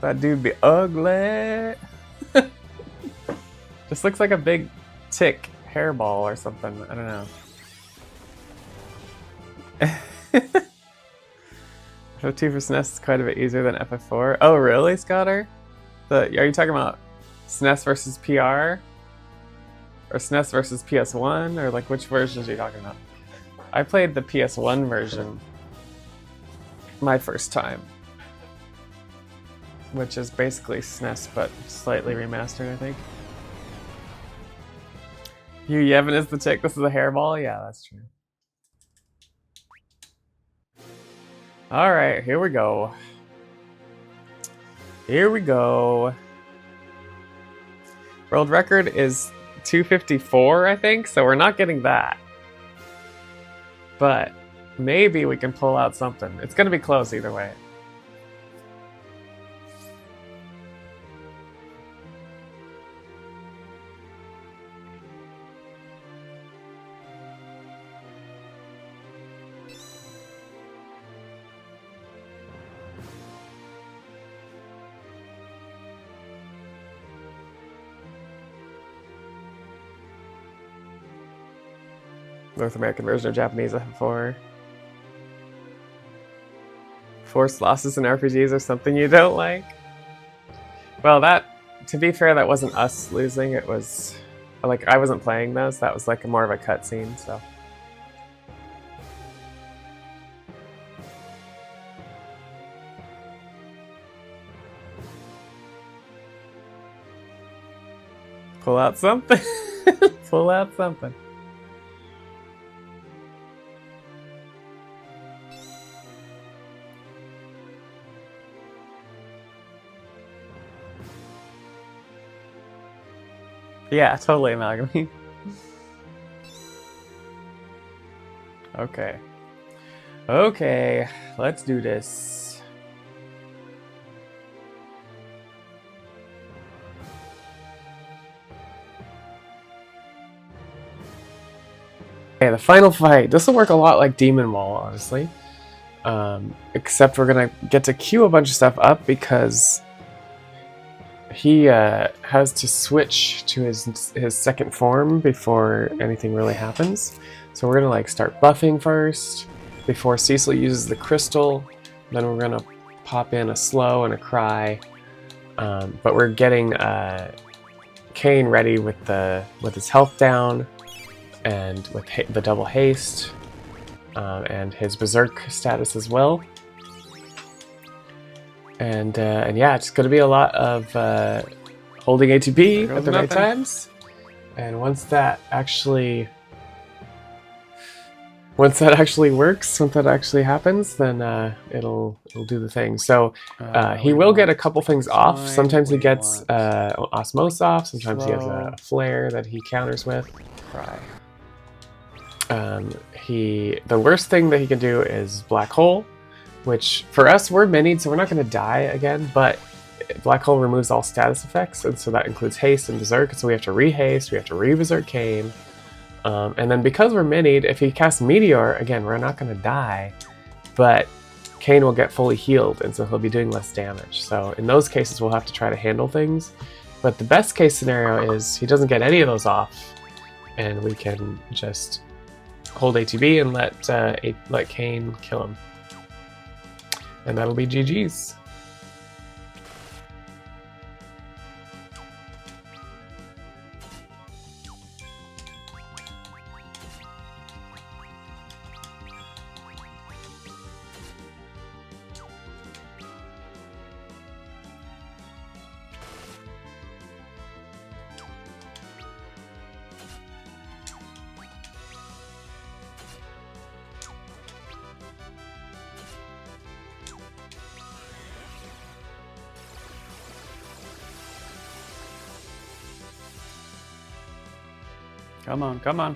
That dude be ugly. Just looks like a big tick hairball or something. I don't know. FF2 for SNES is quite a bit easier than FF4. Oh, really, Scotter? Are you talking about SNES versus PR? Or SNES versus PS1? Or like which versions are you talking about? I played the PS1 version my first time, which is basically SNES but slightly remastered, I think. Hugh Yevon is the chick. This is a hairball? Yeah, that's true. Alright, here we go. Here we go. World record is 254, I think, so we're not getting that. But maybe we can pull out something. It's gonna be close either way. North American version of Japanese FF4. Forced losses in RPGs are something you don't like? Well, to be fair, that wasn't us losing. It was, like, I wasn't playing those. That was like more of a cutscene, so. Pull out something. Pull out something. Yeah, totally amalgamate. Okay. Okay, let's do this. Okay, the final fight. This will work a lot like Demon Wall, honestly. Except we're gonna get to queue a bunch of stuff up because he has to switch to his second form before anything really happens. So we're gonna like start buffing first before Cecil uses the crystal. Then we're gonna pop in a slow and a cry. But we're getting Cain ready with his health down, and with the double haste, and his berserk status as well. And yeah, it's going to be a lot of holding ATB at the right times. And once that actually works, once that actually happens, then it'll do the thing. So he will get a couple things off. Sometimes he gets Osmose off. Sometimes he has a flare that he counters with. The worst thing that he can do is Black Hole, which for us, we're minied, so we're not going to die again, but Black Hole removes all status effects, and so that includes haste and berserk, so we have to re-haste, we have to re-berserk Cain. And then because we're minied, if he casts Meteor, again, we're not going to die, but Cain will get fully healed, and so he'll be doing less damage. So in those cases, we'll have to try to handle things. But the best case scenario is he doesn't get any of those off, and we can just hold ATB and let Cain kill him. And that'll be GG's. Come on, come on.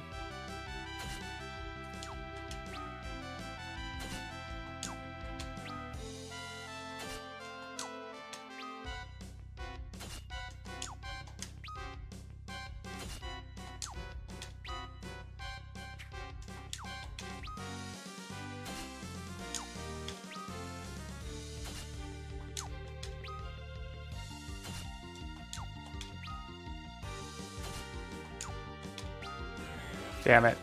Damn it.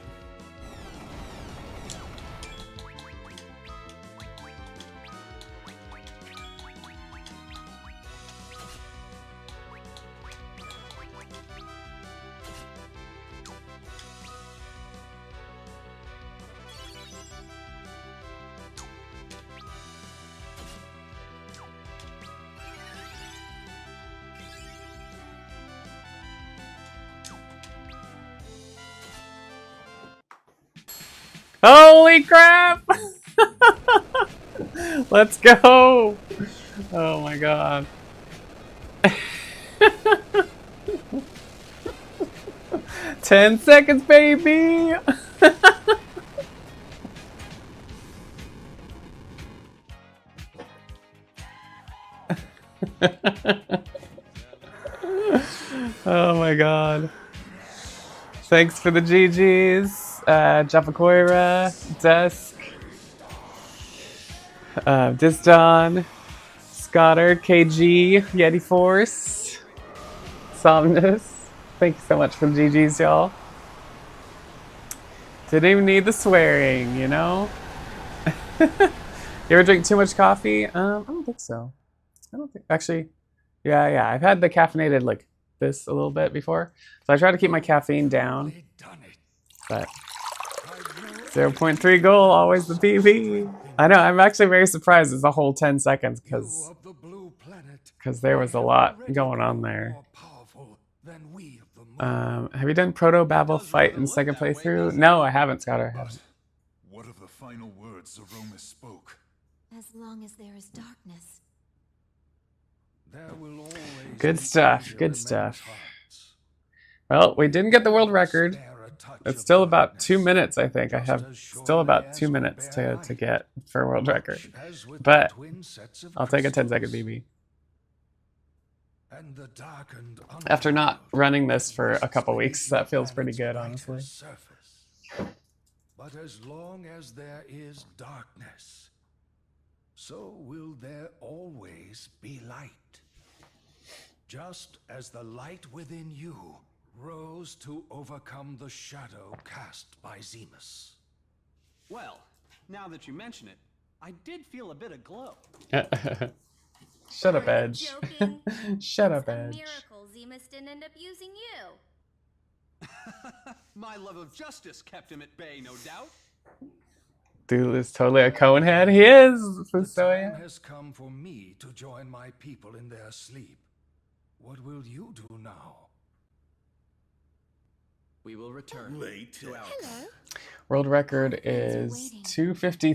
Holy crap! Let's go! Oh my god. 10 seconds, baby! Oh my god. Thanks for the GGs. Japakoira, Desk, Disdon, Scotter, KG, Yeti Force, Somnus. Thank you so much for the GGs, y'all. Didn't even need the swearing, you know? You ever drink too much coffee? I don't think so. I don't think, actually, yeah, I've had the caffeinated like this a little bit before. So I try to keep my caffeine down. But 0.3 goal, always the PB. I know, I'm actually very surprised it's a whole 10 seconds because there was a lot going on there. Have you done Proto Babel fight in second playthrough? No, I haven't, Scott. I haven't. What of the final words Zeromus spoke? As long as there is darkness. There will always Good stuff, good stuff. Well, we didn't get the world record. It's still about 2 minutes, I think. I have still about 2 minutes to get for a world record. But I'll take a 10-second BB. After not running this for a couple weeks, that feels pretty good, honestly. But as long as there is darkness, so will there always be light. Just as the light within you rose to overcome the shadow cast by Zeromus. Well, now that you mention it, I did feel a bit of glow. Shut up, Edge. Shut up, Edge. Miracle Zemus didn't end up using you. My love of justice kept him at bay, no doubt. Dude is totally a Conehead. He is! The Fusoya. time has come for me to join my people in their sleep. What will you do now? We will return to our World record is 2:53